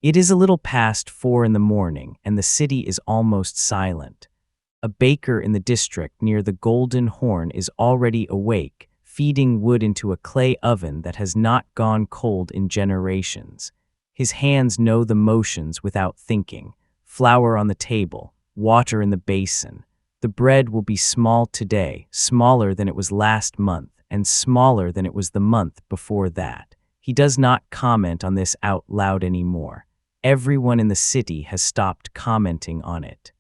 It is a little past 4 in the morning, and the city is almost silent. A baker in the district near the Golden Horn is already awake, feeding wood into a clay oven that has not gone cold in generations. His hands know the motions without thinking. Flour on the table, water in the basin. The bread will be small today, smaller than it was last month, and smaller than it was the month before that. He does not comment on this out loud anymore. Everyone in the city has stopped commenting on it.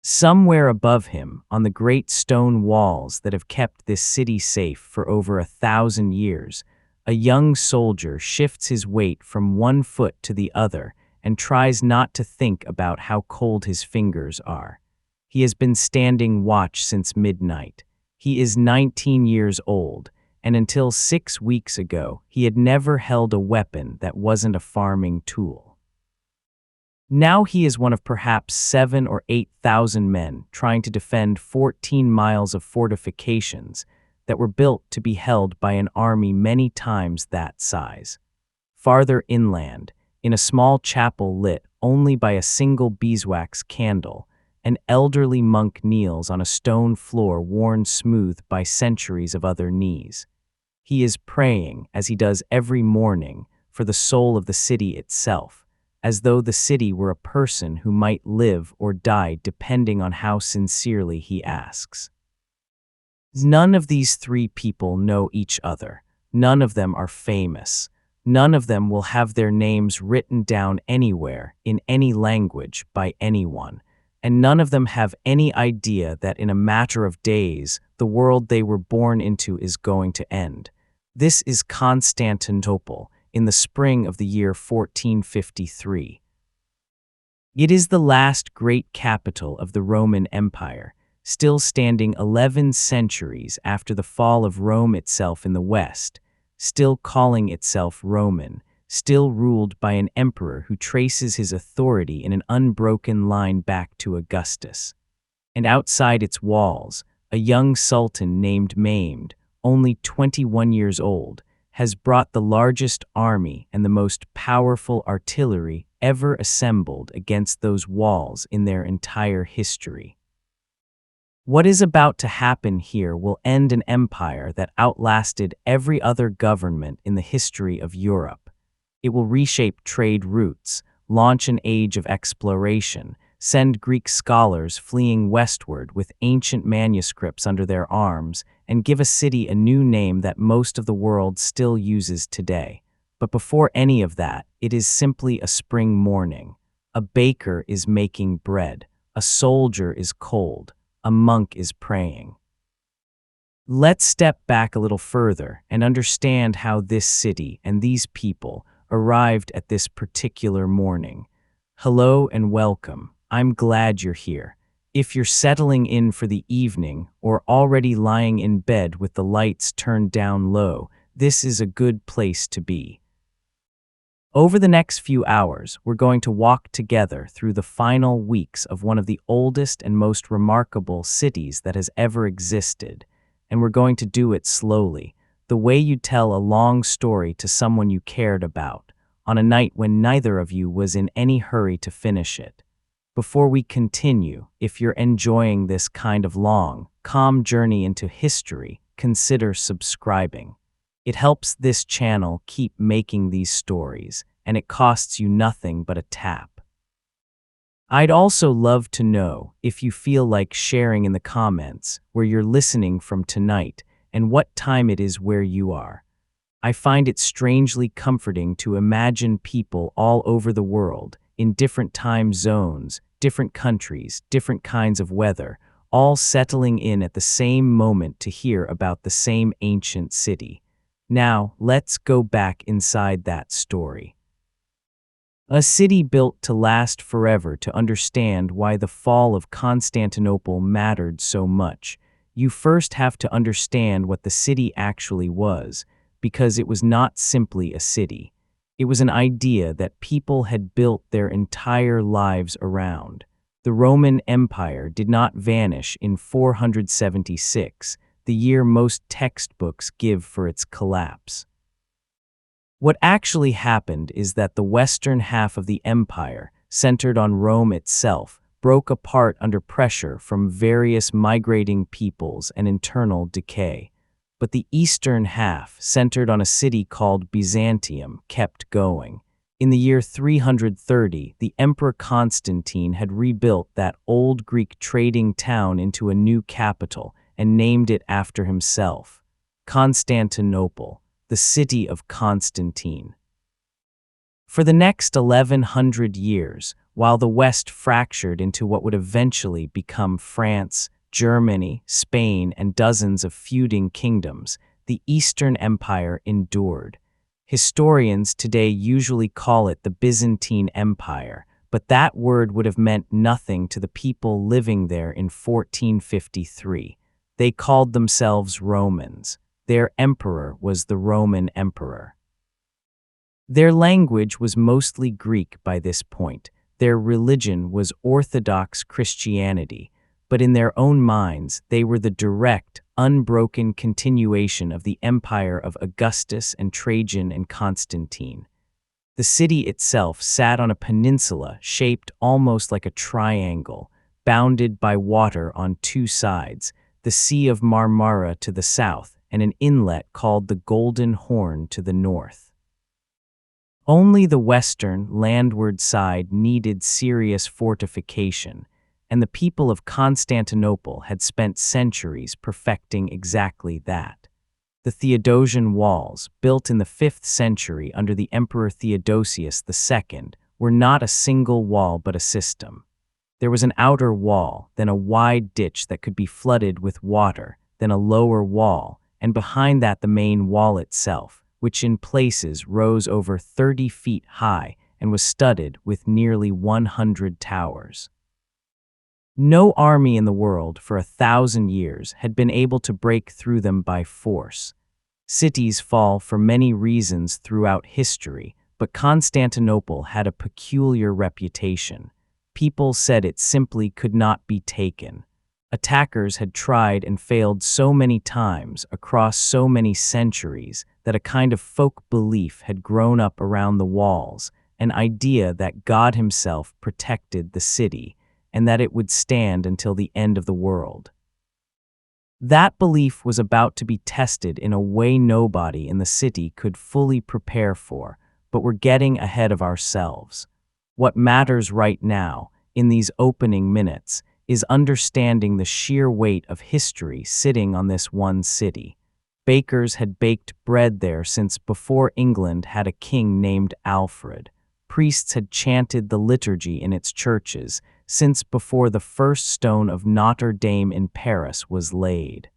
Somewhere above him, on the great stone walls that have kept this city safe for over 1,000 years, a young soldier shifts his weight from one foot to the other and tries not to think about how cold his fingers are. He has been standing watch since midnight. He is 19 years old, and until 6 weeks ago, he had never held a weapon that wasn't a farming tool. Now he is one of perhaps 7,000 or 8,000 men trying to defend 14 miles of fortifications that were built to be held by an army many times that size. Farther inland, in a small chapel lit only by a single beeswax candle, an elderly monk kneels on a stone floor worn smooth by centuries of other knees. He is praying, as he does every morning, for the soul of the city itself, as though the city were a person who might live or die depending on how sincerely he asks. None of these three people know each other. None of them are famous. None of them will have their names written down anywhere, in any language, by anyone. And none of them have any idea that in a matter of days, the world they were born into is going to end. This is Constantinople, in the spring of the year 1453. It is the last great capital of the Roman Empire, still standing 11 centuries after the fall of Rome itself in the west, still calling itself Roman, still ruled by an emperor who traces his authority in an unbroken line back to Augustus. And outside its walls, a young sultan named Mehmed, only 21 years old, has brought the largest army and the most powerful artillery ever assembled against those walls in their entire history. What is about to happen here will end an empire that outlasted every other government in the history of Europe. It will reshape trade routes, launch an age of exploration, send Greek scholars fleeing westward with ancient manuscripts under their arms, and give a city a new name that most of the world still uses today. But before any of that, it is simply a spring morning. A baker is making bread. A soldier is cold. A monk is praying. Let's step back a little further and understand how this city and these people arrived at this particular morning. Hello and welcome. I'm glad you're here. If you're settling in for the evening or already lying in bed with the lights turned down low, this is a good place to be. Over the next few hours, we're going to walk together through the final weeks of one of the oldest and most remarkable cities that has ever existed, and we're going to do it slowly, the way you tell a long story to someone you cared about, on a night when neither of you was in any hurry to finish it. Before we continue, if you're enjoying this kind of long, calm journey into history, consider subscribing. It helps this channel keep making these stories, and it costs you nothing but a tap. I'd also love to know if you feel like sharing in the comments where you're listening from tonight and what time it is where you are. I find it strangely comforting to imagine people all over the world, in different time zones, different countries, different kinds of weather, all settling in at the same moment to hear about the same ancient city. Now, let's go back inside that story. A city built to last forever. To understand why the fall of Constantinople mattered so much, you first have to understand what the city actually was, because it was not simply a city. It was an idea that people had built their entire lives around. The Roman Empire did not vanish in 476, the year most textbooks give for its collapse. What actually happened is that the western half of the empire, centered on Rome itself, broke apart under pressure from various migrating peoples and internal decay. But the eastern half, centered on a city called Byzantium, kept going. In the year 330, the Emperor Constantine had rebuilt that old Greek trading town into a new capital and named it after himself, Constantinople, the city of Constantine. For the next 1100 years, while the West fractured into what would eventually become France, Germany, Spain, and dozens of feuding kingdoms, the Eastern Empire endured. Historians today usually call it the Byzantine Empire, but that word would have meant nothing to the people living there in 1453. They called themselves Romans. Their emperor was the Roman emperor. Their language was mostly Greek by this point. Their religion was Orthodox Christianity, but in their own minds, they were the direct, unbroken continuation of the empire of Augustus and Trajan and Constantine. The city itself sat on a peninsula shaped almost like a triangle, bounded by water on two sides, the Sea of Marmara to the south and an inlet called the Golden Horn to the north. Only the western, landward side needed serious fortification, and the people of Constantinople had spent centuries perfecting exactly that. The Theodosian Walls, built in the 5th century under the Emperor Theodosius II, were not a single wall but a system. There was an outer wall, then a wide ditch that could be flooded with water, then a lower wall, and behind that the main wall itself, which in places rose over 30 feet high and was studded with nearly 100 towers. No army in the world for 1,000 years had been able to break through them by force. Cities fall for many reasons throughout history, but Constantinople had a peculiar reputation. People said it simply could not be taken. Attackers had tried and failed so many times across so many centuries that a kind of folk belief had grown up around the walls, an idea that God himself protected the city, and that it would stand until the end of the world. That belief was about to be tested in a way nobody in the city could fully prepare for, but we're getting ahead of ourselves. What matters right now, in these opening minutes, is understanding the sheer weight of history sitting on this one city. Bakers had baked bread there since before England had a king named Alfred. Priests had chanted the liturgy in its churches since before the first stone of Notre Dame in Paris was laid.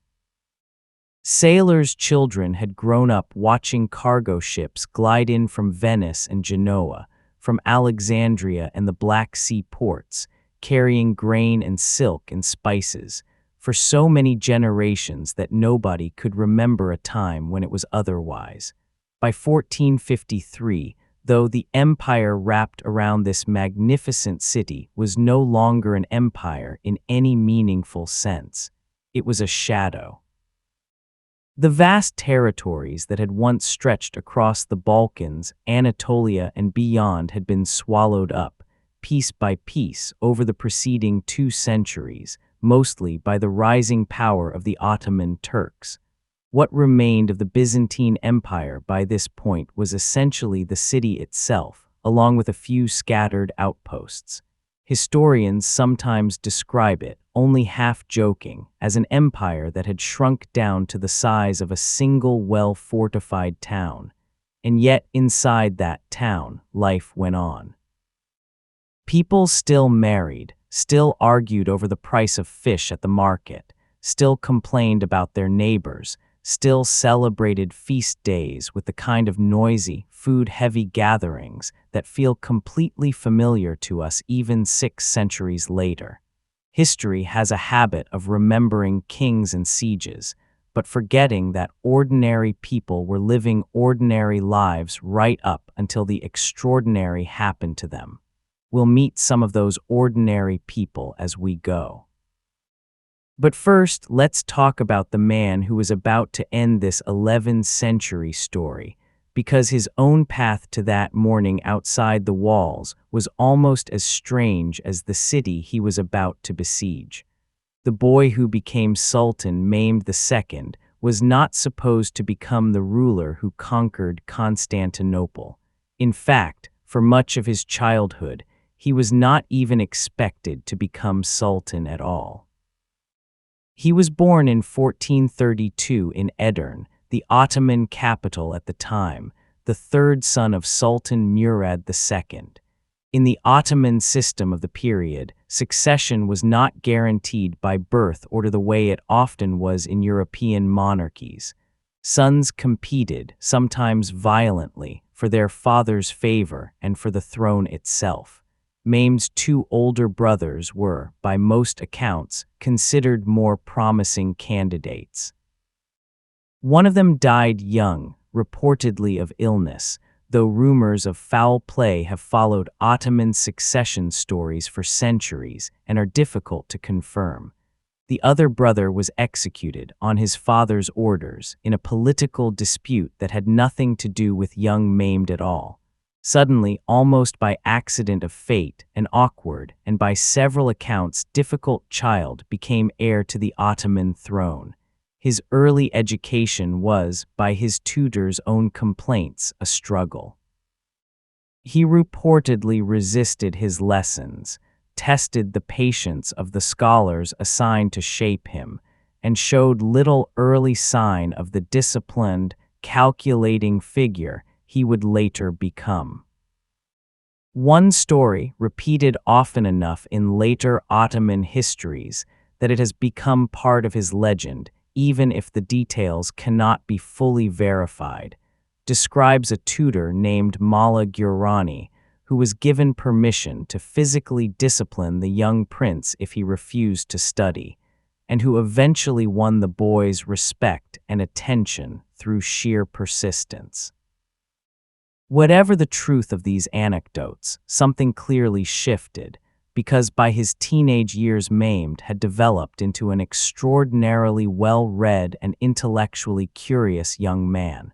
Sailors' children had grown up watching cargo ships glide in from Venice and Genoa, from Alexandria and the Black Sea ports, carrying grain and silk and spices, for so many generations that nobody could remember a time when it was otherwise. By 1453, though the empire wrapped around this magnificent city was no longer an empire in any meaningful sense. It was a shadow. The vast territories that had once stretched across the Balkans, Anatolia, and beyond had been swallowed up, piece by piece, over the preceding 2 centuries, mostly by the rising power of the Ottoman Turks. What remained of the Byzantine Empire by this point was essentially the city itself, along with a few scattered outposts. Historians sometimes describe it, only half joking, as an empire that had shrunk down to the size of a single well-fortified town. And yet, inside that town, life went on. People still married, still argued over the price of fish at the market, still complained about their neighbors, still celebrated feast days with the kind of noisy, food-heavy gatherings that feel completely familiar to us even 6 centuries later. History has a habit of remembering kings and sieges, but forgetting that ordinary people were living ordinary lives right up until the extraordinary happened to them. We'll meet some of those ordinary people as we go. But first, let's talk about the man who was about to end this 11th century story, because his own path to that morning outside the walls was almost as strange as the city he was about to besiege. The boy who became Sultan Mehmed II was not supposed to become the ruler who conquered Constantinople. In fact, for much of his childhood, he was not even expected to become Sultan at all. He was born in 1432 in Edirne, the Ottoman capital at the time, the third son of Sultan Murad II. In the Ottoman system of the period, succession was not guaranteed by birth or the way it often was in European monarchies. Sons competed, sometimes violently, for their father's favor and for the throne itself. Mehmed's two older brothers were, by most accounts, considered more promising candidates. One of them died young, reportedly of illness, though rumors of foul play have followed Ottoman succession stories for centuries and are difficult to confirm. The other brother was executed on his father's orders in a political dispute that had nothing to do with young Mehmed at all. Suddenly, almost by accident of fate, an awkward and by several accounts difficult child became heir to the Ottoman throne. His early education was, by his tutor's own complaints, a struggle. He reportedly resisted his lessons, tested the patience of the scholars assigned to shape him, and showed little early sign of the disciplined, calculating figure he would later become. One story, repeated often enough in later Ottoman histories, that it has become part of his legend, even if the details cannot be fully verified, describes a tutor named Mala Gurani, who was given permission to physically discipline the young prince if he refused to study, and who eventually won the boy's respect and attention through sheer persistence. Whatever the truth of these anecdotes, something clearly shifted, because by his teenage years Mehmed had developed into an extraordinarily well-read and intellectually curious young man.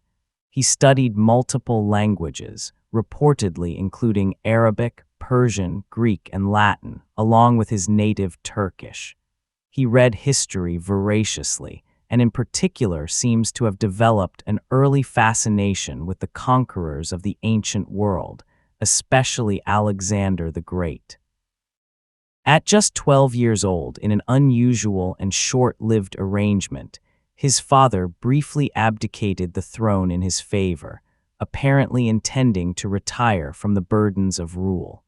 He studied multiple languages, reportedly including Arabic, Persian, Greek, and Latin, along with his native Turkish. He read history voraciously, and in particular seems to have developed an early fascination with the conquerors of the ancient world, especially Alexander the Great. At just 12 years old, in an unusual and short-lived arrangement, his father briefly abdicated the throne in his favor, apparently intending to retire from the burdens of rule.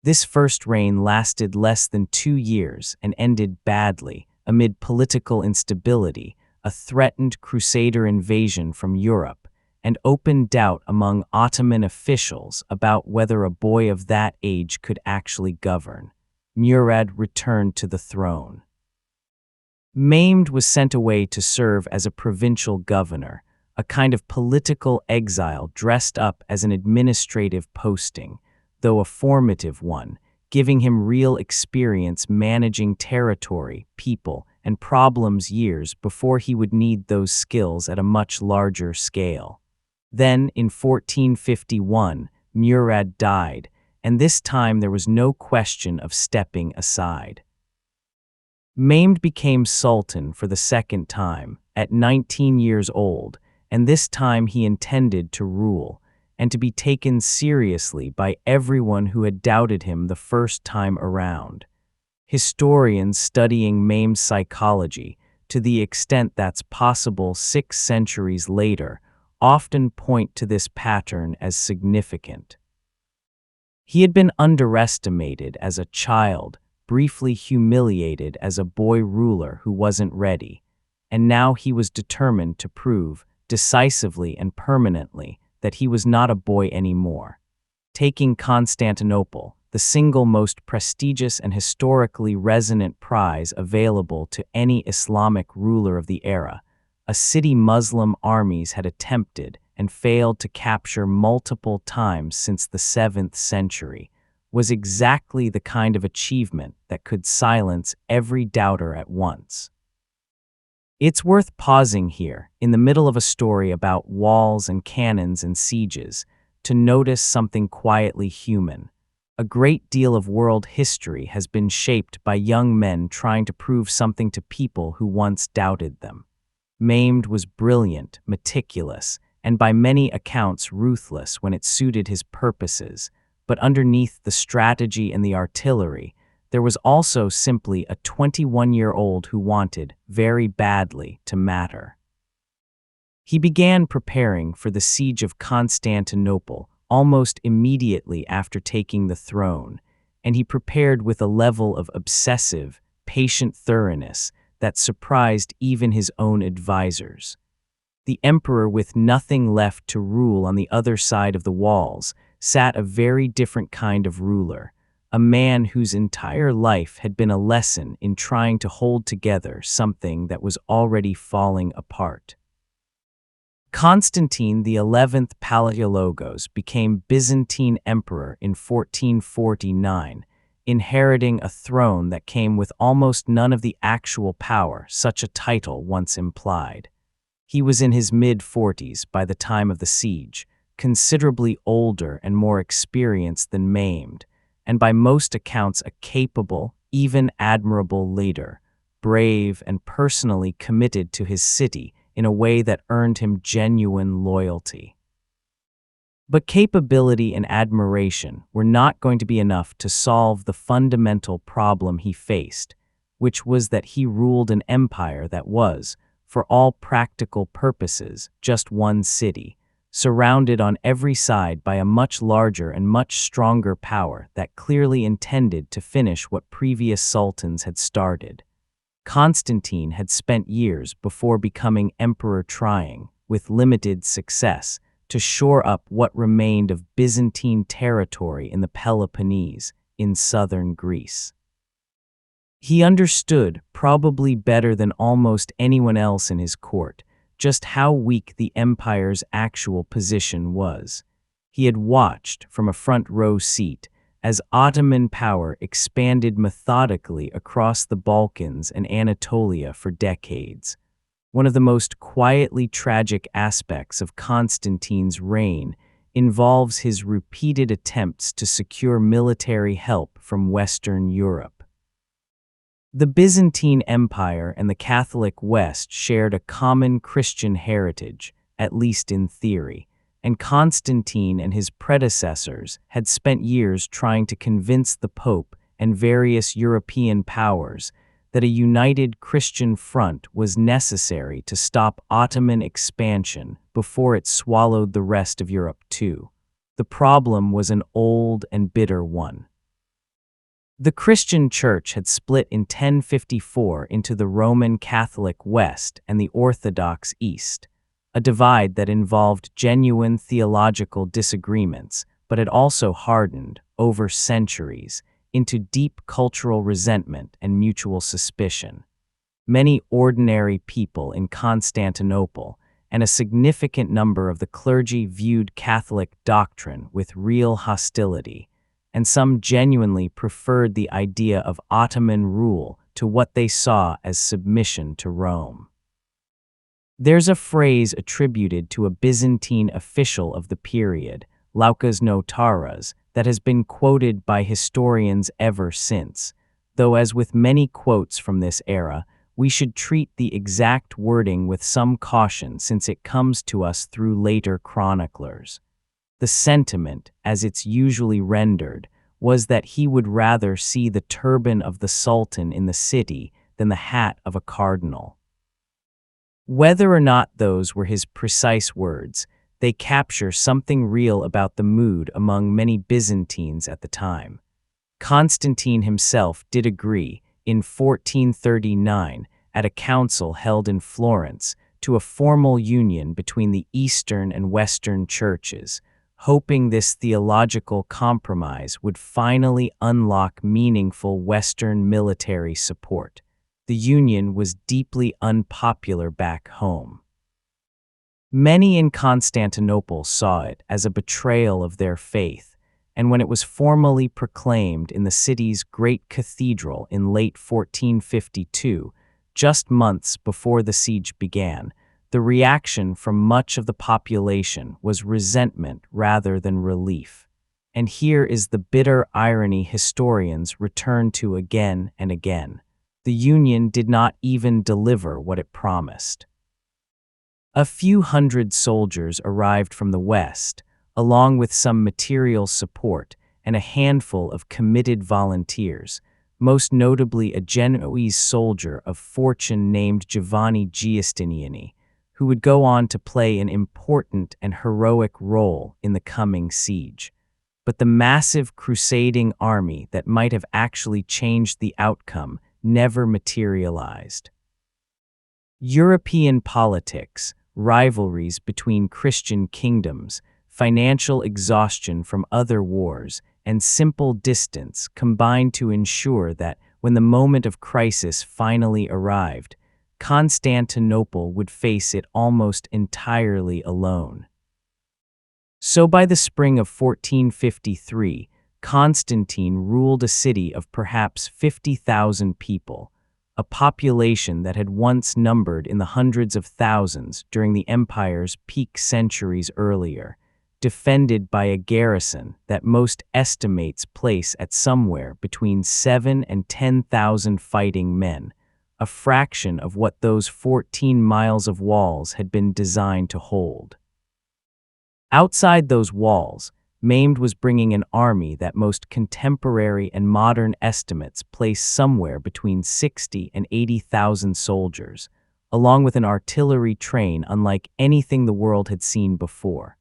This first reign lasted less than 2 years and ended badly, amid political instability, a threatened Crusader invasion from Europe, and open doubt among Ottoman officials about whether a boy of that age could actually govern. Murad returned to the throne. Mehmed was sent away to serve as a provincial governor, a kind of political exile dressed up as an administrative posting, though a formative one, giving him real experience managing territory, people, and problems years before he would need those skills at a much larger scale. Then, in 1451, Murad died, and this time there was no question of stepping aside. Mehmed became Sultan for the second time, at 19 years old, and this time he intended to rule, and to be taken seriously by everyone who had doubted him the first time around. Historians studying Mehmed's psychology, to the extent that's possible 6 centuries later, often point to this pattern as significant. He had been underestimated as a child, briefly humiliated as a boy ruler who wasn't ready, and now he was determined to prove, decisively and permanently, that he was not a boy anymore. Taking Constantinople, the single most prestigious and historically resonant prize available to any Islamic ruler of the era, a city Muslim armies had attempted and failed to capture multiple times since the 7th century, was exactly the kind of achievement that could silence every doubter at once. It's worth pausing here, in the middle of a story about walls and cannons and sieges, to notice something quietly human. A great deal of world history has been shaped by young men trying to prove something to people who once doubted them. Mehmed was brilliant, meticulous, and by many accounts ruthless when it suited his purposes, but underneath the strategy and the artillery, there was also simply a 21-year-old who wanted, very badly, to matter. He began preparing for the siege of Constantinople almost immediately after taking the throne, and he prepared with a level of obsessive, patient thoroughness that surprised even his own advisors. The emperor, with nothing left to rule on the other side of the walls, sat a very different kind of ruler, a man whose entire life had been a lesson in trying to hold together something that was already falling apart. Constantine XI Palaiologos became Byzantine Emperor in 1449, inheriting a throne that came with almost none of the actual power such a title once implied. He was in his mid-40s by the time of the siege, considerably older and more experienced than Mehmed, and by most accounts a capable, even admirable leader, brave and personally committed to his city in a way that earned him genuine loyalty. But capability and admiration were not going to be enough to solve the fundamental problem he faced, which was that he ruled an empire that was, for all practical purposes, just one city, surrounded on every side by a much larger and much stronger power that clearly intended to finish what previous sultans had started. Constantine had spent years before becoming emperor trying, with limited success, to shore up what remained of Byzantine territory in the Peloponnese, in southern Greece. He understood, probably better than almost anyone else in his court, just how weak the empire's actual position was. He had watched, from a front-row seat, as Ottoman power expanded methodically across the Balkans and Anatolia for decades. One of the most quietly tragic aspects of Constantine's reign involves his repeated attempts to secure military help from Western Europe. The Byzantine Empire and the Catholic West shared a common Christian heritage, at least in theory, and Constantine and his predecessors had spent years trying to convince the Pope and various European powers that a united Christian front was necessary to stop Ottoman expansion before it swallowed the rest of Europe too. The problem was an old and bitter one. The Christian Church had split in 1054 into the Roman Catholic West and the Orthodox East, a divide that involved genuine theological disagreements, but had also hardened, over centuries, into deep cultural resentment and mutual suspicion. Many ordinary people in Constantinople and a significant number of the clergy viewed Catholic doctrine with real hostility, and some genuinely preferred the idea of Ottoman rule to what they saw as submission to Rome. There's a phrase attributed to a Byzantine official of the period, Laukas Notaras, that has been quoted by historians ever since, though as with many quotes from this era, we should treat the exact wording with some caution since it comes to us through later chroniclers. The sentiment, as it's usually rendered, was that he would rather see the turban of the Sultan in the city than the hat of a cardinal. Whether or not those were his precise words, they capture something real about the mood among many Byzantines at the time. Constantine himself did agree, in 1439, at a council held in Florence, to a formal union between the Eastern and Western churches, hoping this theological compromise would finally unlock meaningful Western military support. The union was deeply unpopular back home. Many in Constantinople saw it as a betrayal of their faith, and when it was formally proclaimed in the city's great cathedral in late 1452, just months before the siege began, the reaction from much of the population was resentment rather than relief. And here is the bitter irony historians return to again and again. The Union did not even deliver what it promised. A few hundred soldiers arrived from the west, along with some material support and a handful of committed volunteers, most notably a Genoese soldier of fortune named Giovanni Giustiniani, who would go on to play an important and heroic role in the coming siege. But the massive crusading army that might have actually changed the outcome never materialized. European politics, rivalries between Christian kingdoms, financial exhaustion from other wars, and simple distance combined to ensure that, when the moment of crisis finally arrived, Constantinople would face it almost entirely alone. So by the spring of 1453, Constantine ruled a city of perhaps 50,000 people, a population that had once numbered in the hundreds of thousands during the empire's peak centuries earlier, defended by a garrison that most estimates place at somewhere between 7,000 and 10,000 fighting men, a fraction of what those 14 miles of walls had been designed to hold. Outside those walls, Mehmed was bringing an army that most contemporary and modern estimates place somewhere between 60,000 and 80,000 soldiers, along with an artillery train unlike anything the world had seen before.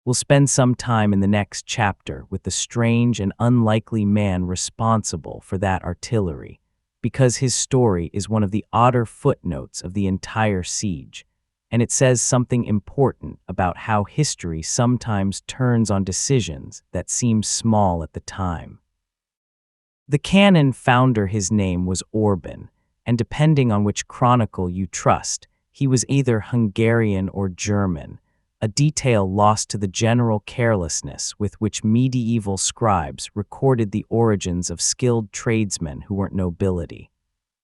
We'll spend some time in the next chapter with the strange and unlikely man responsible for that artillery, because his story is one of the odder footnotes of the entire siege, and it says something important about how history sometimes turns on decisions that seem small at the time. The canon founder, his name was Orban, and depending on which chronicle you trust, he was either Hungarian or German, a detail lost to the general carelessness with which medieval scribes recorded the origins of skilled tradesmen who weren't nobility.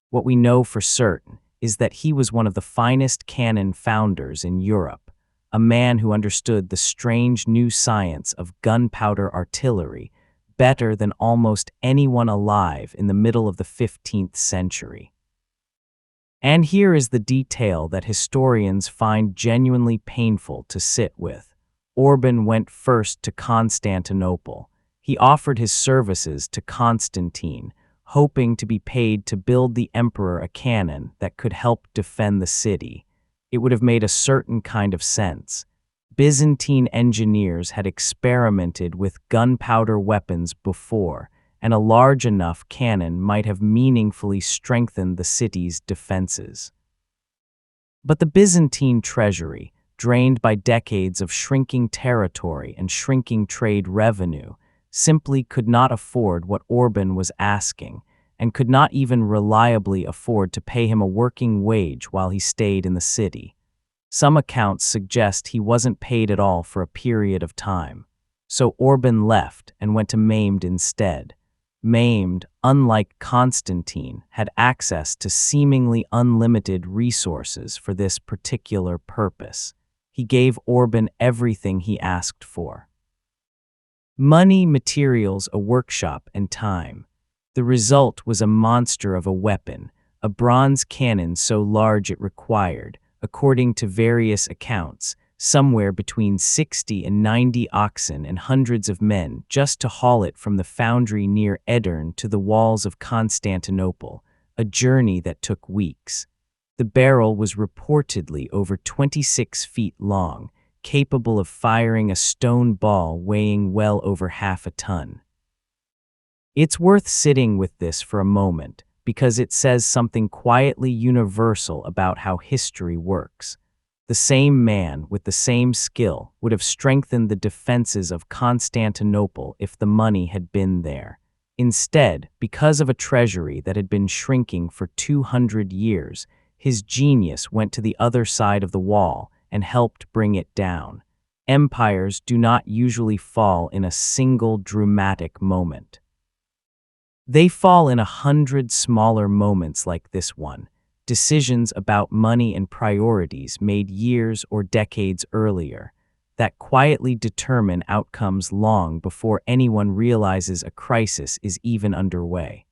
What we know for certain is that he was one of the finest cannon founders in Europe, a man who understood the strange new science of gunpowder artillery better than almost anyone alive in the middle of the 15th century. And here is the detail that historians find genuinely painful to sit with. Orban went first to Constantinople. He offered his services to Constantine, hoping to be paid to build the emperor a cannon that could help defend the city. It would have made a certain kind of sense. Byzantine engineers had experimented with gunpowder weapons before, and a large enough cannon might have meaningfully strengthened the city's defenses. But the Byzantine treasury, drained by decades of shrinking territory and shrinking trade revenue, simply could not afford what Orban was asking, and could not even reliably afford to pay him a working wage while he stayed in the city. Some accounts suggest he wasn't paid at all for a period of time. So Orban left and went to Mehmed instead. Mehmed, unlike Constantine, had access to seemingly unlimited resources for this particular purpose. He gave Orban everything he asked for: money, materials, a workshop, and time. The result was a monster of a weapon, a bronze cannon so large it required, according to various accounts, somewhere between 60 and 90 oxen and hundreds of men just to haul it from the foundry near Edirne to the walls of Constantinople, a journey that took weeks. The barrel was reportedly over 26 feet long, capable of firing a stone ball weighing well over half a ton. It's worth sitting with this for a moment, because it says something quietly universal about how history works. The same man with the same skill would have strengthened the defenses of Constantinople if the money had been there. Instead, because of a treasury that had been shrinking for 200 years, his genius went to the other side of the wall and helped bring it down. Empires do not usually fall in a single dramatic moment. They fall in 100 smaller moments like this one, decisions about money and priorities made years or decades earlier, that quietly determine outcomes long before anyone realizes a crisis is even underway.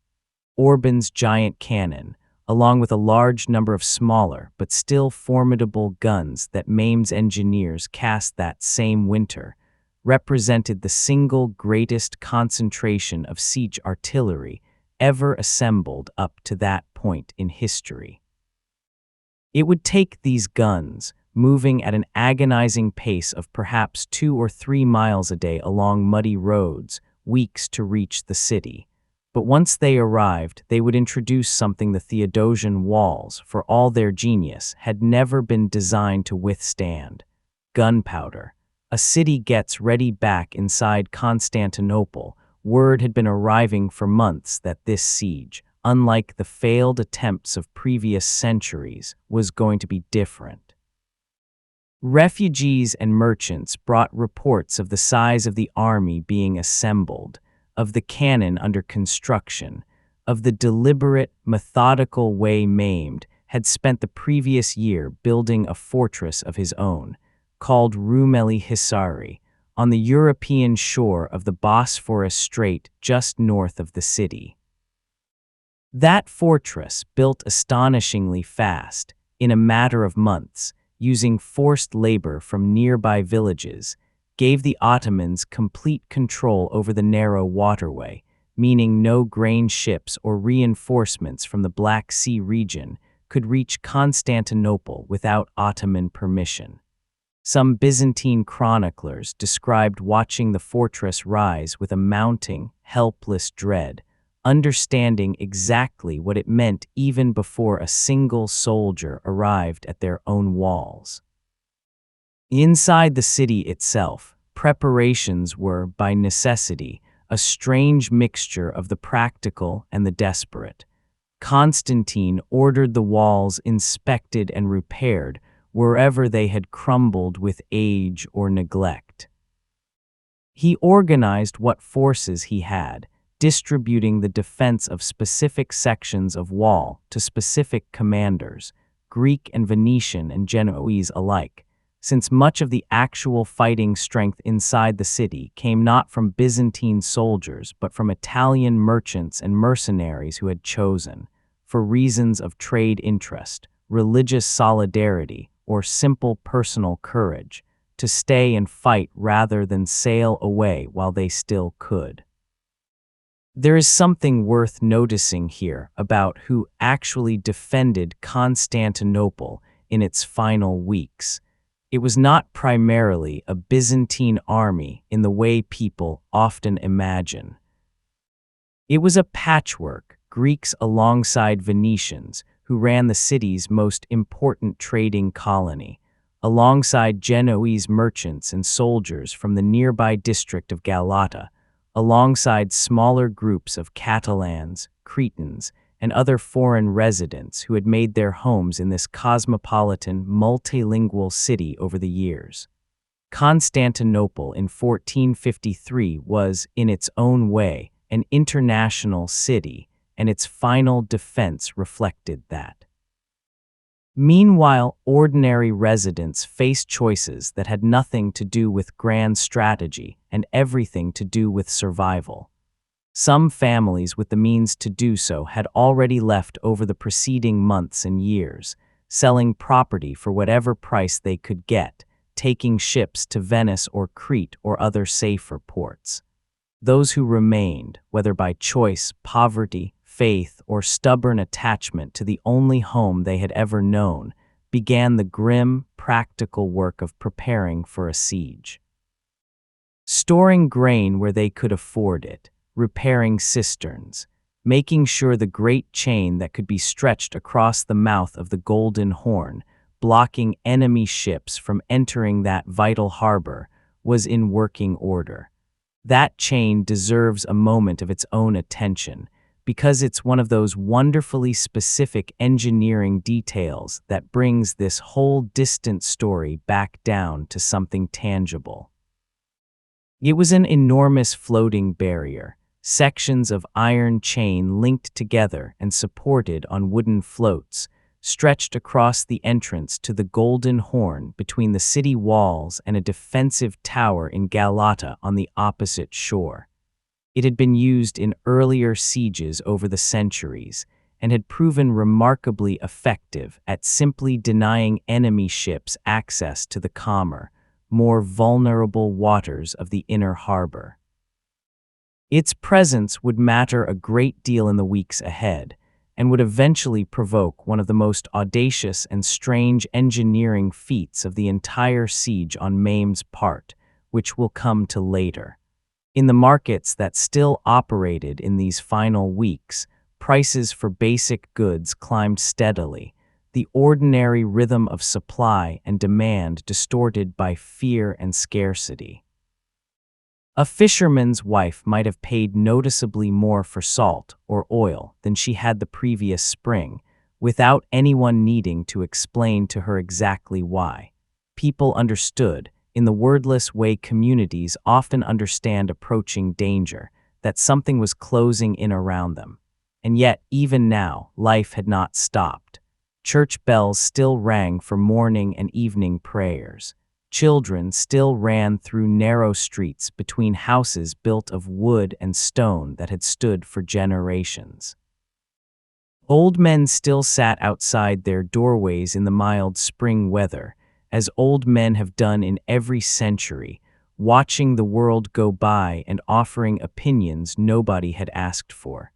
Orban's giant cannon, along with a large number of smaller but still formidable guns that Mehmed's engineers cast that same winter, represented the single greatest concentration of siege artillery ever assembled up to that point in history. It would take these guns, moving at an agonizing pace of perhaps 2 or 3 miles a day along muddy roads, weeks to reach the city. But once they arrived, they would introduce something the Theodosian Walls, for all their genius, had never been designed to withstand: gunpowder. A city gets ready back inside Constantinople. Word had been arriving for months that this siege, unlike the failed attempts of previous centuries, was going to be different. Refugees and merchants brought reports of the size of the army being assembled, of the cannon under construction, of the deliberate, methodical way Mehmed had spent the previous year building a fortress of his own, called Rumeli Hisari, on the European shore of the Bosphorus Strait just north of the city. That fortress, built astonishingly fast, in a matter of months, using forced labor from nearby villages, gave the Ottomans complete control over the narrow waterway, meaning no grain ships or reinforcements from the Black Sea region could reach Constantinople without Ottoman permission. Some Byzantine chroniclers described watching the fortress rise with a mounting, helpless dread, understanding exactly what it meant even before a single soldier arrived at their own walls. Inside the city itself, preparations were, by necessity, a strange mixture of the practical and the desperate. Constantine ordered the walls inspected and repaired wherever they had crumbled with age or neglect. He organized what forces he had, distributing the defense of specific sections of wall to specific commanders, Greek and Venetian and Genoese alike, since much of the actual fighting strength inside the city came not from Byzantine soldiers but from Italian merchants and mercenaries who had chosen, for reasons of trade interest, religious solidarity, or simple personal courage, to stay and fight rather than sail away while they still could. There is something worth noticing here about who actually defended Constantinople in its final weeks. It was not primarily a Byzantine army in the way people often imagine. It was a patchwork, Greeks alongside Venetians, who ran the city's most important trading colony, alongside Genoese merchants and soldiers from the nearby district of Galata, alongside smaller groups of Catalans, Cretans, and other foreign residents who had made their homes in this cosmopolitan, multilingual city over the years. Constantinople in 1453 was, in its own way, an international city, and its final defense reflected that. Meanwhile, ordinary residents faced choices that had nothing to do with grand strategy and everything to do with survival. Some families with the means to do so had already left over the preceding months and years, selling property for whatever price they could get, taking ships to Venice or Crete or other safer ports. Those who remained, whether by choice, poverty, faith, or stubborn attachment to the only home they had ever known, began the grim, practical work of preparing for a siege. Storing grain where they could afford it, repairing cisterns, making sure the great chain that could be stretched across the mouth of the Golden Horn, blocking enemy ships from entering that vital harbor, was in working order. That chain deserves a moment of its own attention, because it's one of those wonderfully specific engineering details that brings this whole distant story back down to something tangible. It was an enormous floating barrier, sections of iron chain linked together and supported on wooden floats, stretched across the entrance to the Golden Horn between the city walls and a defensive tower in Galata on the opposite shore. It had been used in earlier sieges over the centuries and had proven remarkably effective at simply denying enemy ships access to the calmer, more vulnerable waters of the inner harbor. Its presence would matter a great deal in the weeks ahead, and would eventually provoke one of the most audacious and strange engineering feats of the entire siege on Mehmed's part, which we'll come to later. In the markets that still operated in these final weeks, prices for basic goods climbed steadily, the ordinary rhythm of supply and demand distorted by fear and scarcity. A fisherman's wife might have paid noticeably more for salt or oil than she had the previous spring, without anyone needing to explain to her exactly why. People understood, in the wordless way communities often understand approaching danger, that something was closing in around them. And yet, even now, life had not stopped. Church bells still rang for morning and evening prayers. Children still ran through narrow streets between houses built of wood and stone that had stood for generations. Old men still sat outside their doorways in the mild spring weather, as old men have done in every century, watching the world go by and offering opinions nobody had asked for.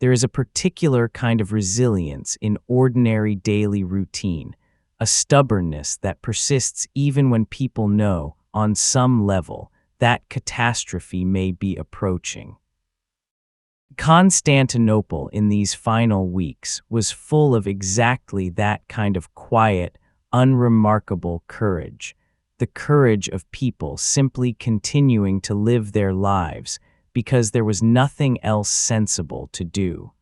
There is a particular kind of resilience in ordinary daily routine, a stubbornness that persists even when people know, on some level, that catastrophe may be approaching. Constantinople in these final weeks was full of exactly that kind of quiet, unremarkable courage, the courage of people simply continuing to live their lives because there was nothing else sensible to do.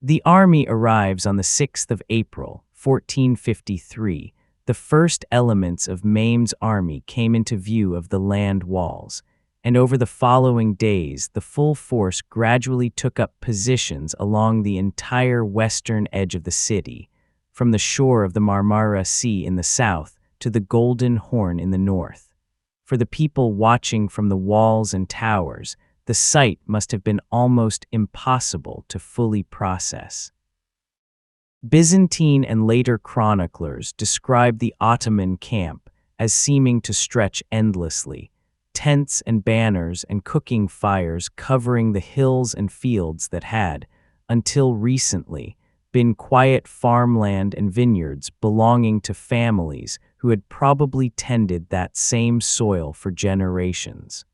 The army arrives on the 6th of April, 1453. The first elements of Mehmed's army came into view of the land walls, and over the following days the full force gradually took up positions along the entire western edge of the city, from the shore of the Marmara Sea in the south to the Golden Horn in the north. For the people watching from the walls and towers, the sight must have been almost impossible to fully process. Byzantine and later chroniclers describe the Ottoman camp as seeming to stretch endlessly, tents and banners and cooking fires covering the hills and fields that had, until recently, been quiet farmland and vineyards belonging to families who had probably tended that same soil for generations.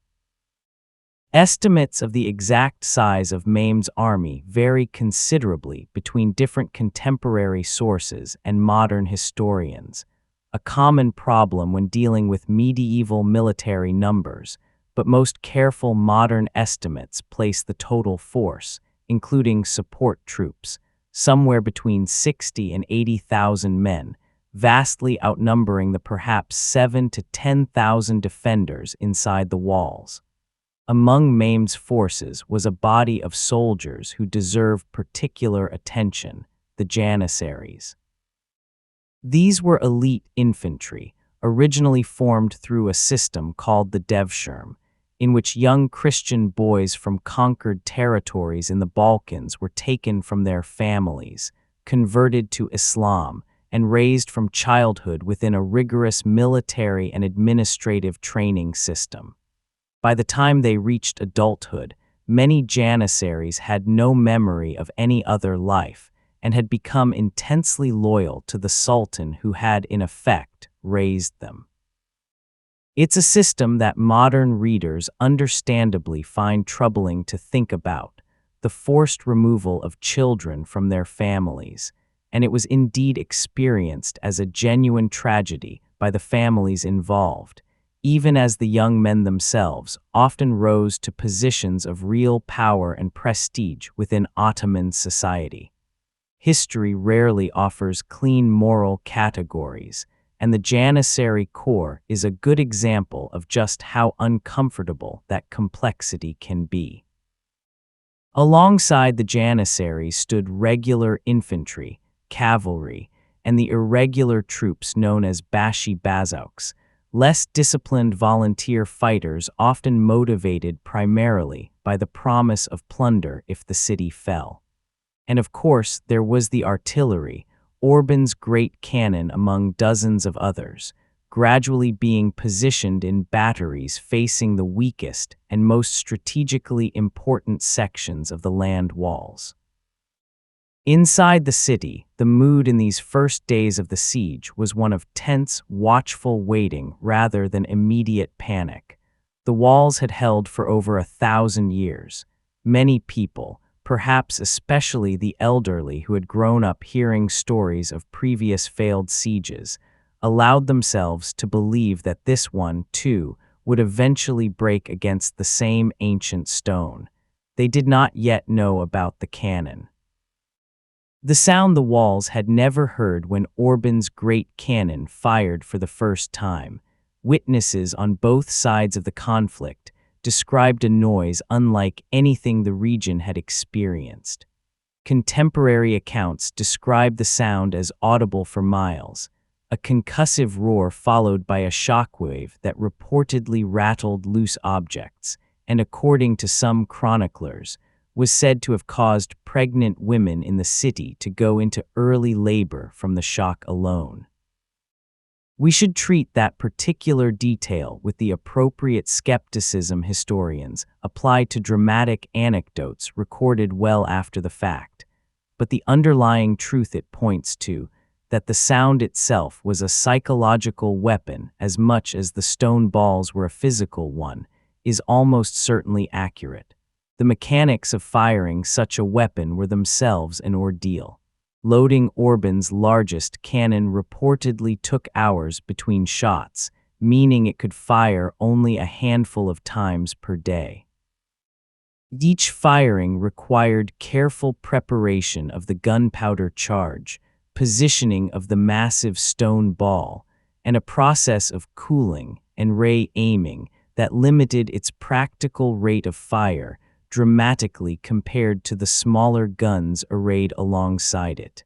Estimates of the exact size of Mehmed's army vary considerably between different contemporary sources and modern historians, a common problem when dealing with medieval military numbers, but most careful modern estimates place the total force, including support troops, somewhere between 60 and 80,000 men, vastly outnumbering the perhaps 7,000 to 10,000 defenders inside the walls. Among Mehmed's forces was a body of soldiers who deserved particular attention, the Janissaries. These were elite infantry, originally formed through a system called the Devshirme, in which young Christian boys from conquered territories in the Balkans were taken from their families, converted to Islam, and raised from childhood within a rigorous military and administrative training system. By the time they reached adulthood, many Janissaries had no memory of any other life and had become intensely loyal to the Sultan who had, in effect, raised them. It's a system that modern readers understandably find troubling to think about, the forced removal of children from their families, and it was indeed experienced as a genuine tragedy by the families involved, even as the young men themselves often rose to positions of real power and prestige within Ottoman society. History rarely offers clean moral categories, and the Janissary Corps is a good example of just how uncomfortable that complexity can be. Alongside the Janissaries stood regular infantry, cavalry, and the irregular troops known as bashi bazouks, less disciplined volunteer fighters often motivated primarily by the promise of plunder if the city fell. And of course, there was the artillery, Orban's great cannon among dozens of others, gradually being positioned in batteries facing the weakest and most strategically important sections of the land walls. Inside the city, the mood in these first days of the siege was one of tense, watchful waiting rather than immediate panic. The walls had held for over 1,000 years. Many people, perhaps especially the elderly who had grown up hearing stories of previous failed sieges, allowed themselves to believe that this one, too, would eventually break against the same ancient stone. They did not yet know about the cannon. The sound the walls had never heard when Orban's great cannon fired for the first time. Witnesses on both sides of the conflict described a noise unlike anything the region had experienced. Contemporary accounts describe the sound as audible for miles, a concussive roar followed by a shockwave that reportedly rattled loose objects, and according to some chroniclers, was said to have caused pregnant women in the city to go into early labor from the shock alone. We should treat that particular detail with the appropriate skepticism historians apply to dramatic anecdotes recorded well after the fact, but the underlying truth it points to, that the sound itself was a psychological weapon as much as the stone balls were a physical one, is almost certainly accurate. The mechanics of firing such a weapon were themselves an ordeal. Loading Orban's largest cannon reportedly took hours between shots, meaning it could fire only a handful of times per day. Each firing required careful preparation of the gunpowder charge, positioning of the massive stone ball, and a process of cooling and ray aiming that limited its practical rate of fire dramatically compared to the smaller guns arrayed alongside it.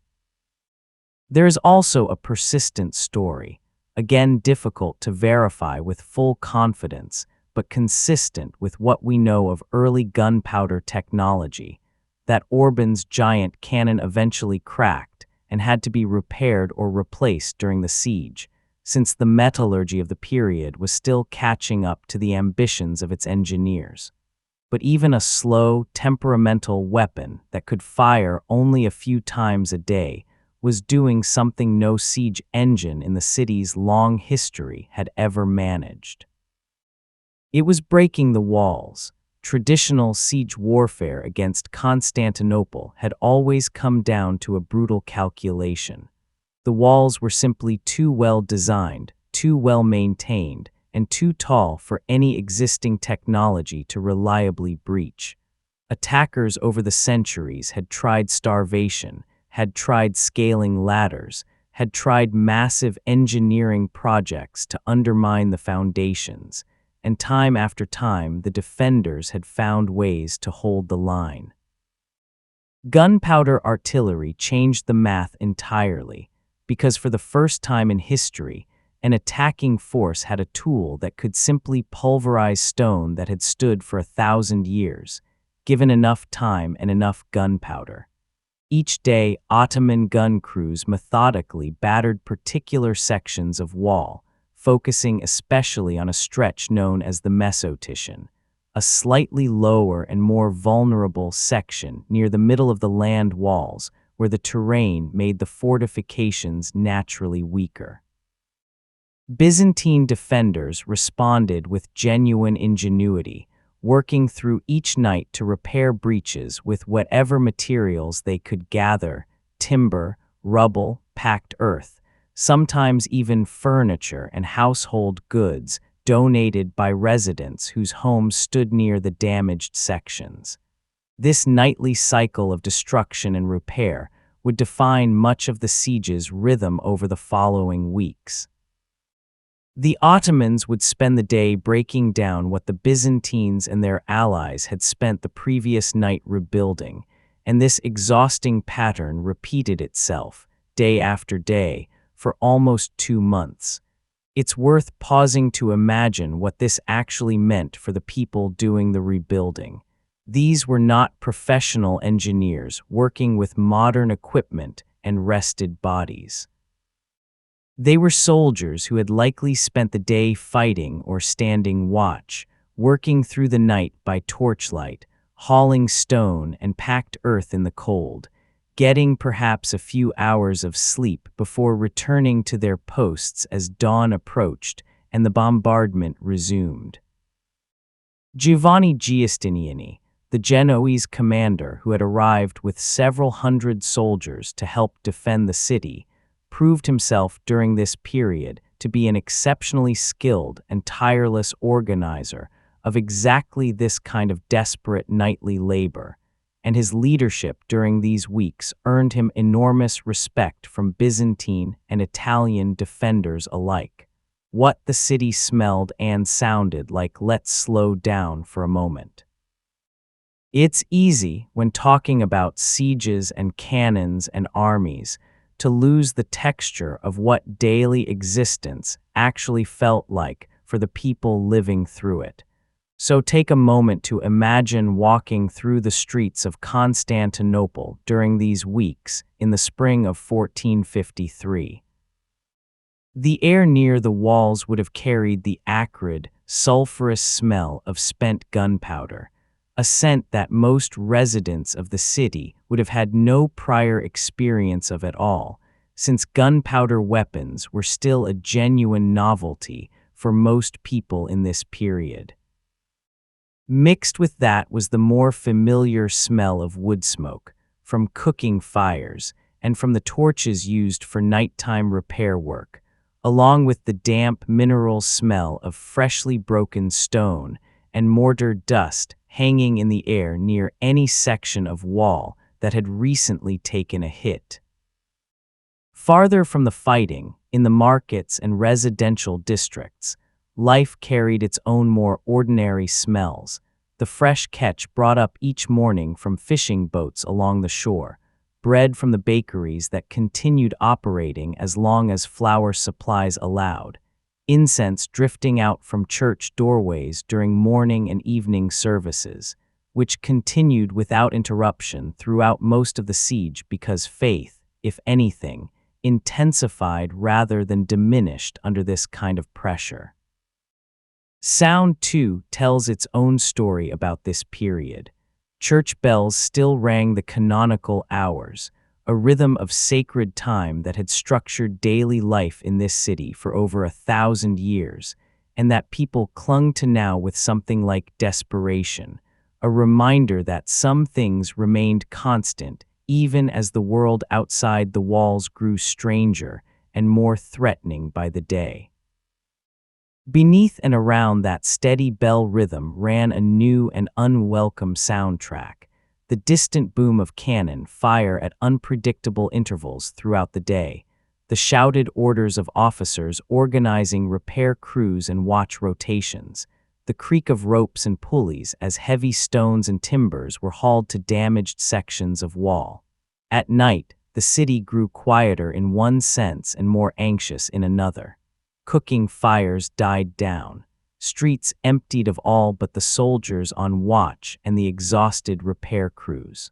There is also a persistent story, again difficult to verify with full confidence, but consistent with what we know of early gunpowder technology, that Orban's giant cannon eventually cracked and had to be repaired or replaced during the siege, since the metallurgy of the period was still catching up to the ambitions of its engineers. But even a slow, temperamental weapon that could fire only a few times a day was doing something no siege engine in the city's long history had ever managed. It was breaking the walls. Traditional siege warfare against Constantinople had always come down to a brutal calculation. The walls were simply too well designed, too well maintained, and too tall for any existing technology to reliably breach. Attackers over the centuries had tried starvation, had tried scaling ladders, had tried massive engineering projects to undermine the foundations, and time after time the defenders had found ways to hold the line. Gunpowder artillery changed the math entirely, because for the first time in history, an attacking force had a tool that could simply pulverize stone that had stood for 1,000 years, given enough time and enough gunpowder. Each day, Ottoman gun crews methodically battered particular sections of wall, focusing especially on a stretch known as the Mesotition, a slightly lower and more vulnerable section near the middle of the land walls where the terrain made the fortifications naturally weaker. Byzantine defenders responded with genuine ingenuity, working through each night to repair breaches with whatever materials they could gather: timber, rubble, packed earth, sometimes even furniture and household goods donated by residents whose homes stood near the damaged sections. This nightly cycle of destruction and repair would define much of the siege's rhythm over the following weeks. The Ottomans would spend the day breaking down what the Byzantines and their allies had spent the previous night rebuilding, and this exhausting pattern repeated itself, day after day, for almost 2 months. It's worth pausing to imagine what this actually meant for the people doing the rebuilding. These were not professional engineers working with modern equipment and rested bodies. They were soldiers who had likely spent the day fighting or standing watch, working through the night by torchlight, hauling stone and packed earth in the cold, getting perhaps a few hours of sleep before returning to their posts as dawn approached and the bombardment resumed. Giovanni Giustiniani, the Genoese commander who had arrived with several hundred soldiers to help defend the city, proved himself during this period to be an exceptionally skilled and tireless organizer of exactly this kind of desperate nightly labor, and his leadership during these weeks earned him enormous respect from Byzantine and Italian defenders alike. What the city smelled and sounded like. Let's slow down for a moment. It's easy, when talking about sieges and cannons and armies, to lose the texture of what daily existence actually felt like for the people living through it. So take a moment to imagine walking through the streets of Constantinople during these weeks in the spring of 1453. The air near the walls would have carried the acrid, sulfurous smell of spent gunpowder, a scent that most residents of the city would have had no prior experience of at all, since gunpowder weapons were still a genuine novelty for most people in this period. Mixed with that was the more familiar smell of wood smoke, from cooking fires and from the torches used for nighttime repair work, along with the damp mineral smell of freshly broken stone and mortar dust hanging in the air near any section of wall that had recently taken a hit. Farther from the fighting, in the markets and residential districts, life carried its own more ordinary smells, the fresh catch brought up each morning from fishing boats along the shore, bread from the bakeries that continued operating as long as flour supplies allowed, incense drifting out from church doorways during morning and evening services, which continued without interruption throughout most of the siege because faith, if anything, intensified rather than diminished under this kind of pressure. Sound, too, tells its own story about this period. Church bells still rang the canonical hours, a rhythm of sacred time that had structured daily life in this city for over 1,000 years, and that people clung to now with something like desperation, a reminder that some things remained constant even as the world outside the walls grew stranger and more threatening by the day. Beneath and around that steady bell rhythm ran a new and unwelcome soundtrack, the distant boom of cannon fire at unpredictable intervals throughout the day, the shouted orders of officers organizing repair crews and watch rotations, the creak of ropes and pulleys as heavy stones and timbers were hauled to damaged sections of wall. At night, the city grew quieter in one sense and more anxious in another. Cooking fires died down, streets emptied of all but the soldiers on watch and the exhausted repair crews.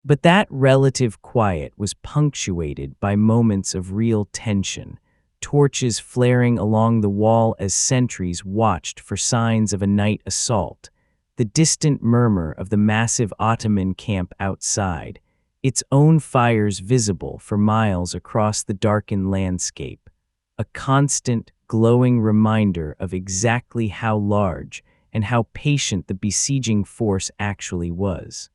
But that relative quiet was punctuated by moments of real tension, torches flaring along the wall as sentries watched for signs of a night assault, the distant murmur of the massive Ottoman camp outside, its own fires visible for miles across the darkened landscape, a constant, glowing reminder of exactly how large and how patient the besieging force actually was.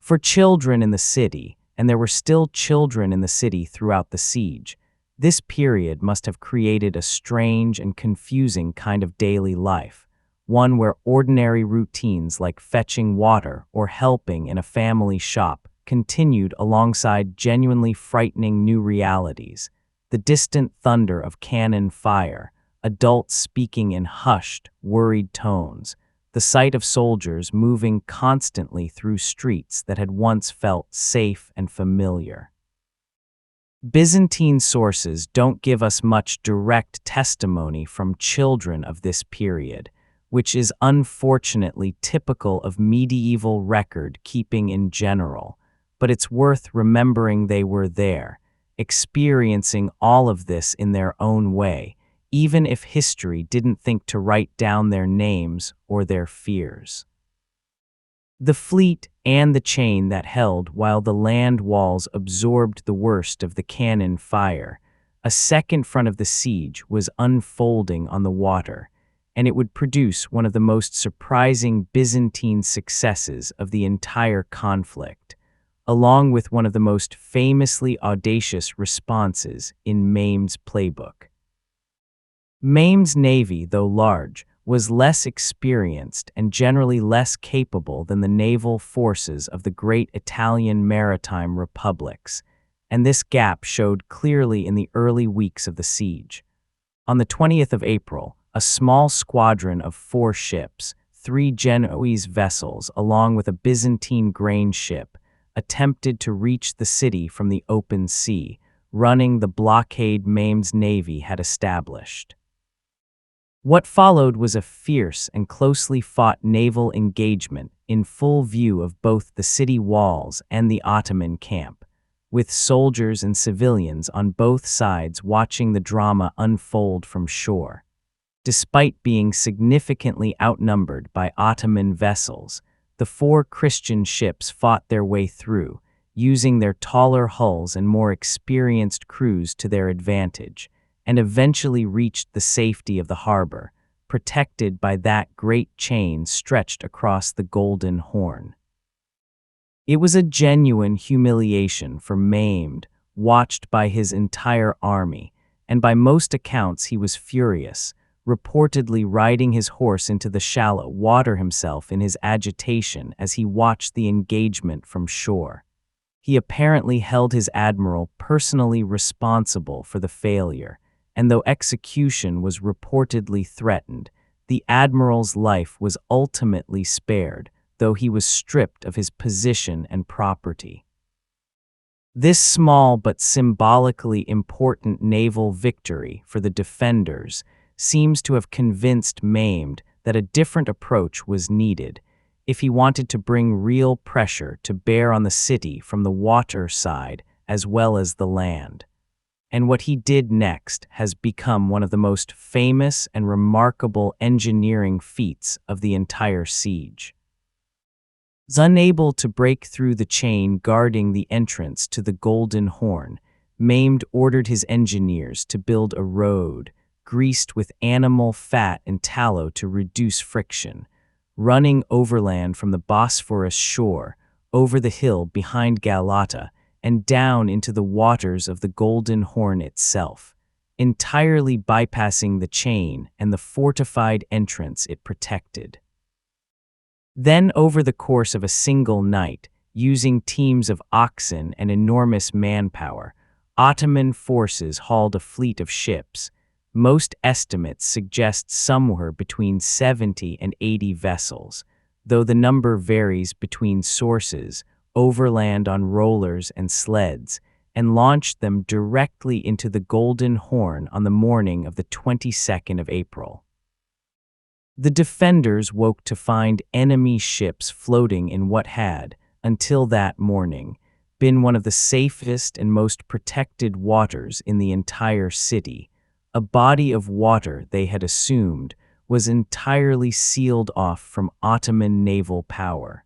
For children in the city, and there were still children in the city throughout the siege, this period must have created a strange and confusing kind of daily life, one where ordinary routines like fetching water or helping in a family shop continued alongside genuinely frightening new realities, the distant thunder of cannon fire, adults speaking in hushed, worried tones, the sight of soldiers moving constantly through streets that had once felt safe and familiar. Byzantine sources don't give us much direct testimony from children of this period, which is unfortunately typical of medieval record-keeping in general, but it's worth remembering they were there, experiencing all of this in their own way, even if history didn't think to write down their names or their fears. The fleet and the chain that held while the land walls absorbed the worst of the cannon fire, a second front of the siege was unfolding on the water, and it would produce one of the most surprising Byzantine successes of the entire conflict, along with one of the most famously audacious responses in Mehmed's playbook. Mehmed's navy, though large, was less experienced and generally less capable than the naval forces of the great Italian maritime republics, and this gap showed clearly in the early weeks of the siege. On the 20th of April, a small squadron of 4 ships, 3 Genoese vessels along with a Byzantine grain ship, attempted to reach the city from the open sea, running the blockade Mehmed's navy had established. What followed was a fierce and closely fought naval engagement in full view of both the city walls and the Ottoman camp, with soldiers and civilians on both sides watching the drama unfold from shore. Despite being significantly outnumbered by Ottoman vessels, the 4 Christian ships fought their way through, using their taller hulls and more experienced crews to their advantage, and eventually reached the safety of the harbor, protected by that great chain stretched across the Golden Horn. It was a genuine humiliation for Mehmed, watched by his entire army, and by most accounts he was furious, reportedly riding his horse into the shallow water himself in his agitation as he watched the engagement from shore. He apparently held his admiral personally responsible for the failure, and though execution was reportedly threatened, the admiral's life was ultimately spared, though he was stripped of his position and property. This small but symbolically important naval victory for the defenders seems to have convinced Mehmed that a different approach was needed if he wanted to bring real pressure to bear on the city from the water side as well as the land. And what he did next has become one of the most famous and remarkable engineering feats of the entire siege. Unable to break through the chain guarding the entrance to the Golden Horn, Mehmed ordered his engineers to build a road, greased with animal fat and tallow to reduce friction, running overland from the Bosphorus shore, over the hill behind Galata, and down into the waters of the Golden Horn itself, entirely bypassing the chain and the fortified entrance it protected. Then, over the course of a single night, using teams of oxen and enormous manpower, Ottoman forces hauled a fleet of ships. Most estimates suggest somewhere between 70 and 80 vessels, though the number varies between sources, overland on rollers and sleds, and launched them directly into the Golden Horn on the morning of the 22nd of April. The defenders woke to find enemy ships floating in what had, until that morning, been one of the safest and most protected waters in the entire city, a body of water they had assumed was entirely sealed off from Ottoman naval power.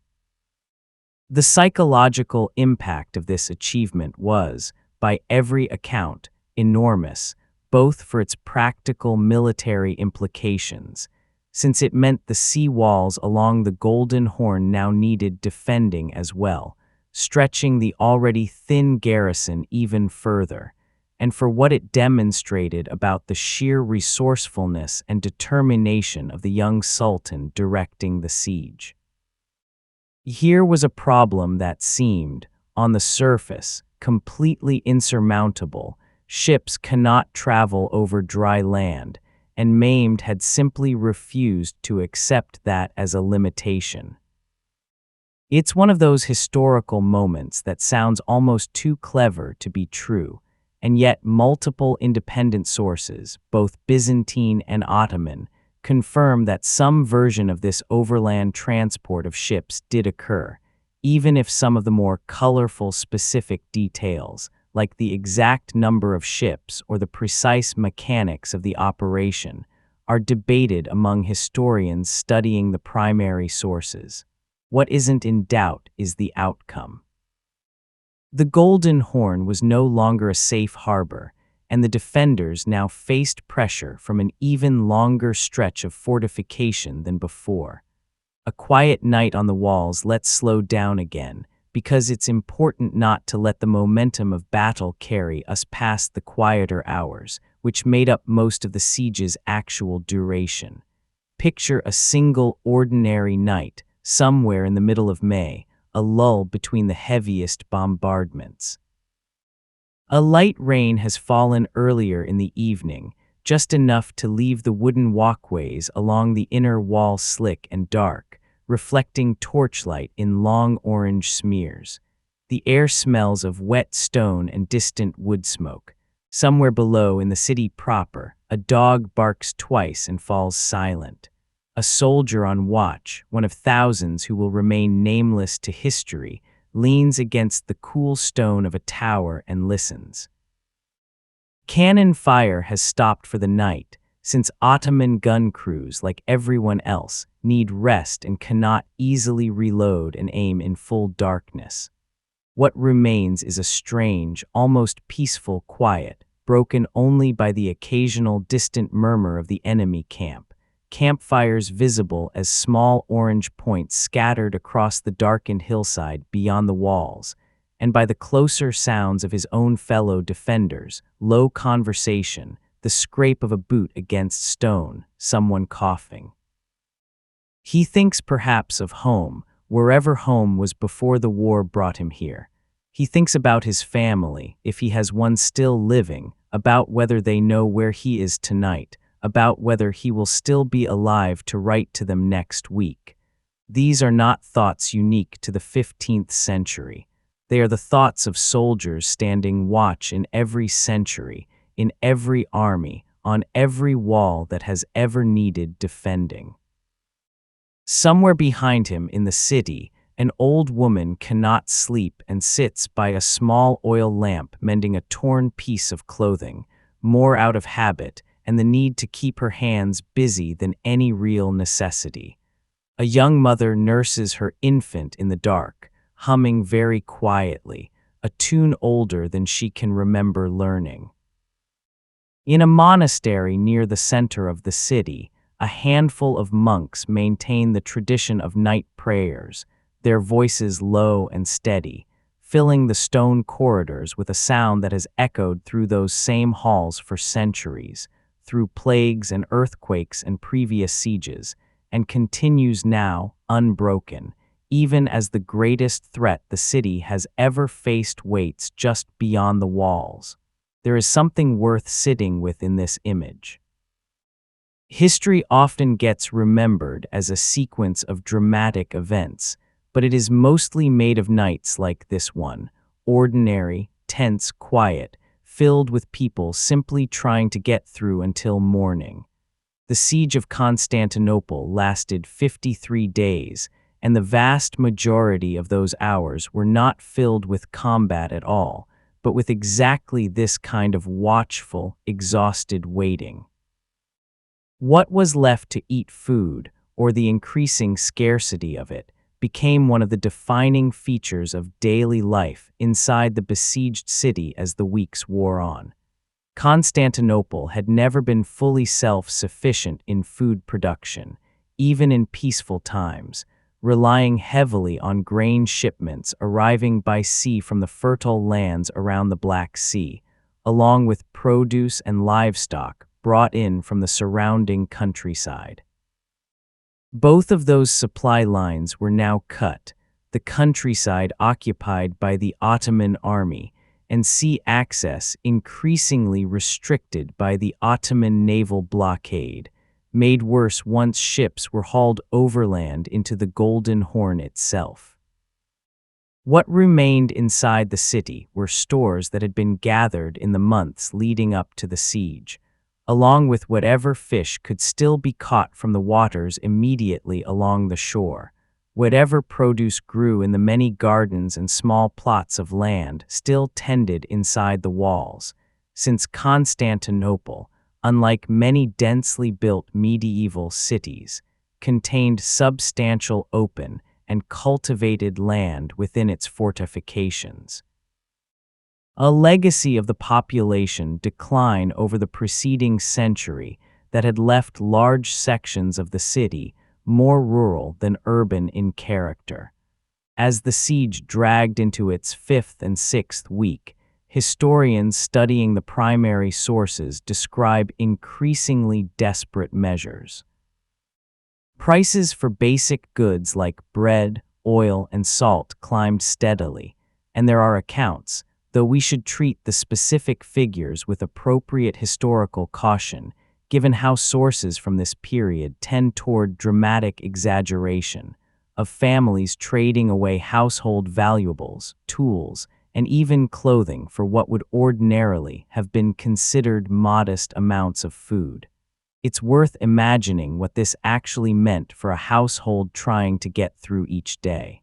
The psychological impact of this achievement was, by every account, enormous, both for its practical military implications, since it meant the sea walls along the Golden Horn now needed defending as well, stretching the already thin garrison even further, and for what it demonstrated about the sheer resourcefulness and determination of the young Sultan directing the siege. Here was a problem that seemed, on the surface, completely insurmountable. Ships cannot travel over dry land, and Mehmed had simply refused to accept that as a limitation. It's one of those historical moments that sounds almost too clever to be true, and yet multiple independent sources, both Byzantine and Ottoman, confirm that some version of this overland transport of ships did occur, even if some of the more colorful specific details, like the exact number of ships or the precise mechanics of the operation, are debated among historians studying the primary sources. What isn't in doubt is the outcome. The Golden Horn was no longer a safe harbor, and the defenders now faced pressure from an even longer stretch of fortification than before. A quiet night on the walls let's slow down again, because it's important not to let the momentum of battle carry us past the quieter hours, which made up most of the siege's actual duration. Picture a single ordinary night, somewhere in the middle of May, a lull between the heaviest bombardments. A light rain has fallen earlier in the evening, just enough to leave the wooden walkways along the inner wall slick and dark, reflecting torchlight in long orange smears. The air smells of wet stone and distant wood smoke. Somewhere below in the city proper, a dog barks twice and falls silent. A soldier on watch, one of thousands who will remain nameless to history, leans against the cool stone of a tower and listens. Cannon fire has stopped for the night, since Ottoman gun crews, like everyone else, need rest and cannot easily reload and aim in full darkness. What remains is a strange, almost peaceful quiet, broken only by the occasional distant murmur of the enemy camp. Campfires visible as small orange points scattered across the darkened hillside beyond the walls, and by the closer sounds of his own fellow defenders, low conversation, the scrape of a boot against stone, someone coughing. He thinks perhaps of home, wherever home was before the war brought him here. He thinks about his family, if he has one still living, about whether they know where he is tonight, about whether he will still be alive to write to them next week. These are not thoughts unique to the 15th century. They are the thoughts of soldiers standing watch in every century, in every army, on every wall that has ever needed defending. Somewhere behind him in the city, an old woman cannot sleep and sits by a small oil lamp mending a torn piece of clothing, more out of habit and the need to keep her hands busy than any real necessity. A young mother nurses her infant in the dark, humming very quietly, a tune older than she can remember learning. In a monastery near the center of the city, a handful of monks maintain the tradition of night prayers, their voices low and steady, filling the stone corridors with a sound that has echoed through those same halls for centuries, through plagues and earthquakes and previous sieges, and continues now, unbroken, even as the greatest threat the city has ever faced waits just beyond the walls. There is something worth sitting with in this image. History often gets remembered as a sequence of dramatic events, but it is mostly made of nights like this one, ordinary, tense, quiet, filled with people simply trying to get through until morning. The siege of Constantinople lasted 53 days, and the vast majority of those hours were not filled with combat at all, but with exactly this kind of watchful, exhausted waiting. What was left to eat food, or the increasing scarcity of it, became one of the defining features of daily life inside the besieged city as the weeks wore on. Constantinople had never been fully self-sufficient in food production, even in peaceful times, relying heavily on grain shipments arriving by sea from the fertile lands around the Black Sea, along with produce and livestock brought in from the surrounding countryside. Both of those supply lines were now cut, the countryside occupied by the Ottoman army, and sea access increasingly restricted by the Ottoman naval blockade, made worse once ships were hauled overland into the Golden Horn itself. What remained inside the city were stores that had been gathered in the months leading up to the siege, along with whatever fish could still be caught from the waters immediately along the shore. Whatever produce grew in the many gardens and small plots of land still tended inside the walls, since Constantinople, unlike many densely built medieval cities, contained substantial open and cultivated land within its fortifications. A legacy of the population decline over the preceding century that had left large sections of the city more rural than urban in character. As the siege dragged into its fifth and sixth week, historians studying the primary sources describe increasingly desperate measures. Prices for basic goods like bread, oil, and salt climbed steadily, and there are accounts, though we should treat the specific figures with appropriate historical caution, given how sources from this period tend toward dramatic exaggeration, of families trading away household valuables, tools, and even clothing for what would ordinarily have been considered modest amounts of food. It's worth imagining what this actually meant for a household trying to get through each day.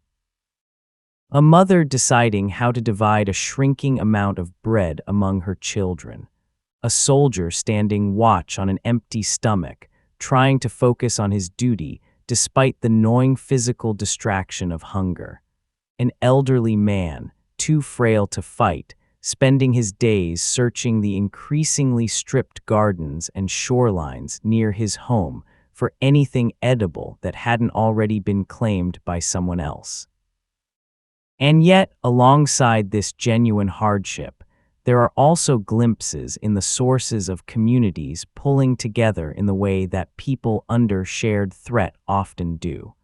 A mother deciding how to divide a shrinking amount of bread among her children. A soldier standing watch on an empty stomach, trying to focus on his duty despite the gnawing physical distraction of hunger. An elderly man, too frail to fight, spending his days searching the increasingly stripped gardens and shorelines near his home for anything edible that hadn't already been claimed by someone else. And yet, alongside this genuine hardship, there are also glimpses in the sources of communities pulling together in the way that people under shared threat often do.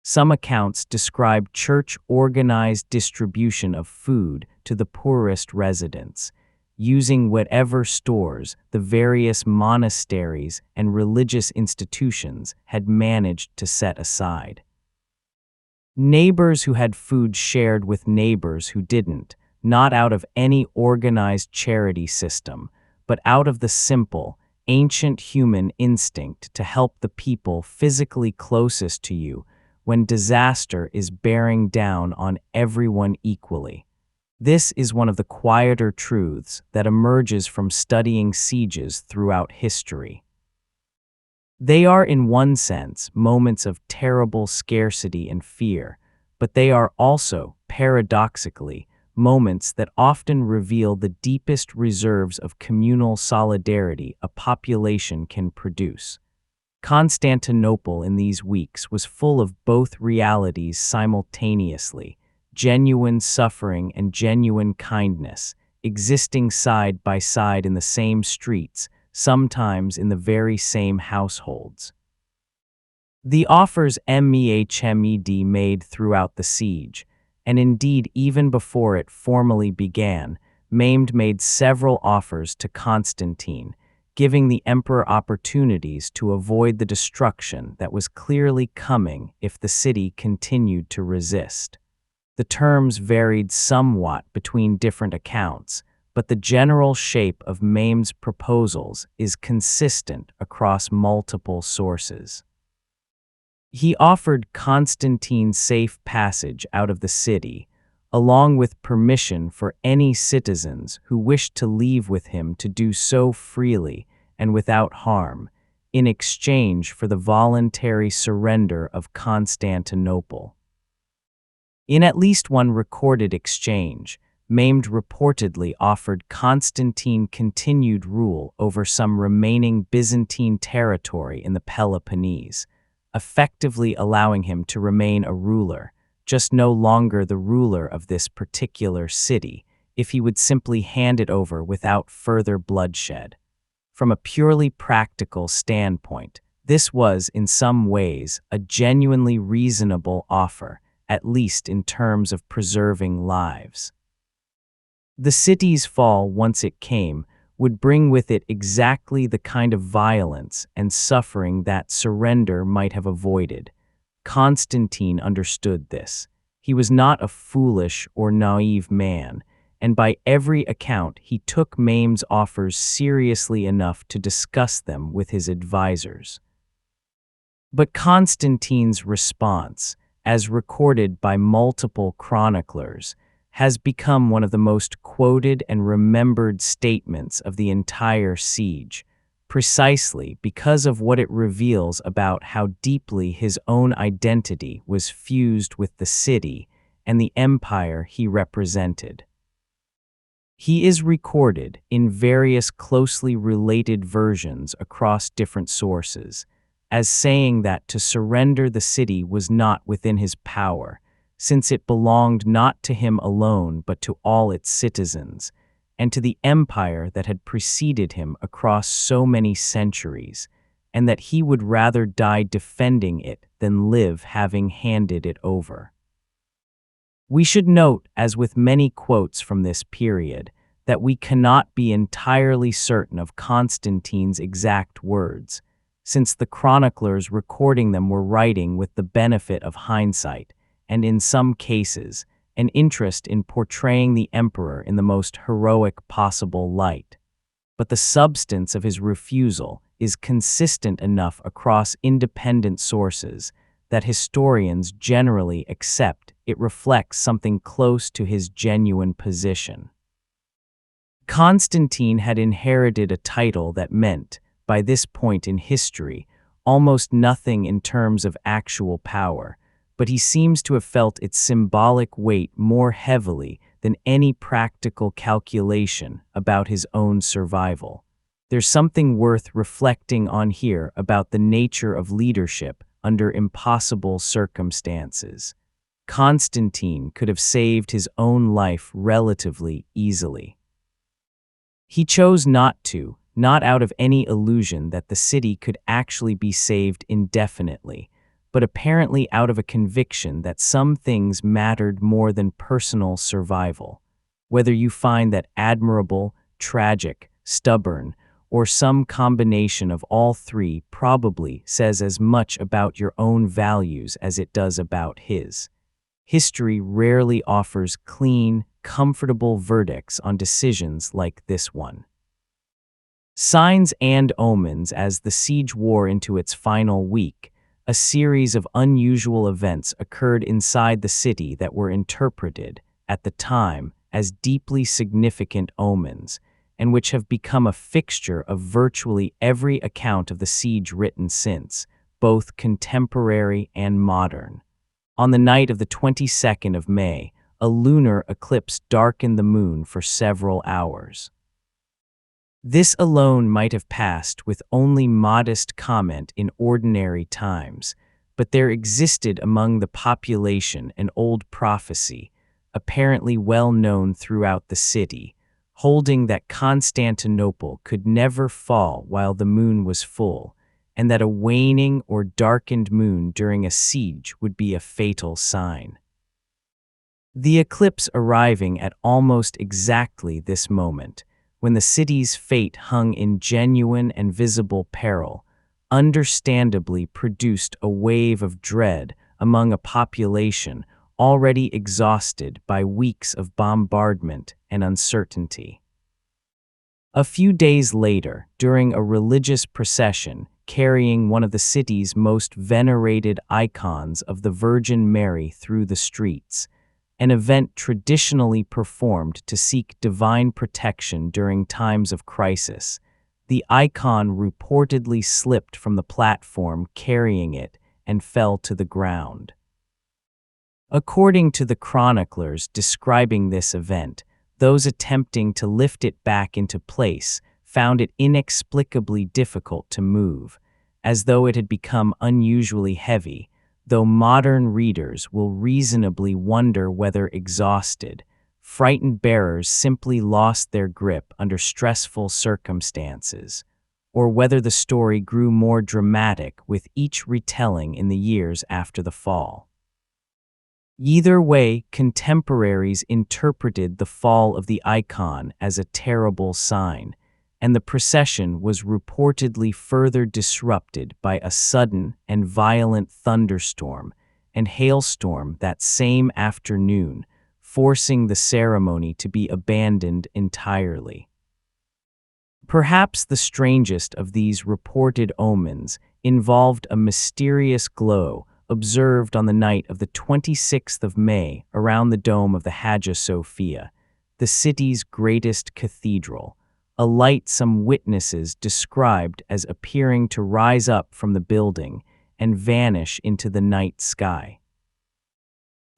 Some accounts describe church-organized distribution of food to the poorest residents, using whatever stores the various monasteries and religious institutions had managed to set aside. Neighbors who had food shared with neighbors who didn't, not out of any organized charity system, but out of the simple, ancient human instinct to help the people physically closest to you when disaster is bearing down on everyone equally. This is one of the quieter truths that emerges from studying sieges throughout history. They are, in one sense, moments of terrible scarcity and fear, but they are also, paradoxically, moments that often reveal the deepest reserves of communal solidarity a population can produce. Constantinople in these weeks was full of both realities simultaneously, genuine suffering and genuine kindness, existing side by side in the same streets, sometimes in the very same households. The offers Mehmed made throughout the siege, and indeed even before it formally began, Mehmed made several offers to Constantine, giving the emperor opportunities to avoid the destruction that was clearly coming if the city continued to resist. The terms varied somewhat between different accounts, but the general shape of Mehmed's proposals is consistent across multiple sources. He offered Constantine safe passage out of the city, along with permission for any citizens who wished to leave with him to do so freely and without harm, in exchange for the voluntary surrender of Constantinople. In at least one recorded exchange, Mehmed reportedly offered Constantine continued rule over some remaining Byzantine territory in the Peloponnese, effectively allowing him to remain a ruler, just no longer the ruler of this particular city, if he would simply hand it over without further bloodshed. From a purely practical standpoint, this was, in some ways, a genuinely reasonable offer, at least in terms of preserving lives. The city's fall, once it came, would bring with it exactly the kind of violence and suffering that surrender might have avoided. Constantine understood this, He was not a foolish or naive man, and by every account he took Mehmed's offers seriously enough to discuss them with his advisors. But Constantine's response, as recorded by multiple chroniclers, has become one of the most quoted and remembered statements of the entire siege, precisely because of what it reveals about how deeply his own identity was fused with the city and the empire he represented. He is recorded in various closely related versions across different sources, as saying that to surrender the city was not within his power, since it belonged not to him alone but to all its citizens, and to the empire that had preceded him across so many centuries, and that he would rather die defending it than live having handed it over. We should note, as with many quotes from this period, that we cannot be entirely certain of Constantine's exact words, since the chroniclers recording them were writing with the benefit of hindsight, and in some cases, an interest in portraying the emperor in the most heroic possible light. But the substance of his refusal is consistent enough across independent sources that historians generally accept it reflects something close to his genuine position. Constantine had inherited a title that meant, by this point in history, almost nothing in terms of actual power, but he seems to have felt its symbolic weight more heavily than any practical calculation about his own survival. There's something worth reflecting on here about the nature of leadership under impossible circumstances. Constantine could have saved his own life relatively easily. He chose not to, not out of any illusion that the city could actually be saved indefinitely, but apparently out of a conviction that some things mattered more than personal survival. Whether you find that admirable, tragic, stubborn, or some combination of all three probably says as much about your own values as it does about his. History rarely offers clean, comfortable verdicts on decisions like this one. Signs and omens. As the siege wore into its final week, a series of unusual events occurred inside the city that were interpreted, at the time, as deeply significant omens, and which have become a fixture of virtually every account of the siege written since, both contemporary and modern. On the night of the 22nd of May, a lunar eclipse darkened the moon for several hours. This alone might have passed with only modest comment in ordinary times, but there existed among the population an old prophecy, apparently well known throughout the city, holding that Constantinople could never fall while the moon was full, and that a waning or darkened moon during a siege would be a fatal sign. The eclipse arriving at almost exactly this moment, when the city's fate hung in genuine and visible peril, understandably produced a wave of dread among a population already exhausted by weeks of bombardment and uncertainty. A few days later, during a religious procession carrying one of the city's most venerated icons of the Virgin Mary through the streets, an event traditionally performed to seek divine protection during times of crisis, the icon reportedly slipped from the platform carrying it and fell to the ground. According to the chroniclers describing this event, those attempting to lift it back into place found it inexplicably difficult to move, as though it had become unusually heavy, though modern readers will reasonably wonder whether exhausted, frightened bearers simply lost their grip under stressful circumstances, or whether the story grew more dramatic with each retelling in the years after the fall. Either way, contemporaries interpreted the fall of the icon as a terrible sign, and the procession was reportedly further disrupted by a sudden and violent thunderstorm, and hailstorm that same afternoon, forcing the ceremony to be abandoned entirely. Perhaps the strangest of these reported omens involved a mysterious glow observed on the night of the 26th of May around the dome of the Hagia Sophia, the city's greatest cathedral, a light some witnesses described as appearing to rise up from the building and vanish into the night sky.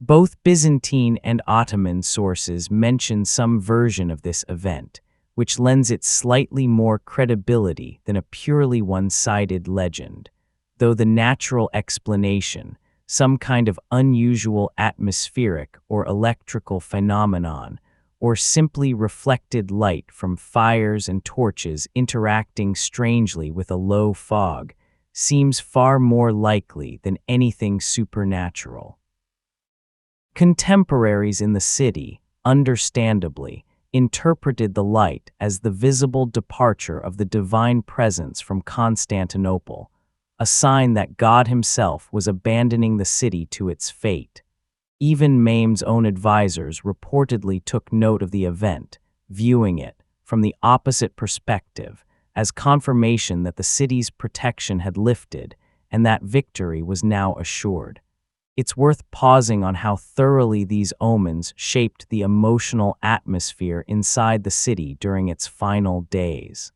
Both Byzantine and Ottoman sources mention some version of this event, which lends it slightly more credibility than a purely one-sided legend, though the natural explanation, some kind of unusual atmospheric or electrical phenomenon, or simply reflected light from fires and torches interacting strangely with a low fog, seems far more likely than anything supernatural. Contemporaries in the city, understandably, interpreted the light as the visible departure of the divine presence from Constantinople, a sign that God himself was abandoning the city to its fate. Even Mehmed's own advisors reportedly took note of the event, viewing it, from the opposite perspective, as confirmation that the city's protection had lifted and that victory was now assured. It's worth pausing on how thoroughly these omens shaped the emotional atmosphere inside the city during its final days.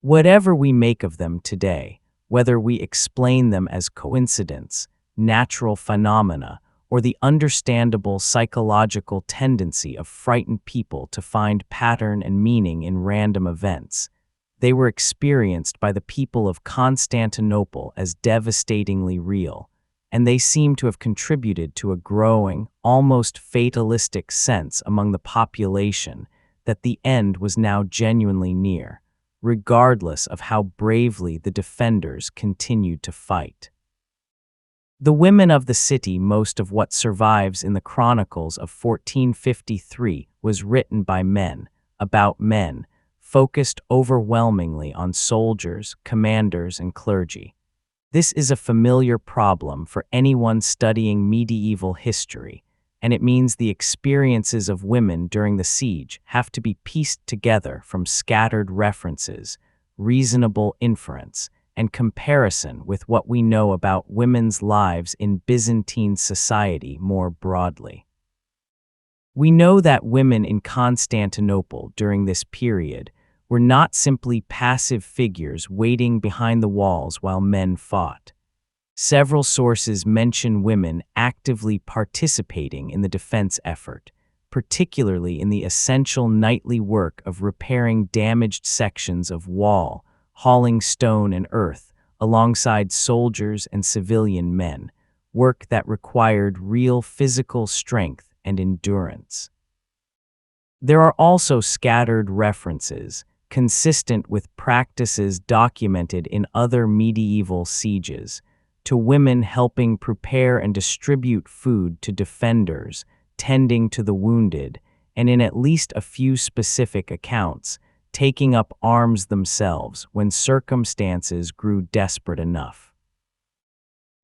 Whatever we make of them today, whether we explain them as coincidence, natural phenomena, or the understandable psychological tendency of frightened people to find pattern and meaning in random events, they were experienced by the people of Constantinople as devastatingly real, and they seem to have contributed to a growing, almost fatalistic sense among the population that the end was now genuinely near, regardless of how bravely the defenders continued to fight. The women of the city, most of what survives in the chronicles of 1453 was written by men, about men, focused overwhelmingly on soldiers, commanders, and clergy. This is a familiar problem for anyone studying medieval history, and it means the experiences of women during the siege have to be pieced together from scattered references, reasonable inference, and comparison with what we know about women's lives in Byzantine society more broadly. We know that women in Constantinople during this period were not simply passive figures waiting behind the walls while men fought. Several sources mention women actively participating in the defense effort, particularly in the essential nightly work of repairing damaged sections of wall, hauling stone and earth, alongside soldiers and civilian men, work that required real physical strength and endurance. There are also scattered references, consistent with practices documented in other medieval sieges, to women helping prepare and distribute food to defenders, tending to the wounded, and in at least a few specific accounts, taking up arms themselves when circumstances grew desperate enough.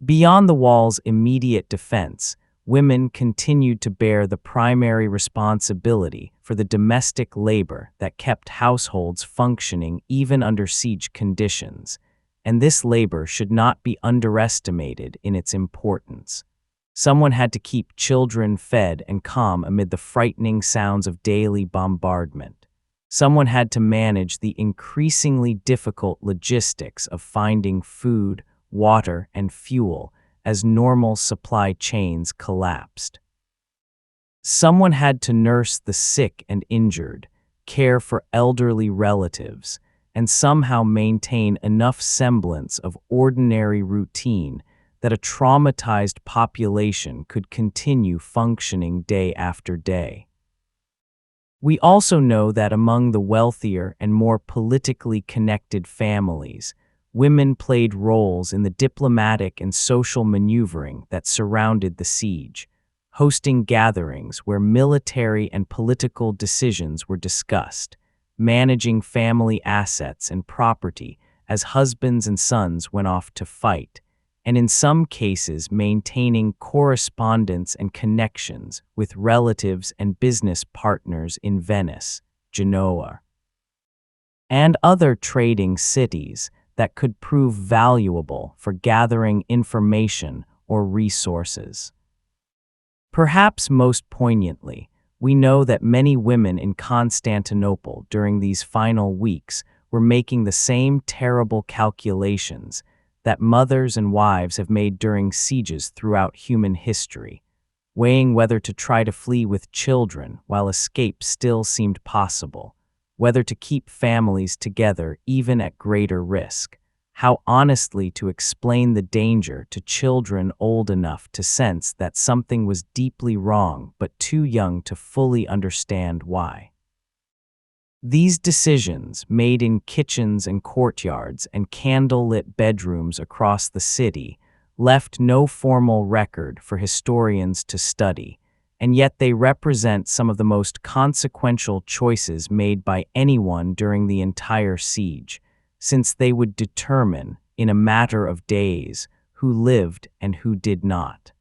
Beyond the wall's immediate defense, women continued to bear the primary responsibility for the domestic labor that kept households functioning even under siege conditions, and this labor should not be underestimated in its importance. Someone had to keep children fed and calm amid the frightening sounds of daily bombardment. Someone had to manage the increasingly difficult logistics of finding food, water, and fuel as normal supply chains collapsed. Someone had to nurse the sick and injured, care for elderly relatives, and somehow maintain enough semblance of ordinary routine that a traumatized population could continue functioning day after day. We also know that among the wealthier and more politically connected families, women played roles in the diplomatic and social maneuvering that surrounded the siege, hosting gatherings where military and political decisions were discussed, managing family assets and property as husbands and sons went off to fight, and in some cases maintaining correspondence and connections with relatives and business partners in Venice, Genoa, and other trading cities that could prove valuable for gathering information or resources. Perhaps most poignantly, we know that many women in Constantinople during these final weeks were making the same terrible calculations that mothers and wives have made during sieges throughout human history, weighing whether to try to flee with children while escape still seemed possible, whether to keep families together even at greater risk, how honestly to explain the danger to children old enough to sense that something was deeply wrong but too young to fully understand why. These decisions, made in kitchens and courtyards and candle-lit bedrooms across the city, left no formal record for historians to study, and yet they represent some of the most consequential choices made by anyone during the entire siege, since they would determine, in a matter of days, who lived and who did not.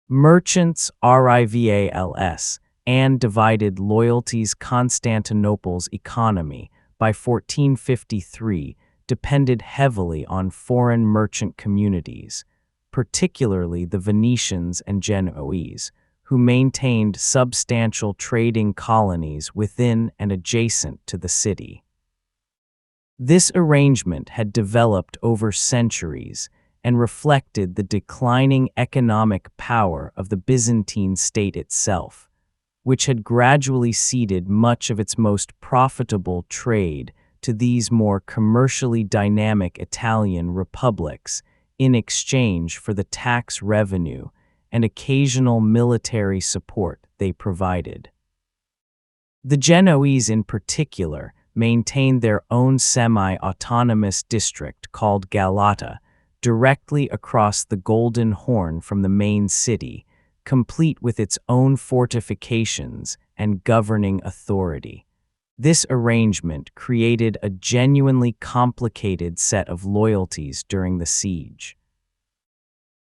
Merchants, rivals, and divided Loyalties. Constantinople's economy by 1453 depended heavily on foreign merchant communities, particularly the Venetians and Genoese, who maintained substantial trading colonies within and adjacent to the city. This arrangement had developed over centuries and reflected the declining economic power of the Byzantine state itself, which had gradually ceded much of its most profitable trade to these more commercially dynamic Italian republics in exchange for the tax revenue and occasional military support they provided. The Genoese in particular maintained their own semi-autonomous district called Galata, directly across the Golden Horn from the main city, complete with its own fortifications and governing authority. This arrangement created a genuinely complicated set of loyalties during the siege.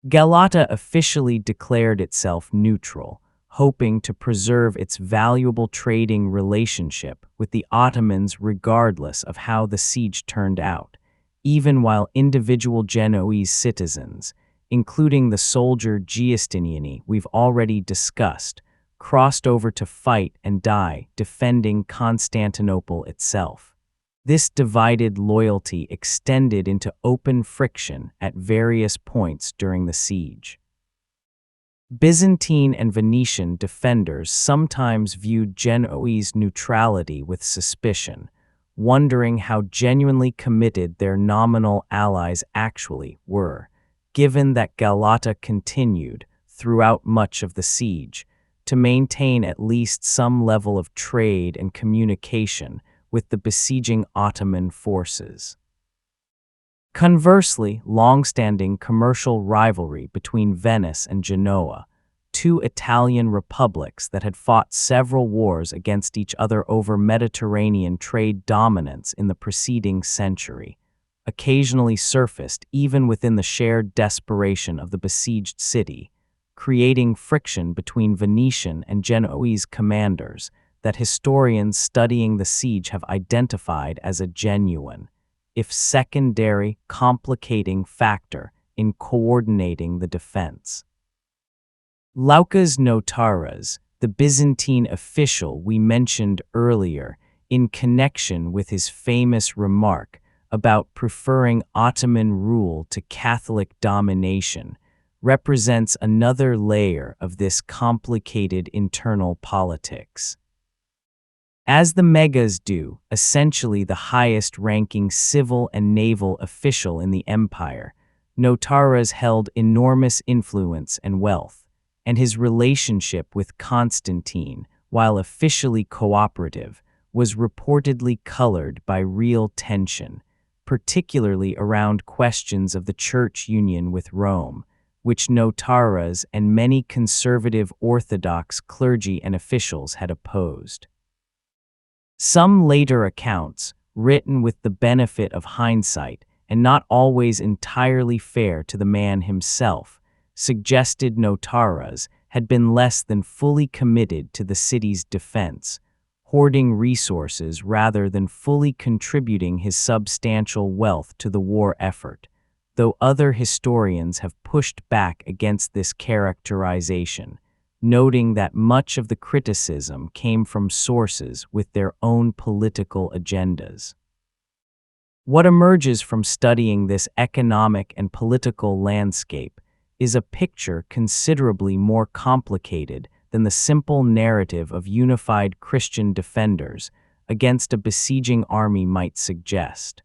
Galata officially declared itself neutral, hoping to preserve its valuable trading relationship with the Ottomans regardless of how the siege turned out, even while individual Genoese citizens, including the soldier Giustiniani we've already discussed, crossed over to fight and die defending Constantinople itself. This divided loyalty extended into open friction at various points during the siege. Byzantine and Venetian defenders sometimes viewed Genoese neutrality with suspicion, wondering how genuinely committed their nominal allies actually were, given that Galata continued, throughout much of the siege, to maintain at least some level of trade and communication with the besieging Ottoman forces. Conversely, long-standing commercial rivalry between Venice and Genoa, two Italian republics that had fought several wars against each other over Mediterranean trade dominance in the preceding century, occasionally surfaced even within the shared desperation of the besieged city, creating friction between Venetian and Genoese commanders that historians studying the siege have identified as a genuine, if secondary, complicating factor in coordinating the defense. Loukas Notaras, the Byzantine official we mentioned earlier in connection with his famous remark about preferring Ottoman rule to Catholic domination, represents another layer of this complicated internal politics. As the Megas do, essentially the highest-ranking civil and naval official in the empire, Notaras held enormous influence and wealth, and his relationship with Constantine, while officially cooperative, was reportedly colored by real tension, particularly around questions of the church union with Rome, which Notaras and many conservative Orthodox clergy and officials had opposed. Some later accounts, written with the benefit of hindsight, and not always entirely fair to the man himself, suggested Notaras had been less than fully committed to the city's defense, hoarding resources rather than fully contributing his substantial wealth to the war effort, though other historians have pushed back against this characterization, noting that much of the criticism came from sources with their own political agendas. What emerges from studying this economic and political landscape is a picture considerably more complicated than the simple narrative of unified Christian defenders against a besieging army might suggest.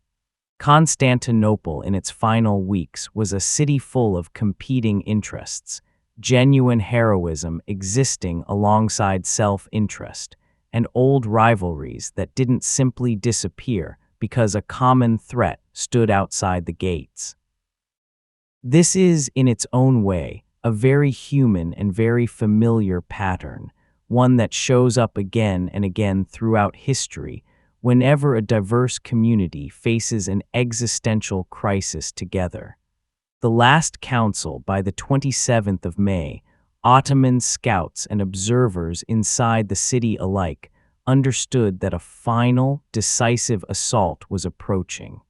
Constantinople in its final weeks was a city full of competing interests, genuine heroism existing alongside self-interest, and old rivalries that didn't simply disappear because a common threat stood outside the gates. This is, in its own way, a very human and very familiar pattern, one that shows up again and again throughout history whenever a diverse community faces an existential crisis together. The last council by the 27th of May, Ottoman scouts and observers inside the city alike understood that a final, decisive assault was approaching.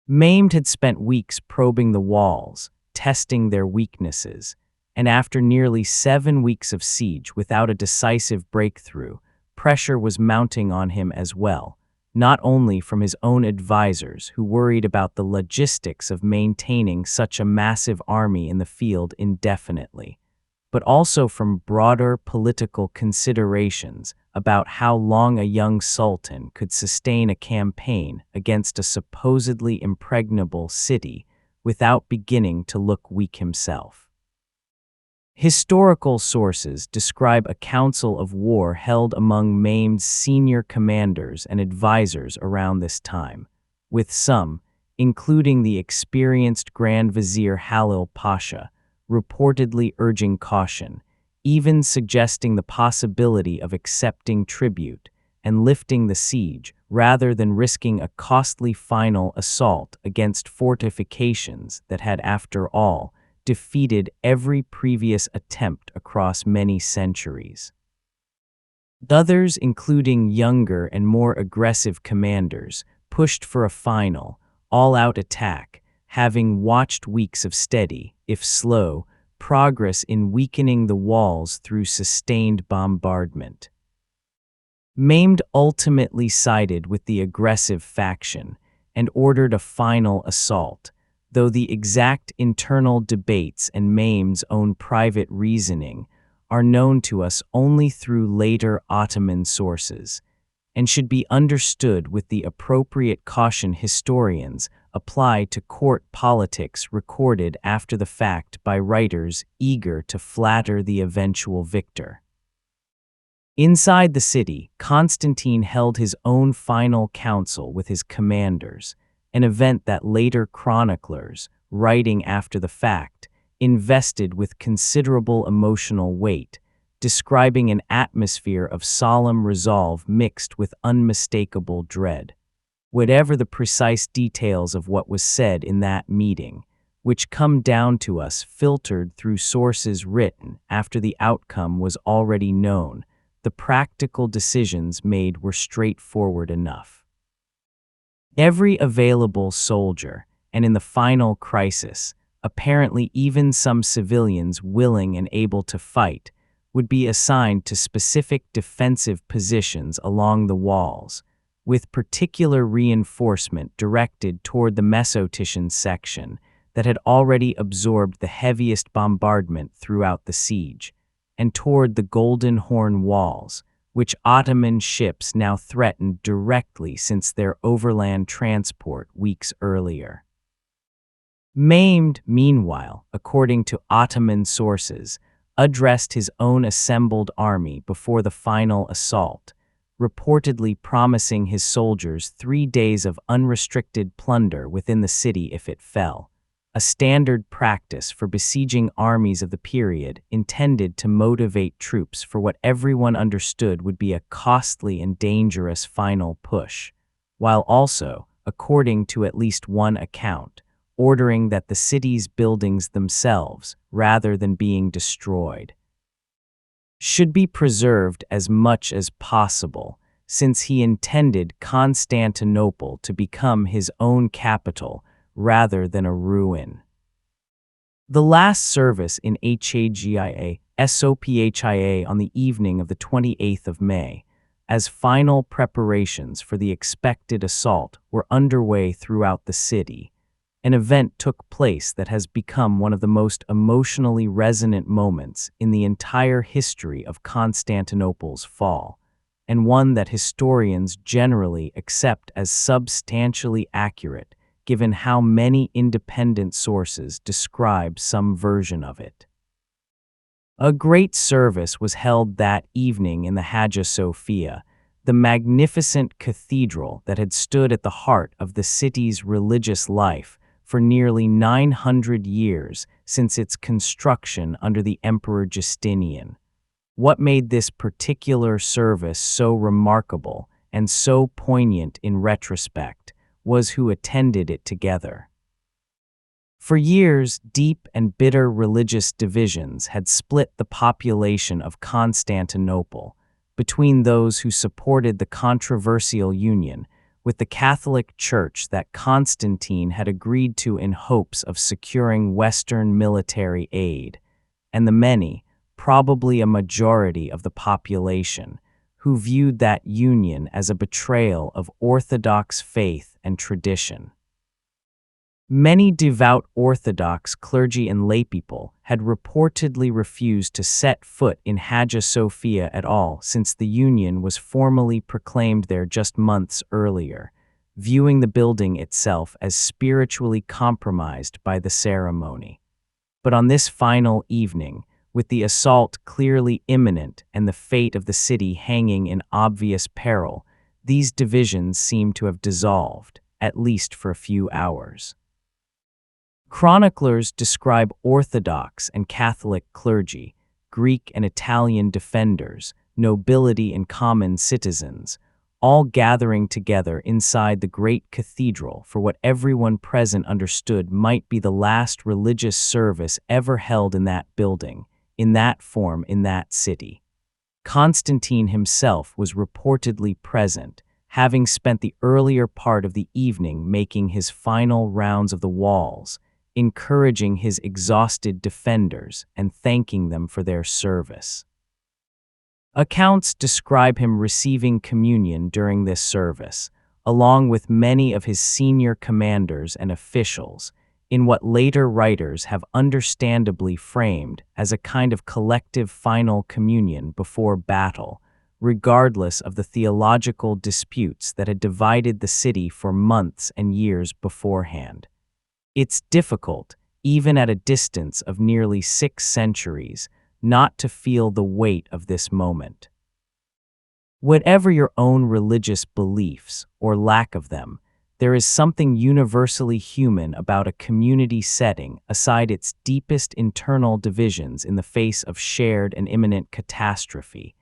Mehmed had spent weeks probing the walls, testing their weaknesses, and after nearly 7 weeks of siege without a decisive breakthrough, pressure was mounting on him as well, not only from his own advisors who worried about the logistics of maintaining such a massive army in the field indefinitely, but also from broader political considerations about how long a young sultan could sustain a campaign against a supposedly impregnable city without beginning to look weak himself. Historical sources describe a council of war held among Mehmed's senior commanders and advisors around this time, with some, including the experienced Grand Vizier Halil Pasha, reportedly urging caution, even suggesting the possibility of accepting tribute and lifting the siege rather than risking a costly final assault against fortifications that had, after all, defeated every previous attempt across many centuries. Others, including younger and more aggressive commanders, pushed for a final, all-out attack, having watched weeks of steady, if slow, progress in weakening the walls through sustained bombardment. Mehmed ultimately sided with the aggressive faction and ordered a final assault, though the exact internal debates and Mehmed's own private reasoning are known to us only through later Ottoman sources, and should be understood with the appropriate caution historians apply to court politics recorded after the fact by writers eager to flatter the eventual victor. Inside the city, Constantine held his own final council with his commanders, an event that later chroniclers, writing after the fact, invested with considerable emotional weight, describing an atmosphere of solemn resolve mixed with unmistakable dread. Whatever the precise details of what was said in that meeting, which come down to us filtered through sources written after the outcome was already known, the practical decisions made were straightforward enough. Every available soldier, and in the final crisis, apparently even some civilians willing and able to fight, would be assigned to specific defensive positions along the walls, with particular reinforcement directed toward the Mesotitian section that had already absorbed the heaviest bombardment throughout the siege, and toward the Golden Horn Walls, which Ottoman ships now threatened directly since their overland transport weeks earlier. Mehmed, meanwhile, according to Ottoman sources, addressed his own assembled army before the final assault, reportedly promising his soldiers 3 days of unrestricted plunder within the city if it fell, a standard practice for besieging armies of the period intended to motivate troops for what everyone understood would be a costly and dangerous final push, while also, according to at least one account, ordering that the city's buildings themselves, rather than being destroyed, should be preserved as much as possible, since he intended Constantinople to become his own capital rather than a ruin. The last service in Hagia Sophia on the evening of the 28th of May, as final preparations for the expected assault were underway throughout the city, an event took place that has become one of the most emotionally resonant moments in the entire history of Constantinople's fall, and one that historians generally accept as substantially accurate, given how many independent sources describe some version of it. A great service was held that evening in the Hagia Sophia, the magnificent cathedral that had stood at the heart of the city's religious life for nearly 900 years since its construction under the Emperor Justinian. What made this particular service so remarkable and so poignant in retrospect was who attended it together. For years, deep and bitter religious divisions had split the population of Constantinople between those who supported the controversial union with the Catholic Church that Constantine had agreed to in hopes of securing Western military aid, and the many, probably a majority of the population, who viewed that union as a betrayal of Orthodox faith and tradition. Many devout Orthodox clergy and laypeople had reportedly refused to set foot in Hagia Sophia at all since the union was formally proclaimed there just months earlier, viewing the building itself as spiritually compromised by the ceremony. But on this final evening, with the assault clearly imminent and the fate of the city hanging in obvious peril, these divisions seem to have dissolved, at least for a few hours. Chroniclers describe Orthodox and Catholic clergy, Greek and Italian defenders, nobility and common citizens, all gathering together inside the great cathedral for what everyone present understood might be the last religious service ever held in that building, in that form, in that city. Constantine himself was reportedly present, having spent the earlier part of the evening making his final rounds of the walls, encouraging his exhausted defenders and thanking them for their service. Accounts describe him receiving communion during this service, along with many of his senior commanders and officials, in what later writers have understandably framed as a kind of collective final communion before battle, regardless of the theological disputes that had divided the city for months and years beforehand. It's difficult, even at a distance of nearly 6 centuries, not to feel the weight of this moment. Whatever your own religious beliefs, or lack of them, there is something universally human about a community setting aside its deepest internal divisions in the face of shared and imminent catastrophe,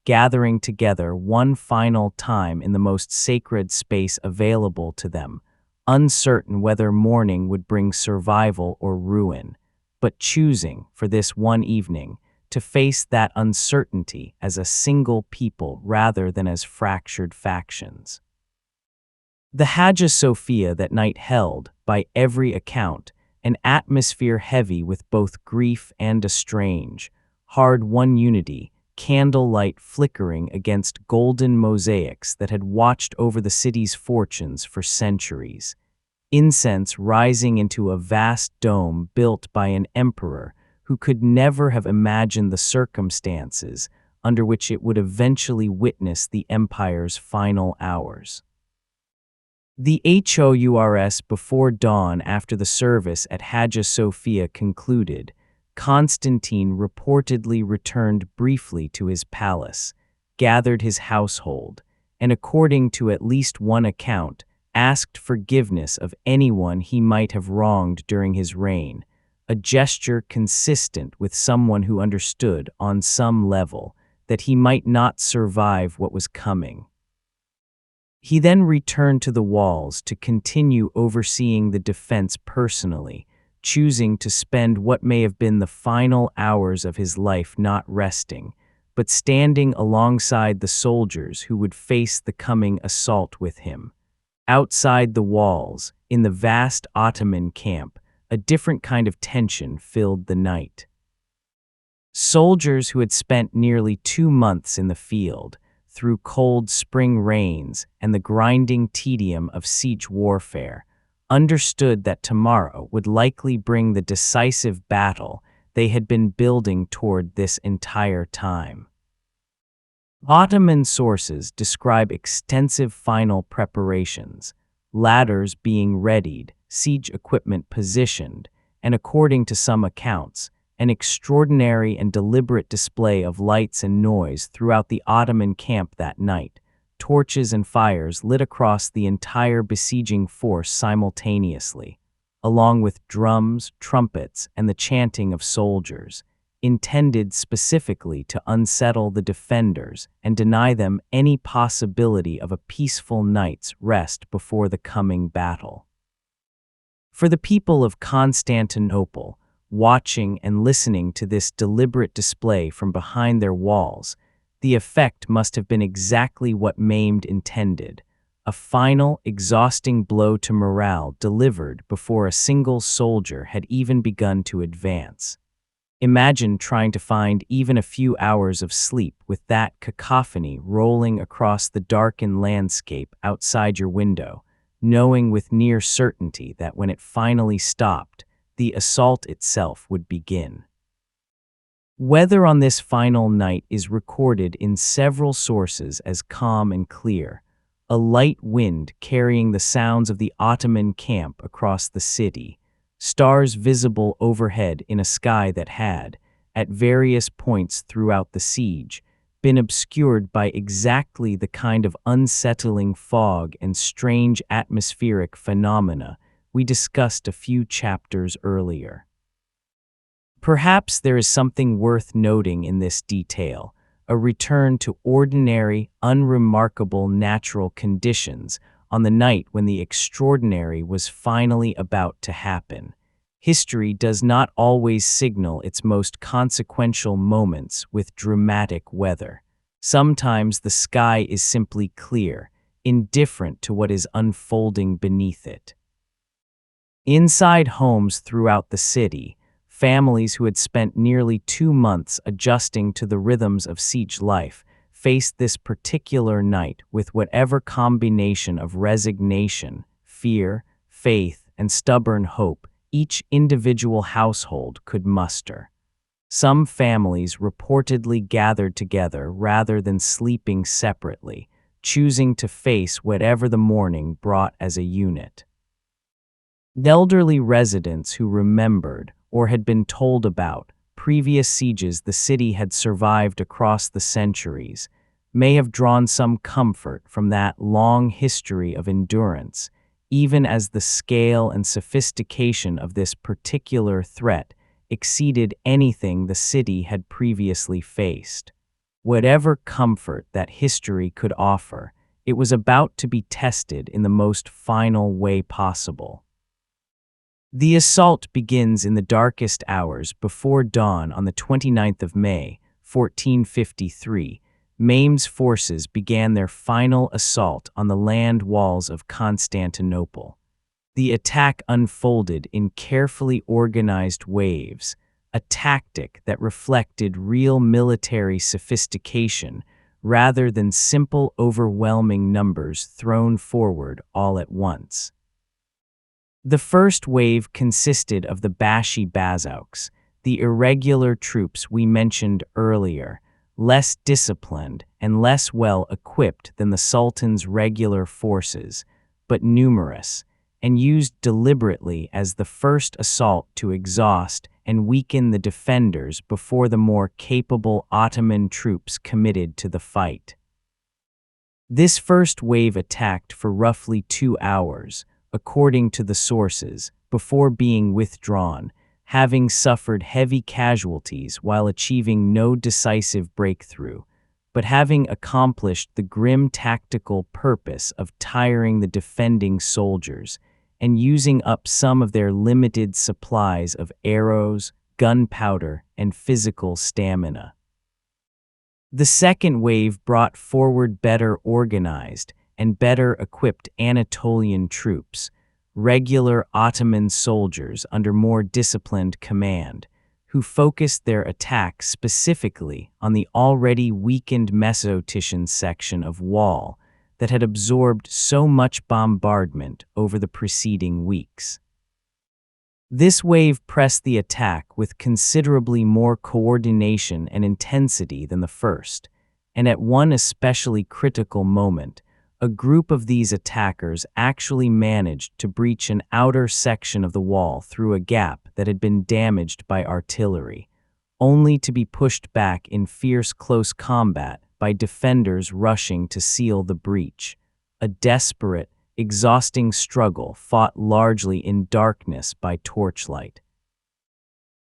gathering together one final time in the most sacred space available to them, uncertain whether morning would bring survival or ruin, but choosing, for this one evening, to face that uncertainty as a single people rather than as fractured factions. The Hagia Sophia that night held, by every account, an atmosphere heavy with both grief and a strange, hard-won unity, candlelight flickering against golden mosaics that had watched over the city's fortunes for centuries, incense rising into a vast dome built by an emperor who could never have imagined the circumstances under which it would eventually witness the empire's final hours. The HOURS before dawn after the service at Hagia Sophia concluded, Constantine reportedly returned briefly to his palace, gathered his household, and according to at least one account, asked forgiveness of anyone he might have wronged during his reign, a gesture consistent with someone who understood, on some level, that he might not survive what was coming. He then returned to the walls to continue overseeing the defense personally, choosing to spend what may have been the final hours of his life not resting, but standing alongside the soldiers who would face the coming assault with him. Outside the walls, in the vast Ottoman camp, a different kind of tension filled the night. Soldiers who had spent nearly 2 months in the field, through cold spring rains and the grinding tedium of siege warfare, understood that tomorrow would likely bring the decisive battle they had been building toward this entire time. Ottoman sources describe extensive final preparations, ladders being readied, siege equipment positioned, and according to some accounts, an extraordinary and deliberate display of lights and noise throughout the Ottoman camp that night. Torches and fires lit across the entire besieging force simultaneously, along with drums, trumpets, and the chanting of soldiers, intended specifically to unsettle the defenders and deny them any possibility of a peaceful night's rest before the coming battle. For the people of Constantinople, watching and listening to this deliberate display from behind their walls, the effect must have been exactly what Mehmed intended, a final, exhausting blow to morale delivered before a single soldier had even begun to advance. Imagine trying to find even a few hours of sleep with that cacophony rolling across the darkened landscape outside your window, knowing with near certainty that when it finally stopped, the assault itself would begin. Weather on this final night is recorded in several sources as calm and clear, a light wind carrying the sounds of the Ottoman camp across the city, stars visible overhead in a sky that had, at various points throughout the siege, been obscured by exactly the kind of unsettling fog and strange atmospheric phenomena we discussed a few chapters earlier. Perhaps there is something worth noting in this detail, a return to ordinary, unremarkable natural conditions on the night when the extraordinary was finally about to happen. History does not always signal its most consequential moments with dramatic weather. Sometimes the sky is simply clear, indifferent to what is unfolding beneath it. Inside homes throughout the city, families who had spent nearly 2 months adjusting to the rhythms of siege life faced this particular night with whatever combination of resignation, fear, faith, and stubborn hope each individual household could muster. Some families reportedly gathered together rather than sleeping separately, choosing to face whatever the morning brought as a unit. Elderly residents who remembered, or had been told about, previous sieges the city had survived across the centuries, may have drawn some comfort from that long history of endurance, even as the scale and sophistication of this particular threat exceeded anything the city had previously faced. Whatever comfort that history could offer, it was about to be tested in the most final way possible. The assault begins in the darkest hours before dawn on the 29th of May, 1453. Mehmed's forces began their final assault on the land walls of Constantinople. The attack unfolded in carefully organized waves, a tactic that reflected real military sophistication rather than simple overwhelming numbers thrown forward all at once. The first wave consisted of the Bashi Bazouks, the irregular troops we mentioned earlier, less disciplined and less well equipped than the Sultan's regular forces, but numerous, and used deliberately as the first assault to exhaust and weaken the defenders before the more capable Ottoman troops committed to the fight. This first wave attacked for roughly 2 hours, according to the sources, before being withdrawn, having suffered heavy casualties while achieving no decisive breakthrough. but having accomplished the grim tactical purpose of tiring the defending soldiers and using up some of their limited supplies of arrows, gunpowder, and physical stamina. The second wave brought forward better organized and better equipped Anatolian troops, regular Ottoman soldiers under more disciplined command, who focused their attack specifically on the already weakened Mesotitian section of wall that had absorbed so much bombardment over the preceding weeks. This wave pressed the attack with considerably more coordination and intensity than the first, and at one especially critical moment, a group of these attackers actually managed to breach an outer section of the wall through a gap that had been damaged by artillery, only to be pushed back in fierce close combat by defenders rushing to seal the breach. A desperate, exhausting struggle fought largely in darkness by torchlight.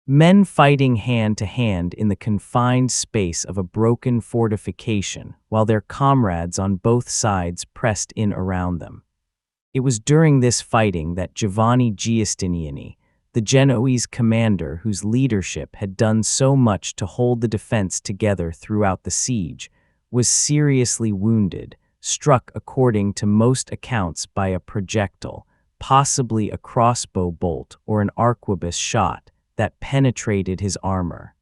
Men fighting hand to hand in the confined space of a broken fortification while their comrades on both sides pressed in around them. It was during this fighting that Giovanni Giustiniani, the Genoese commander whose leadership had done so much to hold the defense together throughout the siege, was seriously wounded, struck according to most accounts by a projectile, possibly a crossbow bolt or an arquebus shot, that penetrated his armor.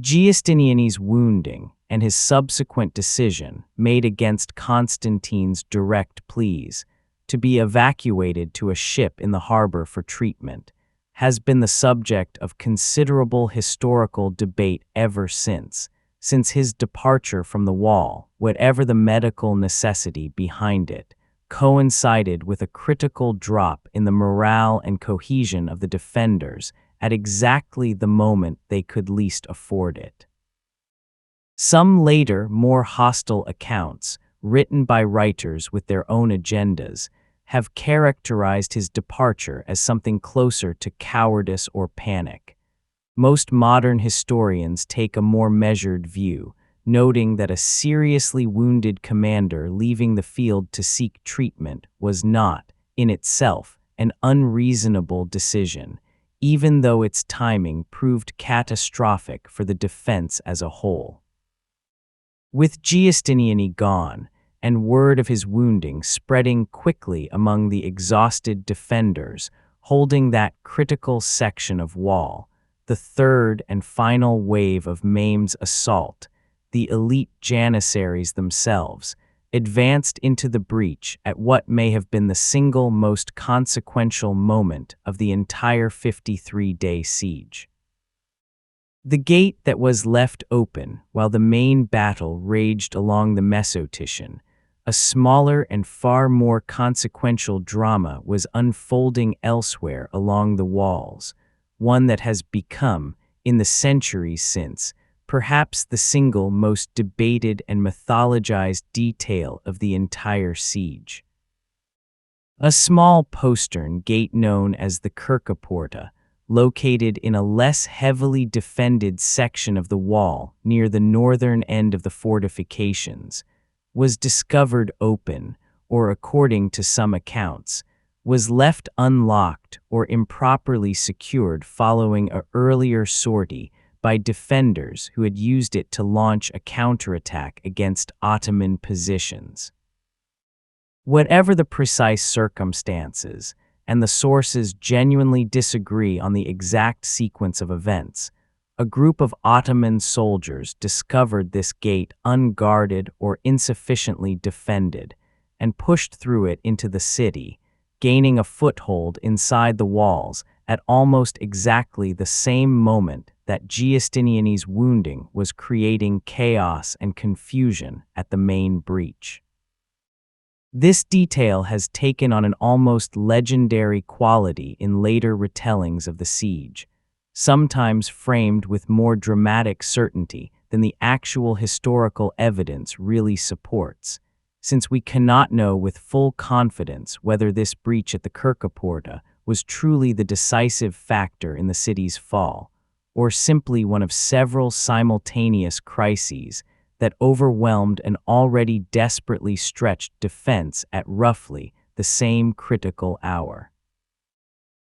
Giustiniani's wounding and his subsequent decision, made against Constantine's direct pleas, to be evacuated to a ship in the harbor for treatment, has been the subject of considerable historical debate ever since his departure from the wall, whatever the medical necessity behind it, coincided with a critical drop in the morale and cohesion of the defenders at exactly the moment they could least afford it. Some later, more hostile accounts, written by writers with their own agendas, have characterized his departure as something closer to cowardice or panic. Most modern historians take a more measured view, noting that a seriously wounded commander leaving the field to seek treatment was not, in itself, an unreasonable decision, even though its timing proved catastrophic for the defense as a whole. With Giustiniani gone, and word of his wounding spreading quickly among the exhausted defenders holding that critical section of wall, the third and final wave of Mehmed's assault, the elite Janissaries themselves, advanced into the breach at what may have been the single most consequential moment of the entire 53-day siege. The gate that was left open while the main battle raged along the Mesotitian, a smaller and far more consequential drama was unfolding elsewhere along the walls, one that has become, in the centuries since, perhaps the single most debated and mythologized detail of the entire siege. A small postern gate known as the Kirkeporta, located in a less heavily defended section of the wall near the northern end of the fortifications, was discovered open, or according to some accounts, was left unlocked or improperly secured following an earlier sortie by defenders who had used it to launch a counterattack against Ottoman positions. Whatever the precise circumstances, and the sources genuinely disagree on the exact sequence of events, a group of Ottoman soldiers discovered this gate unguarded or insufficiently defended and pushed through it into the city, gaining a foothold inside the walls at almost exactly the same moment that Giustiniani's wounding was creating chaos and confusion at the main breach. This detail has taken on an almost legendary quality in later retellings of the siege, sometimes framed with more dramatic certainty than the actual historical evidence really supports, since we cannot know with full confidence whether this breach at the Kirkeporta was truly the decisive factor in the city's fall, or simply one of several simultaneous crises that overwhelmed an already desperately stretched defense at roughly the same critical hour.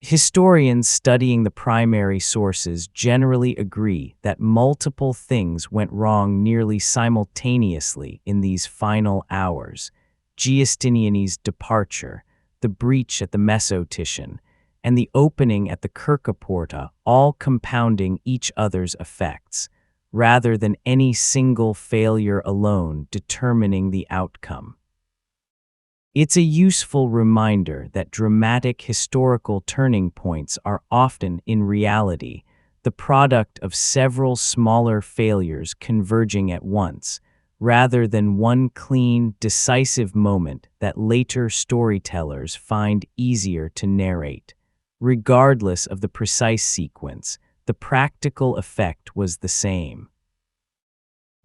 Historians studying the primary sources generally agree that multiple things went wrong nearly simultaneously in these final hours: Giustinian's departure, the breach at the Mesotitian, and the opening at the Kirkaporta, all compounding each other's effects, rather than any single failure alone determining the outcome. It's a useful reminder that dramatic historical turning points are often, in reality, the product of several smaller failures converging at once, rather than one clean, decisive moment that later storytellers find easier to narrate. Regardless of the precise sequence, the practical effect was the same.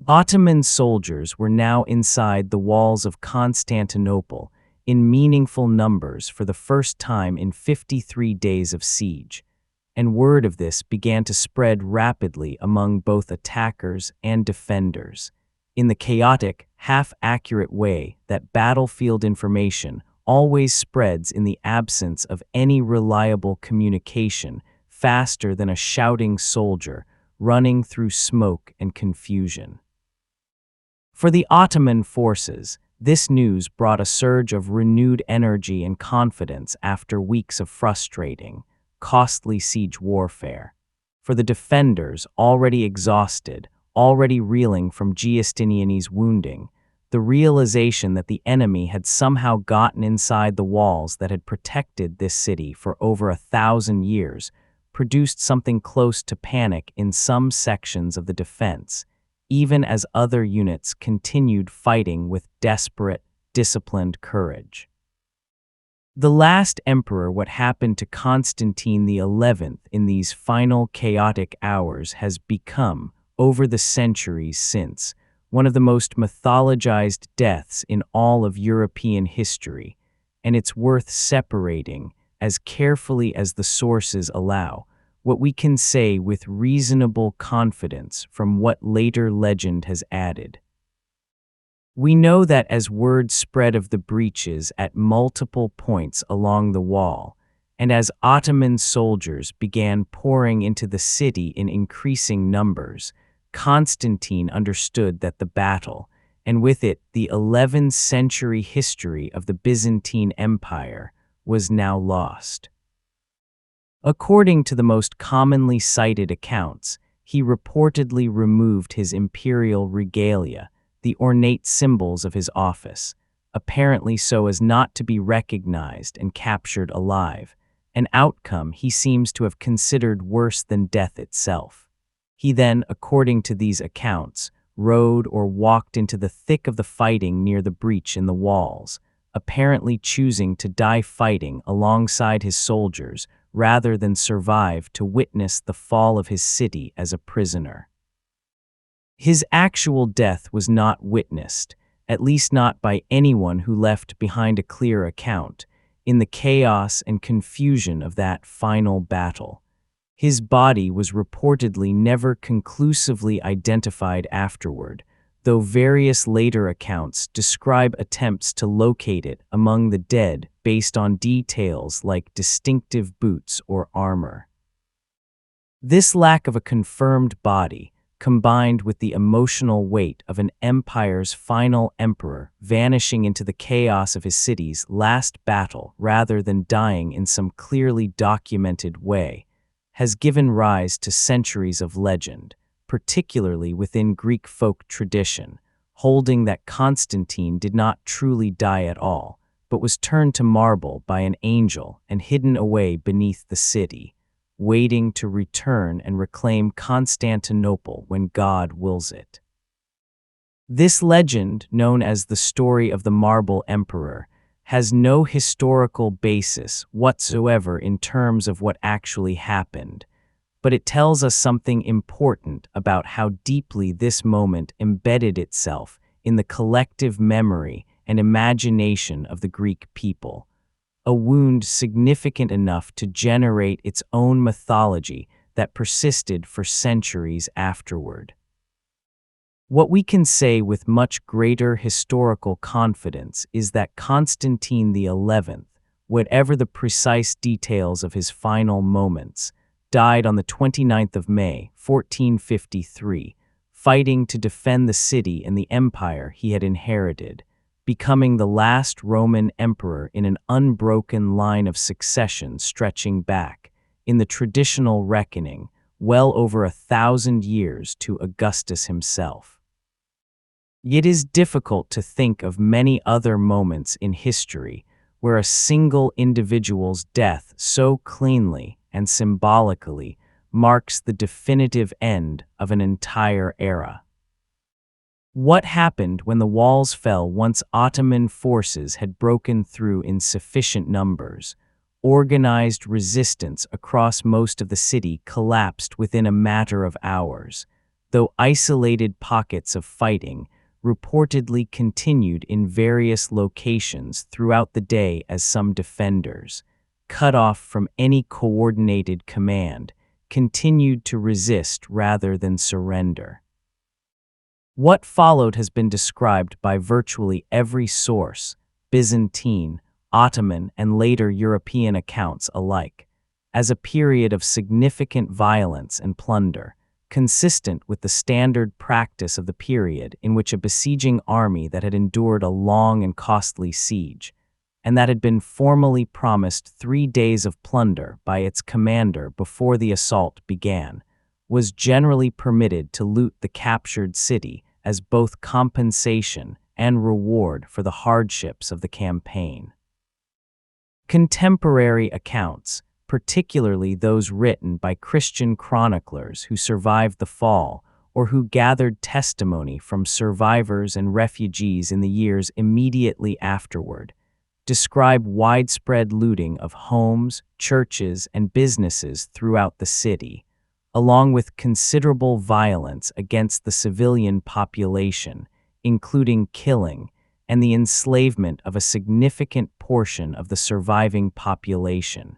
Ottoman soldiers were now inside the walls of Constantinople in meaningful numbers for the first time in 53 days of siege, and word of this began to spread rapidly among both attackers and defenders, in the chaotic, half-accurate way that battlefield information always spreads in the absence of any reliable communication, faster than a shouting soldier running through smoke and confusion. For the Ottoman forces, this news brought a surge of renewed energy and confidence after weeks of frustrating, costly siege warfare. For the defenders, already exhausted, already reeling from Giustinian's wounding, the realization that the enemy had somehow gotten inside the walls that had protected this city for over 1,000 years produced something close to panic in some sections of the defense, even as other units continued fighting with desperate, disciplined courage. The last emperor, what happened to Constantine XI in these final chaotic hours, has become, over the centuries since, one of the most mythologized deaths in all of European history, and it's worth separating, as carefully as the sources allow, what we can say with reasonable confidence from what later legend has added. We know that as word spread of the breaches at multiple points along the wall, and as Ottoman soldiers began pouring into the city in increasing numbers, Constantine understood that the battle, and with it the 11th century history of the Byzantine Empire, was now lost. According to the most commonly cited accounts, he reportedly removed his imperial regalia, the ornate symbols of his office, apparently so as not to be recognized and captured alive, an outcome he seems to have considered worse than death itself. He then, according to these accounts, rode or walked into the thick of the fighting near the breach in the walls, apparently choosing to die fighting alongside his soldiers rather than survive to witness the fall of his city as a prisoner. His actual death was not witnessed, at least not by anyone who left behind a clear account, in the chaos and confusion of that final battle. His body was reportedly never conclusively identified afterward, though various later accounts describe attempts to locate it among the dead based on details like distinctive boots or armor. This lack of a confirmed body, combined with the emotional weight of an empire's final emperor vanishing into the chaos of his city's last battle rather than dying in some clearly documented way, has given rise to centuries of legend, particularly within Greek folk tradition, holding that Constantine did not truly die at all, but was turned to marble by an angel and hidden away beneath the city, waiting to return and reclaim Constantinople when God wills it. This legend, known as the story of the Marble Emperor, has no historical basis whatsoever in terms of what actually happened, but it tells us something important about how deeply this moment embedded itself in the collective memory and imagination of the Greek people, a wound significant enough to generate its own mythology that persisted for centuries afterward. What we can say with much greater historical confidence is that Constantine XI, whatever the precise details of his final moments, died on the 29th of May, 1453, fighting to defend the city and the empire he had inherited, becoming the last Roman emperor in an unbroken line of succession stretching back, in the traditional reckoning, well over 1,000 years to Augustus himself. It is difficult to think of many other moments in history where a single individual's death so cleanly and symbolically marks the definitive end of an entire era. What happened when the walls fell once Ottoman forces had broken through in sufficient numbers? Organized resistance across most of the city collapsed within a matter of hours, though isolated pockets of fighting reportedly continued in various locations throughout the day as some defenders, cut off from any coordinated command, continued to resist rather than surrender. What followed has been described by virtually every source, Byzantine, Ottoman, and later European accounts alike, as a period of significant violence and plunder, consistent with the standard practice of the period in which a besieging army that had endured a long and costly siege, and that had been formally promised 3 days of plunder by its commander before the assault began, was generally permitted to loot the captured city as both compensation and reward for the hardships of the campaign. Contemporary accounts, particularly those written by Christian chroniclers who survived the fall or who gathered testimony from survivors and refugees in the years immediately afterward, describe widespread looting of homes, churches, and businesses throughout the city, along with considerable violence against the civilian population, including killing and the enslavement of a significant portion of the surviving population.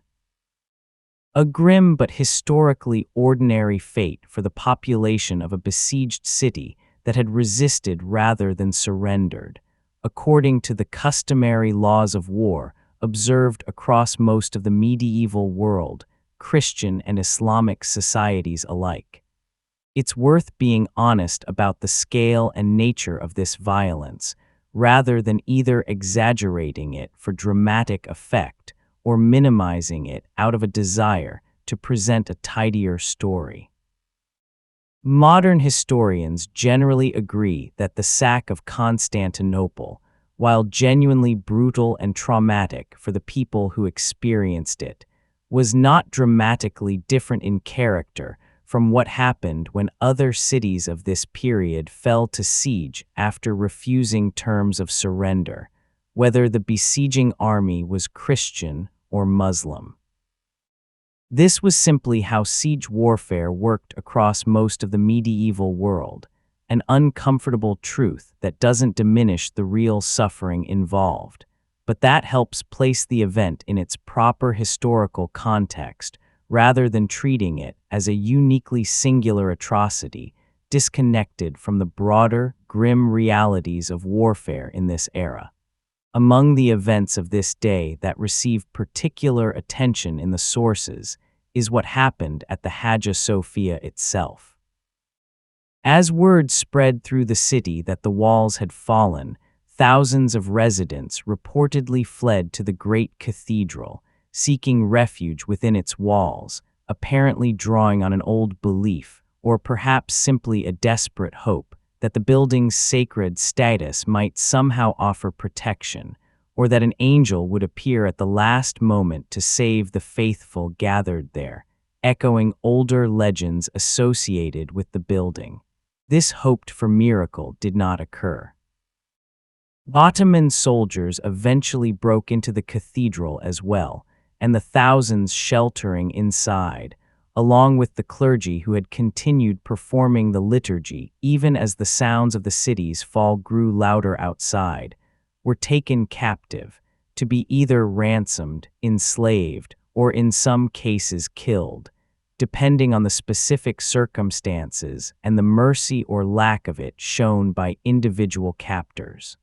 A grim but historically ordinary fate for the population of a besieged city that had resisted rather than surrendered, according to the customary laws of war observed across most of the medieval world, Christian and Islamic societies alike. It's worth being honest about the scale and nature of this violence, rather than either exaggerating it for dramatic effect or minimizing it out of a desire to present a tidier story. Modern historians generally agree that the sack of Constantinople, while genuinely brutal and traumatic for the people who experienced it, was not dramatically different in character from what happened when other cities of this period fell to siege after refusing terms of surrender, whether the besieging army was Christian or Muslim. This was simply how siege warfare worked across most of the medieval world, an uncomfortable truth that doesn't diminish the real suffering involved, but that helps place the event in its proper historical context rather than treating it as a uniquely singular atrocity disconnected from the broader, grim realities of warfare in this era. Among the events of this day that receive particular attention in the sources is what happened at the Hagia Sophia itself. As word spread through the city that the walls had fallen, thousands of residents reportedly fled to the great cathedral, seeking refuge within its walls, apparently drawing on an old belief, or perhaps simply a desperate hope, that the building's sacred status might somehow offer protection, or that an angel would appear at the last moment to save the faithful gathered there, echoing older legends associated with the building. This hoped-for miracle did not occur. Ottoman soldiers eventually broke into the cathedral as well, and the thousands sheltering inside, along with the clergy who had continued performing the liturgy even as the sounds of the city's fall grew louder outside, were taken captive, to be either ransomed, enslaved, or in some cases killed, depending on the specific circumstances and the mercy or lack of it shown by individual captors.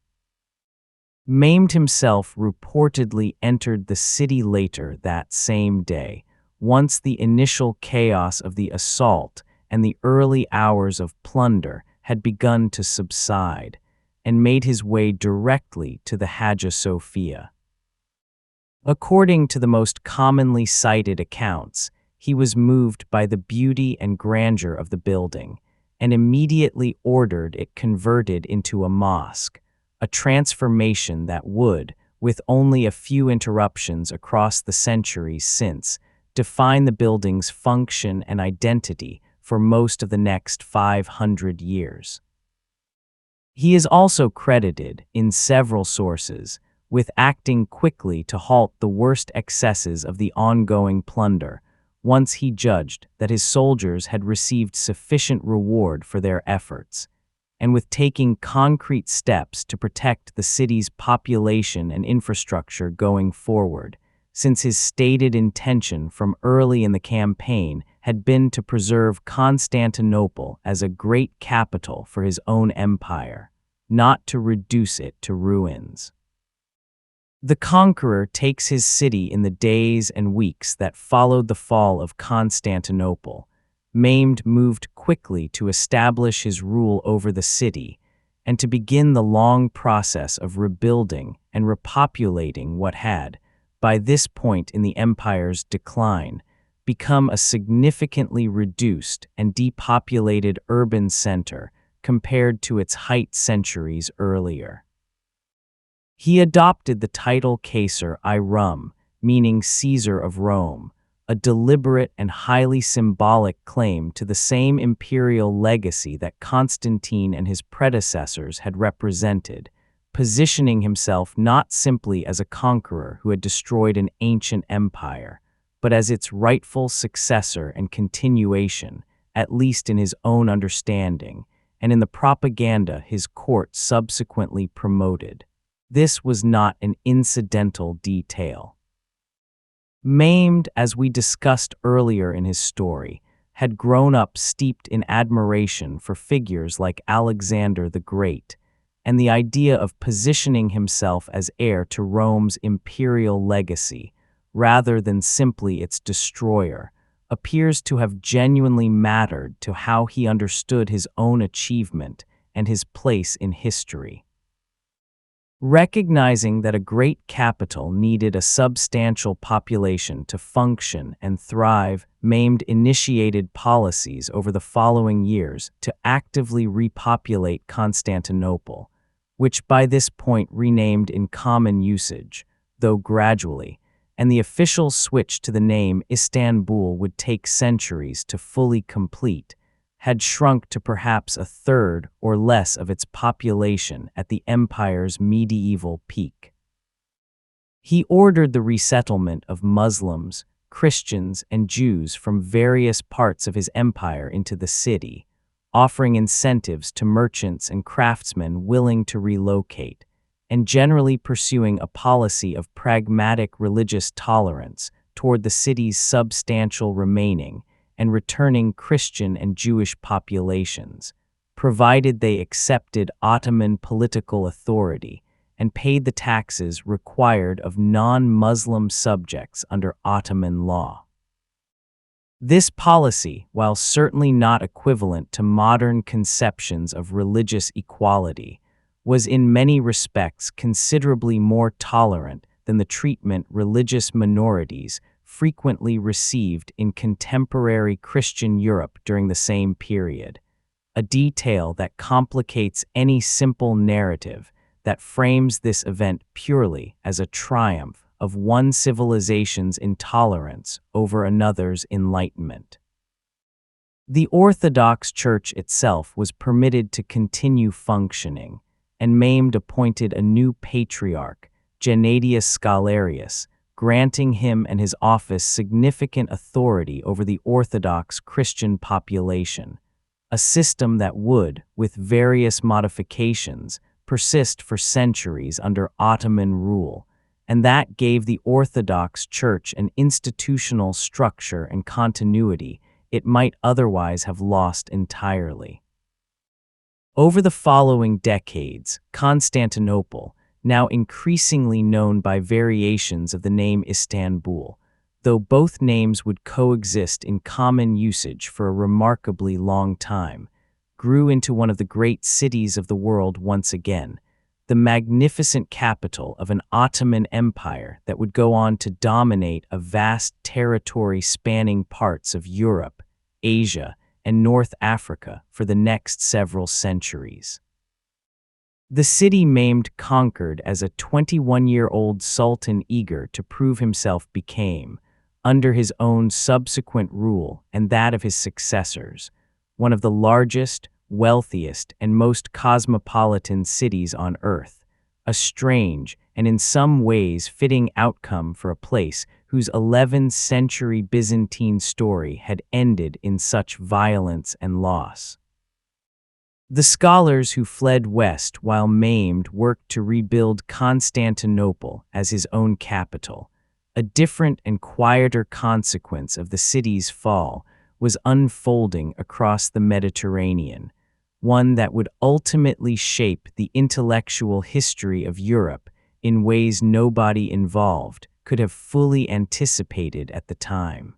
Mehmed himself reportedly entered the city later that same day, once the initial chaos of the assault and the early hours of plunder had begun to subside, and made his way directly to the Hagia Sophia. According to the most commonly cited accounts, he was moved by the beauty and grandeur of the building, and immediately ordered it converted into a mosque, a transformation that would, with only a few interruptions across the centuries since, define the building's function and identity for most of the next 500 years. He is also credited, in several sources, with acting quickly to halt the worst excesses of the ongoing plunder, once he judged that his soldiers had received sufficient reward for their efforts, and with taking concrete steps to protect the city's population and infrastructure going forward, since his stated intention from early in the campaign had been to preserve Constantinople as a great capital for his own empire, not to reduce it to ruins. The Conqueror takes his city in the days and weeks that followed the fall of Constantinople. Mehmed moved quickly to establish his rule over the city and to begin the long process of rebuilding and repopulating what had, by this point in the empire's decline, become a significantly reduced and depopulated urban center compared to its height centuries earlier. He adopted the title Caesar I Rum, meaning Caesar of Rome, a deliberate and highly symbolic claim to the same imperial legacy that Constantine and his predecessors had represented, positioning himself not simply as a conqueror who had destroyed an ancient empire, but as its rightful successor and continuation, at least in his own understanding, and in the propaganda his court subsequently promoted. This was not an incidental detail. Mehmed, as we discussed earlier in his story, had grown up steeped in admiration for figures like Alexander the Great, and the idea of positioning himself as heir to Rome's imperial legacy, rather than simply its destroyer, appears to have genuinely mattered to how he understood his own achievement and his place in history. Recognizing that a great capital needed a substantial population to function and thrive, Mehmed initiated policies over the following years to actively repopulate Constantinople, which by this point renamed in common usage, though gradually, and the official switch to the name Istanbul would take centuries to fully complete, had shrunk to perhaps a third or less of its population at the empire's medieval peak. He ordered the resettlement of Muslims, Christians, and Jews from various parts of his empire into the city, offering incentives to merchants and craftsmen willing to relocate, and generally pursuing a policy of pragmatic religious tolerance toward the city's substantial remaining and returning Christian and Jewish populations, provided they accepted Ottoman political authority and paid the taxes required of non-Muslim subjects under Ottoman law. This policy, while certainly not equivalent to modern conceptions of religious equality, was in many respects considerably more tolerant than the treatment religious minorities frequently received in contemporary Christian Europe during the same period, a detail that complicates any simple narrative that frames this event purely as a triumph of one civilization's intolerance over another's enlightenment. The Orthodox Church itself was permitted to continue functioning, and Mehmed appointed a new patriarch, Gennadius Scalarius, granting him and his office significant authority over the Orthodox Christian population, a system that would, with various modifications, persist for centuries under Ottoman rule, and that gave the Orthodox Church an institutional structure and continuity it might otherwise have lost entirely. Over the following decades, Constantinople, now increasingly known by variations of the name Istanbul, though both names would coexist in common usage for a remarkably long time, grew into one of the great cities of the world once again, the magnificent capital of an Ottoman Empire that would go on to dominate a vast territory spanning parts of Europe, Asia, and North Africa for the next several centuries. The city maimed conquered as a 21-year-old sultan eager to prove himself became, under his own subsequent rule and that of his successors, one of the largest, wealthiest, and most cosmopolitan cities on earth, a strange and in some ways fitting outcome for a place whose 11th century Byzantine story had ended in such violence and loss. The scholars who fled west while maimed worked to rebuild Constantinople as his own capital. A different and quieter consequence of the city's fall was unfolding across the Mediterranean, one that would ultimately shape the intellectual history of Europe in ways nobody involved could have fully anticipated at the time.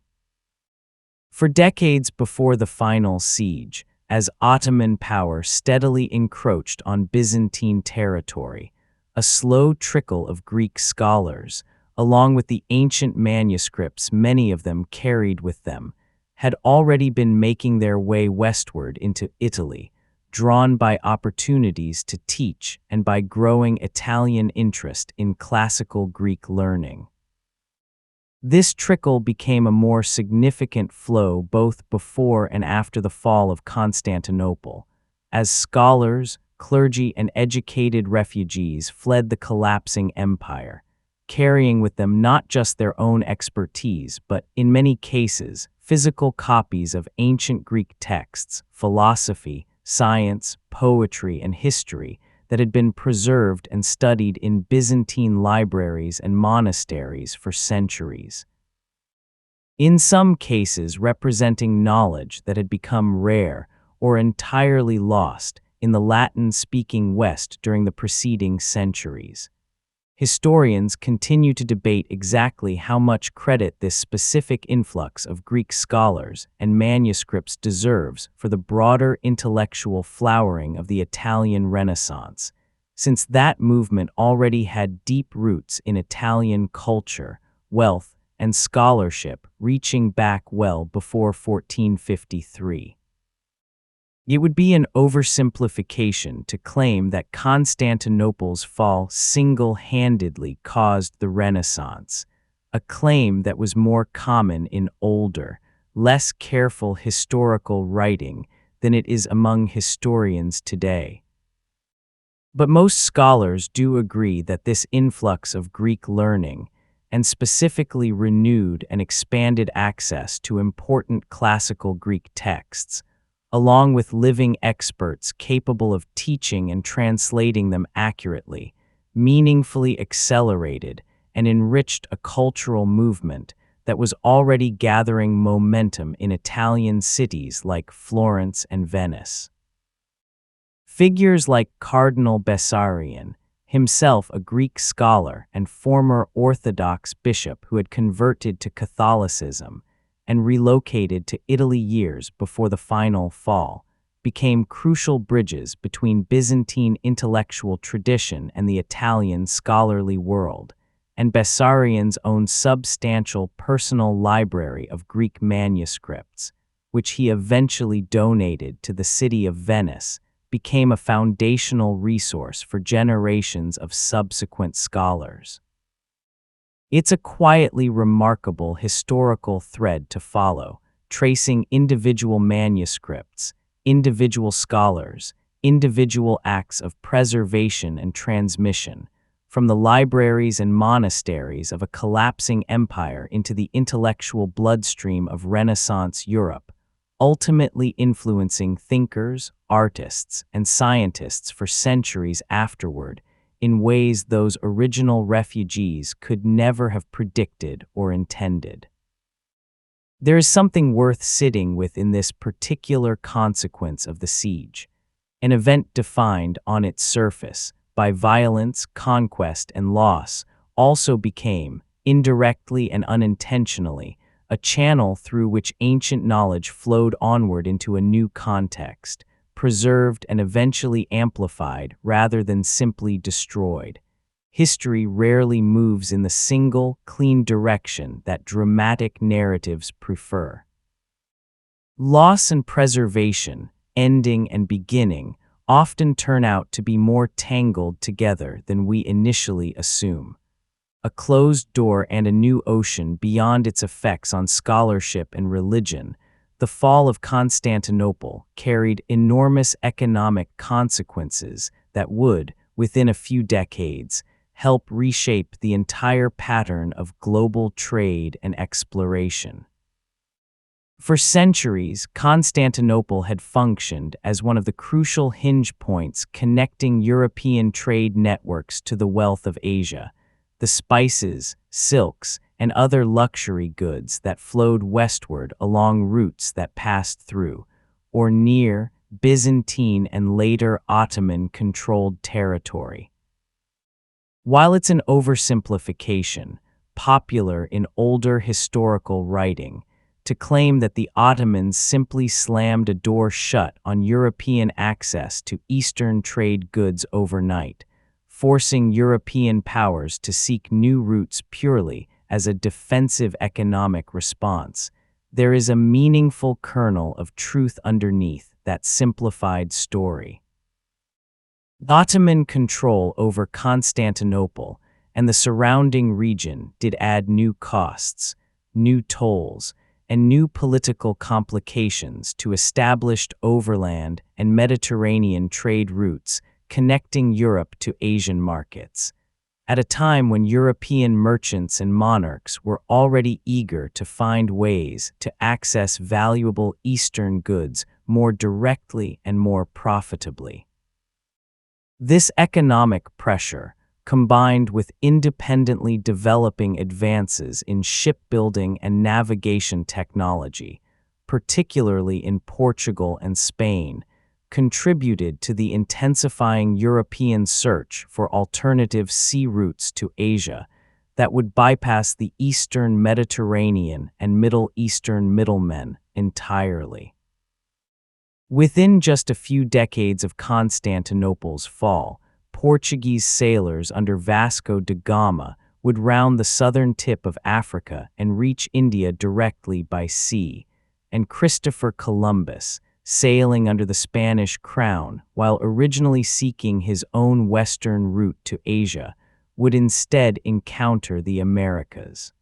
For decades before the final siege, as Ottoman power steadily encroached on Byzantine territory, a slow trickle of Greek scholars, along with the ancient manuscripts many of them carried with them, had already been making their way westward into Italy, drawn by opportunities to teach and by growing Italian interest in classical Greek learning. This trickle became a more significant flow both before and after the fall of Constantinople, as scholars, clergy, and educated refugees fled the collapsing empire, carrying with them not just their own expertise but, in many cases, physical copies of ancient Greek texts, philosophy, science, poetry, and history that had been preserved and studied in Byzantine libraries and monasteries for centuries. In some cases representing knowledge that had become rare or entirely lost in the Latin-speaking West during the preceding centuries. Historians continue to debate exactly how much credit this specific influx of Greek scholars and manuscripts deserves for the broader intellectual flowering of the Italian Renaissance, since that movement already had deep roots in Italian culture, wealth, and scholarship reaching back well before 1453. It would be an oversimplification to claim that Constantinople's fall single-handedly caused the Renaissance, a claim that was more common in older, less careful historical writing than it is among historians today. But most scholars do agree that this influx of Greek learning, and specifically renewed and expanded access to important classical Greek texts, along with living experts capable of teaching and translating them accurately, meaningfully accelerated and enriched a cultural movement that was already gathering momentum in Italian cities like Florence and Venice. Figures like Cardinal Bessarion, himself a Greek scholar and former Orthodox bishop who had converted to Catholicism and relocated to Italy years before the final fall, became crucial bridges between Byzantine intellectual tradition and the Italian scholarly world, and Bessarion's own substantial personal library of Greek manuscripts, which he eventually donated to the city of Venice, became a foundational resource for generations of subsequent scholars. It's a quietly remarkable historical thread to follow, tracing individual manuscripts, individual scholars, individual acts of preservation and transmission, from the libraries and monasteries of a collapsing empire into the intellectual bloodstream of Renaissance Europe, ultimately influencing thinkers, artists, and scientists for centuries afterward, in ways those original refugees could never have predicted or intended. There is something worth sitting with in this particular consequence of the siege, an event defined on its surface by violence, conquest, and loss, also became, indirectly and unintentionally, a channel through which ancient knowledge flowed onward into a new context, preserved and eventually amplified rather than simply destroyed. History rarely moves in the single, clean direction that dramatic narratives prefer. Loss and preservation, ending and beginning, often turn out to be more tangled together than we initially assume. A closed door and a new ocean beyond its effects on scholarship and religion, the fall of Constantinople carried enormous economic consequences that would, within a few decades, help reshape the entire pattern of global trade and exploration. For centuries, Constantinople had functioned as one of the crucial hinge points connecting European trade networks to the wealth of Asia, the spices, silks, and other luxury goods that flowed westward along routes that passed through, or near, Byzantine and later Ottoman-controlled territory. While it's an oversimplification, popular in older historical writing, to claim that the Ottomans simply slammed a door shut on European access to Eastern trade goods overnight, forcing European powers to seek new routes purely as a defensive economic response, there is a meaningful kernel of truth underneath that simplified story. Ottoman control over Constantinople and the surrounding region did add new costs, new tolls, and new political complications to established overland and Mediterranean trade routes connecting Europe to Asian markets. At a time when European merchants and monarchs were already eager to find ways to access valuable Eastern goods more directly and more profitably. This economic pressure, combined with independently developing advances in shipbuilding and navigation technology, particularly in Portugal and Spain, contributed to the intensifying European search for alternative sea routes to Asia that would bypass the Eastern Mediterranean and Middle Eastern middlemen entirely. Within just a few decades of Constantinople's fall, Portuguese sailors under Vasco da Gama would round the southern tip of Africa and reach India directly by sea, and Christopher Columbus, sailing under the Spanish crown while originally seeking his own western route to Asia, would instead encounter the Americas.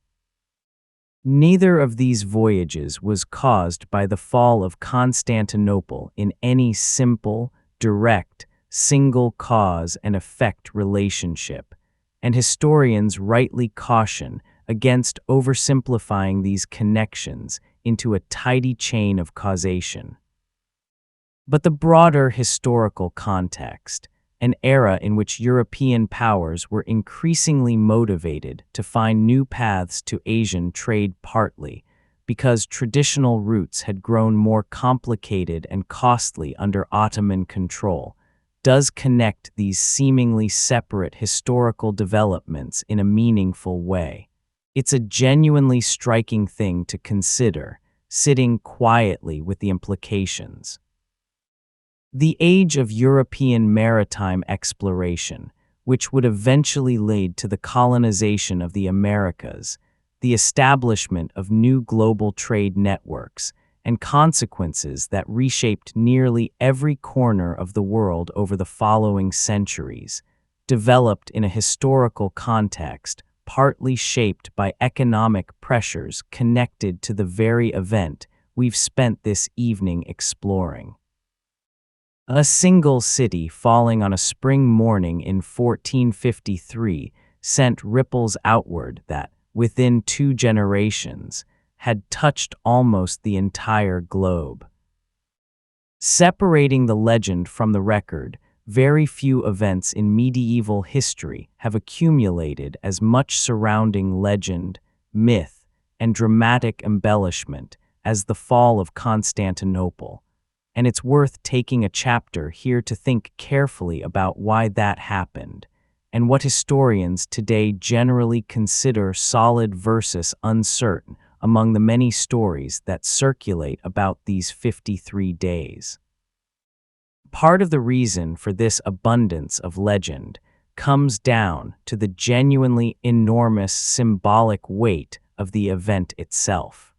Neither of these voyages was caused by the fall of Constantinople in any simple, direct, single cause and effect relationship, and historians rightly caution against oversimplifying these connections into a tidy chain of causation. But the broader historical context, an era in which European powers were increasingly motivated to find new paths to Asian trade, partly because traditional routes had grown more complicated and costly under Ottoman control, does connect these seemingly separate historical developments in a meaningful way. It's a genuinely striking thing to consider, sitting quietly with the implications. The age of European maritime exploration, which would eventually lead to the colonization of the Americas, the establishment of new global trade networks, and consequences that reshaped nearly every corner of the world over the following centuries, developed in a historical context partly shaped by economic pressures connected to the very event we've spent this evening exploring. A single city falling on a spring morning in 1453 sent ripples outward that, within 2 generations, had touched almost the entire globe. Separating the legend from the record, very few events in medieval history have accumulated as much surrounding legend, myth, and dramatic embellishment as the fall of Constantinople. And it's worth taking a chapter here to think carefully about why that happened, and what historians today generally consider solid versus uncertain among the many stories that circulate about these 53 days. Part of the reason for this abundance of legend comes down to the genuinely enormous symbolic weight of the event itself.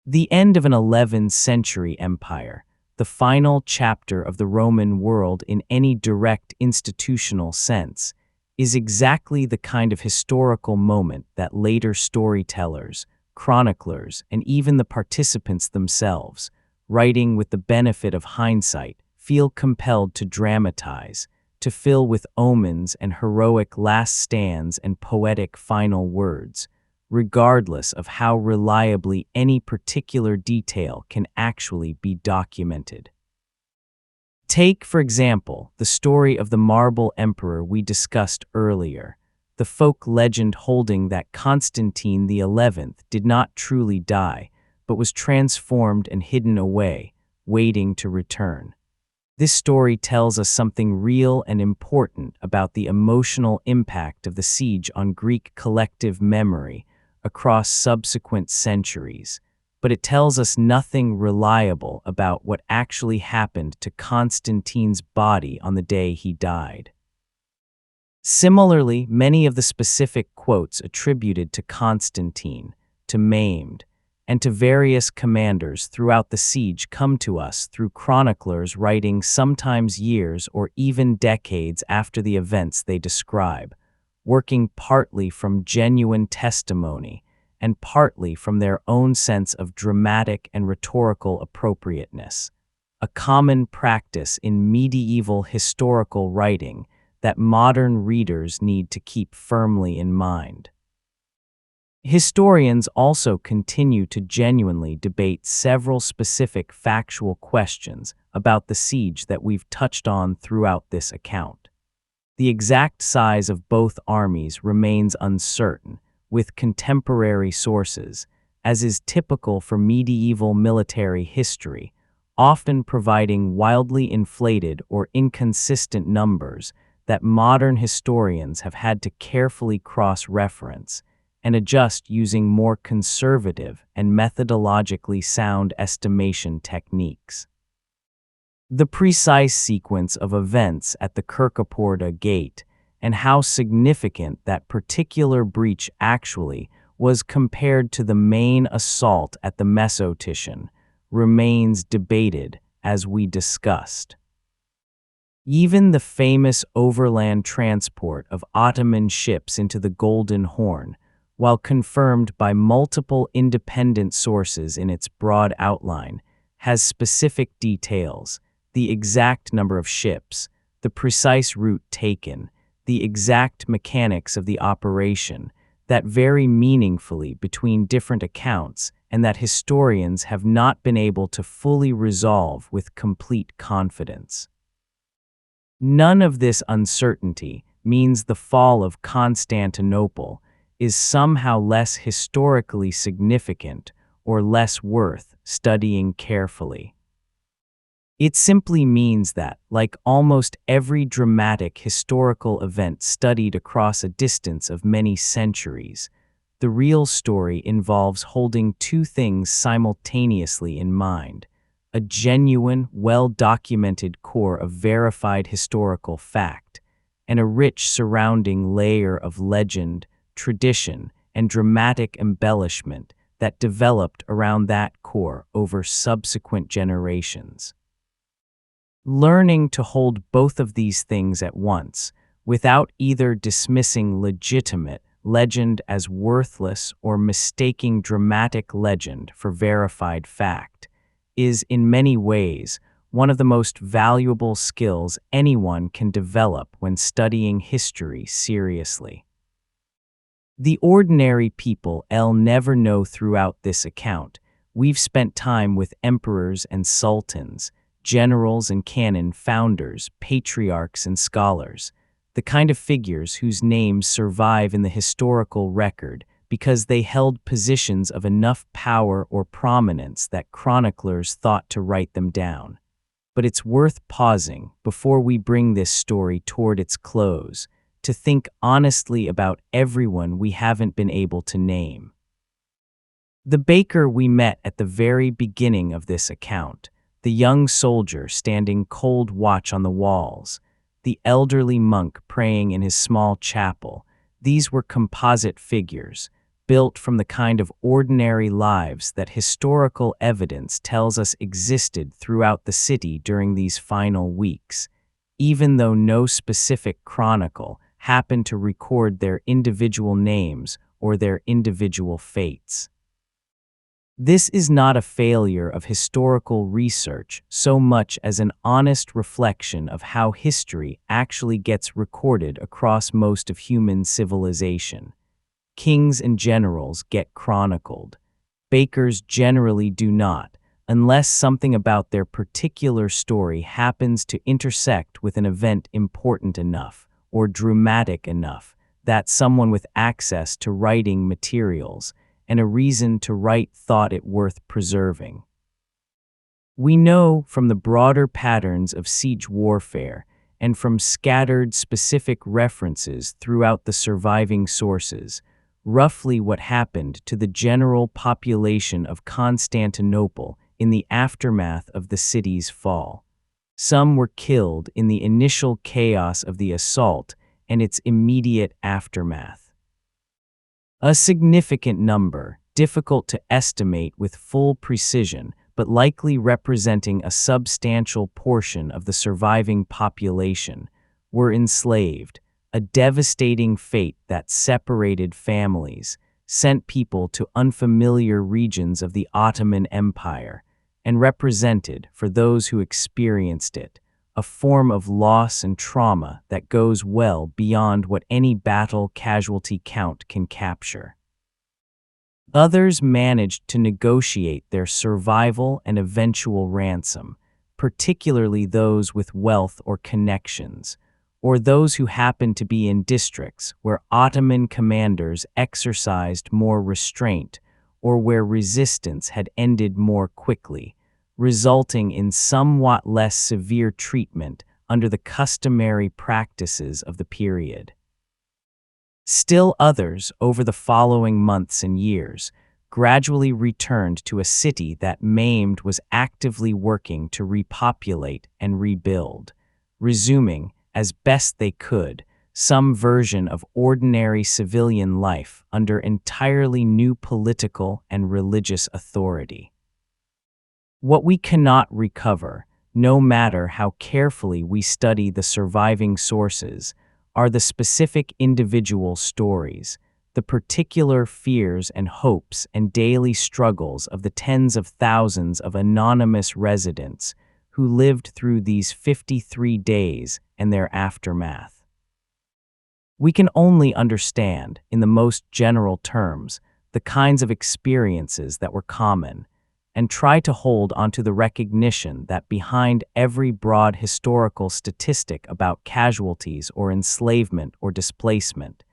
The end of an 11th century empire, the final chapter of the Roman world in any direct institutional sense, is exactly the kind of historical moment that later storytellers, chroniclers, and even the participants themselves, writing with the benefit of hindsight, feel compelled to dramatize, to fill with omens and heroic last stands and poetic final words, regardless of how reliably any particular detail can actually be documented. Take, for example, the story of the marble emperor we discussed earlier, the folk legend holding that Constantine XI did not truly die, but was transformed and hidden away, waiting to return. This story tells us something real and important about the emotional impact of the siege on Greek collective memory across subsequent centuries, but it tells us nothing reliable about what actually happened to Constantine's body on the day he died. Similarly, many of the specific quotes attributed to Constantine, to Mehmed, and to various commanders throughout the siege come to us through chroniclers writing sometimes years or even decades after the events they describe, working partly from genuine testimony and partly from their own sense of dramatic and rhetorical appropriateness, a common practice in medieval historical writing that modern readers need to keep firmly in mind. Historians also continue to genuinely debate several specific factual questions about the siege that we've touched on throughout this account. The exact size of both armies remains uncertain, with contemporary sources, as is typical for medieval military history, often providing wildly inflated or inconsistent numbers that modern historians have had to carefully cross-reference and adjust using more conservative and methodologically sound estimation techniques. The precise sequence of events at the Kirkaporta Gate and how significant that particular breach actually was compared to the main assault at the Mesotitian remains debated, as we discussed. Even the famous overland transport of Ottoman ships into the Golden Horn, while confirmed by multiple independent sources in its broad outline, has specific details: the exact number of ships, the precise route taken, the exact mechanics of the operation, that vary meaningfully between different accounts and that historians have not been able to fully resolve with complete confidence. None of this uncertainty means the fall of Constantinople is somehow less historically significant or less worth studying carefully. It simply means that, like almost every dramatic historical event studied across a distance of many centuries, the real story involves holding two things simultaneously in mind: a genuine, well-documented core of verified historical fact, and a rich surrounding layer of legend, tradition, and dramatic embellishment that developed around that core over subsequent generations. Learning to hold both of these things at once, without either dismissing legitimate legend as worthless or mistaking dramatic legend for verified fact, is in many ways one of the most valuable skills anyone can develop when studying history seriously. The ordinary people will never know throughout this account. We've spent time with emperors and sultans, generals and canon founders, patriarchs and scholars, the kind of figures whose names survive in the historical record because they held positions of enough power or prominence that chroniclers thought to write them down. But it's worth pausing, before we bring this story toward its close, to think honestly about everyone we haven't been able to name. The baker we met at the very beginning of this account, the young soldier standing cold watch on the walls, the elderly monk praying in his small chapel, these were composite figures, built from the kind of ordinary lives that historical evidence tells us existed throughout the city during these final weeks, even though no specific chronicle happened to record their individual names or their individual fates. This is not a failure of historical research so much as an honest reflection of how history actually gets recorded across most of human civilization. Kings and generals get chronicled. Bakers generally do not, unless something about their particular story happens to intersect with an event important enough or dramatic enough that someone with access to writing materials and a reason to write thought it worth preserving. We know from the broader patterns of siege warfare and from scattered specific references throughout the surviving sources roughly what happened to the general population of Constantinople in the aftermath of the city's fall. Some were killed in the initial chaos of the assault and its immediate aftermath. A significant number, difficult to estimate with full precision, but likely representing a substantial portion of the surviving population, were enslaved, a devastating fate that separated families, sent people to unfamiliar regions of the Ottoman Empire, and represented, for those who experienced it, a form of loss and trauma that goes well beyond what any battle casualty count can capture. Others managed to negotiate their survival and eventual ransom, particularly those with wealth or connections, or those who happened to be in districts where Ottoman commanders exercised more restraint or where resistance had ended more quickly, resulting in somewhat less severe treatment under the customary practices of the period. Still others, over the following months and years, gradually returned to a city that maimed was actively working to repopulate and rebuild, resuming, as best they could, some version of ordinary civilian life under entirely new political and religious authority. What we cannot recover, no matter how carefully we study the surviving sources, are the specific individual stories, the particular fears and hopes and daily struggles of the tens of thousands of anonymous residents who lived through these 53 days and their aftermath. We can only understand, in the most general terms, the kinds of experiences that were common, and try to hold onto the recognition that behind every broad historical statistic about casualties or enslavement or displacement,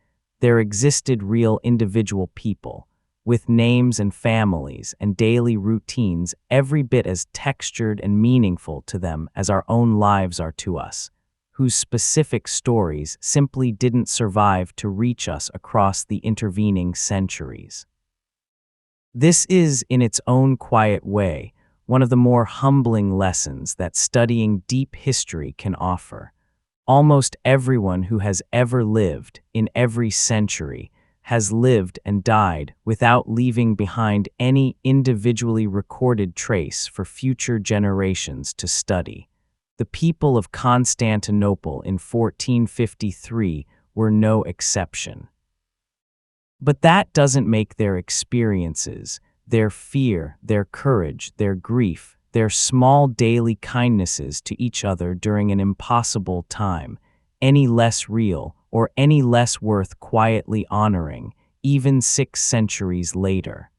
there existed real individual people, with names and families and daily routines every bit as textured and meaningful to them as our own lives are to us, whose specific stories simply didn't survive to reach us across the intervening centuries. This is, in its own quiet way, one of the more humbling lessons that studying deep history can offer. Almost everyone who has ever lived, in every century, has lived and died without leaving behind any individually recorded trace for future generations to study. The people of Constantinople in 1453 were no exception. But that doesn't make their experiences, their fear, their courage, their grief, their small daily kindnesses to each other during an impossible time, any less real or any less worth quietly honoring, even 6 centuries later.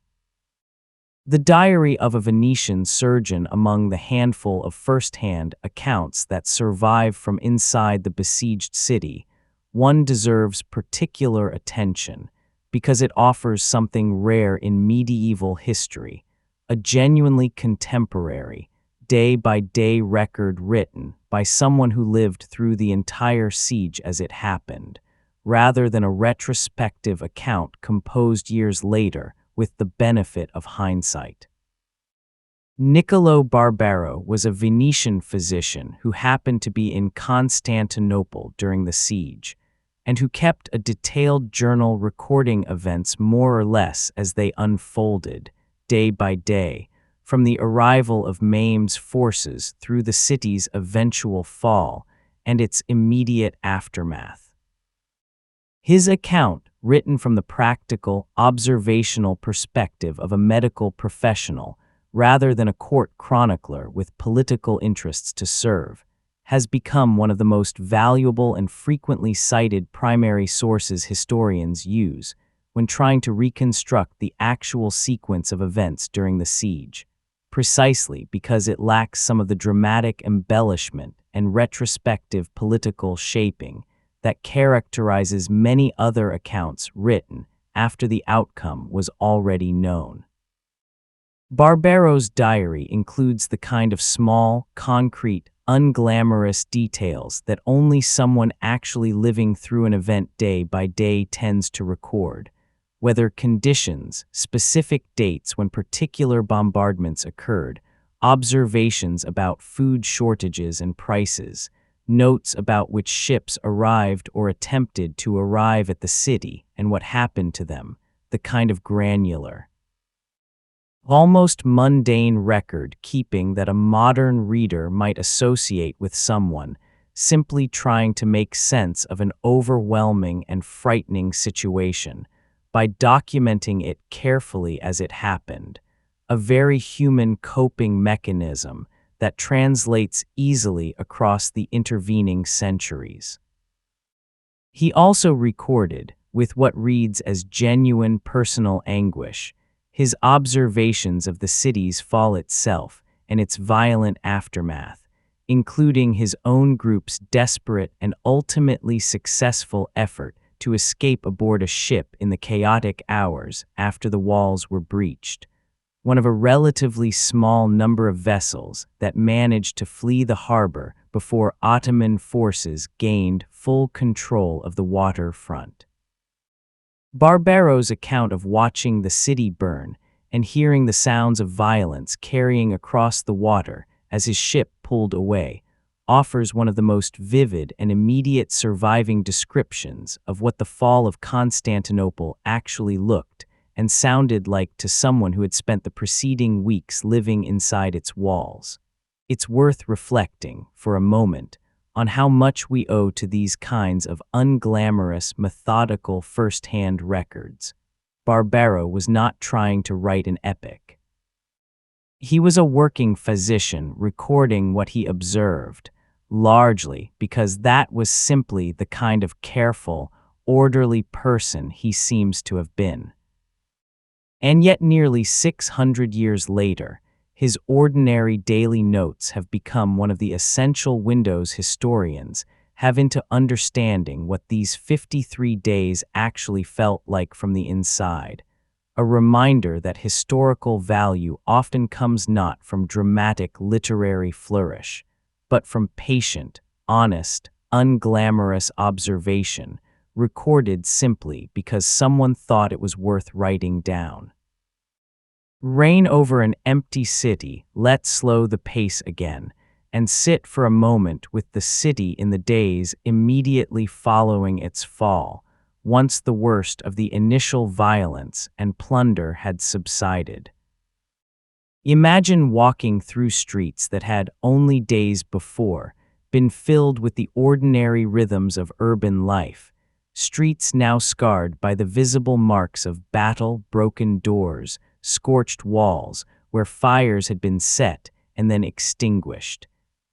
The diary of a Venetian surgeon among the handful of first-hand accounts that survive from inside the besieged city, one deserves particular attention, because it offers something rare in medieval history, a genuinely contemporary, day-by-day record written by someone who lived through the entire siege as it happened, rather than a retrospective account composed years later with the benefit of hindsight. Niccolò Barbaro was a Venetian physician who happened to be in Constantinople during the siege, and who kept a detailed journal recording events more or less as they unfolded, day by day, from the arrival of Mehmed's forces through the city's eventual fall and its immediate aftermath. His account, written from the practical, observational perspective of a medical professional, rather than a court chronicler with political interests to serve, has become one of the most valuable and frequently cited primary sources historians use when trying to reconstruct the actual sequence of events during the siege, precisely because it lacks some of the dramatic embellishment and retrospective political shaping that characterizes many other accounts written after the outcome was already known. Barbaro's diary includes the kind of small, concrete, unglamorous details that only someone actually living through an event day by day tends to record, whether conditions, specific dates when particular bombardments occurred, observations about food shortages and prices, notes about which ships arrived or attempted to arrive at the city and what happened to them, the kind of granular, almost mundane record keeping that a modern reader might associate with someone simply trying to make sense of an overwhelming and frightening situation by documenting it carefully as it happened, a very human coping mechanism that translates easily across the intervening centuries. He also recorded, with what reads as genuine personal anguish, his observations of the city's fall itself and its violent aftermath, including his own group's desperate and ultimately successful effort to escape aboard a ship in the chaotic hours after the walls were breached, one of a relatively small number of vessels that managed to flee the harbor before Ottoman forces gained full control of the waterfront. Barbaro's account of watching the city burn and hearing the sounds of violence carrying across the water as his ship pulled away offers one of the most vivid and immediate surviving descriptions of what the fall of Constantinople actually looked and sounded like to someone who had spent the preceding weeks living inside its walls. It's worth reflecting, for a moment, on how much we owe to these kinds of unglamorous, methodical first-hand records. Barbaro was not trying to write an epic. He was a working physician recording what he observed, largely because that was simply the kind of careful, orderly person he seems to have been. And yet nearly 600 years later, his ordinary daily notes have become one of the essential windows historians have into understanding what these 53 days actually felt like from the inside, a reminder that historical value often comes not from dramatic literary flourish, but from patient, honest, unglamorous observation, recorded simply because someone thought it was worth writing down. Reign over an empty city, let slow the pace again, and sit for a moment with the city in the days immediately following its fall, once the worst of the initial violence and plunder had subsided. Imagine walking through streets that had, only days before, been filled with the ordinary rhythms of urban life, streets now scarred by the visible marks of battle, broken doors, scorched walls where fires had been set and then extinguished,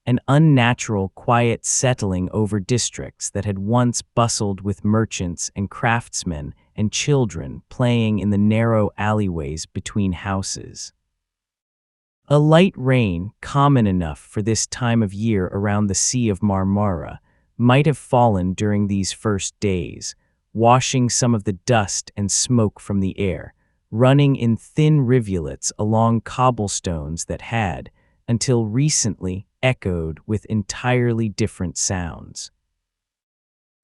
an unnatural quiet settling over districts that had once bustled with merchants and craftsmen and children playing in the narrow alleyways between houses. A light rain, common enough for this time of year around the Sea of Marmara, might have fallen during these first days, washing some of the dust and smoke from the air, running in thin rivulets along cobblestones that had, until recently, echoed with entirely different sounds.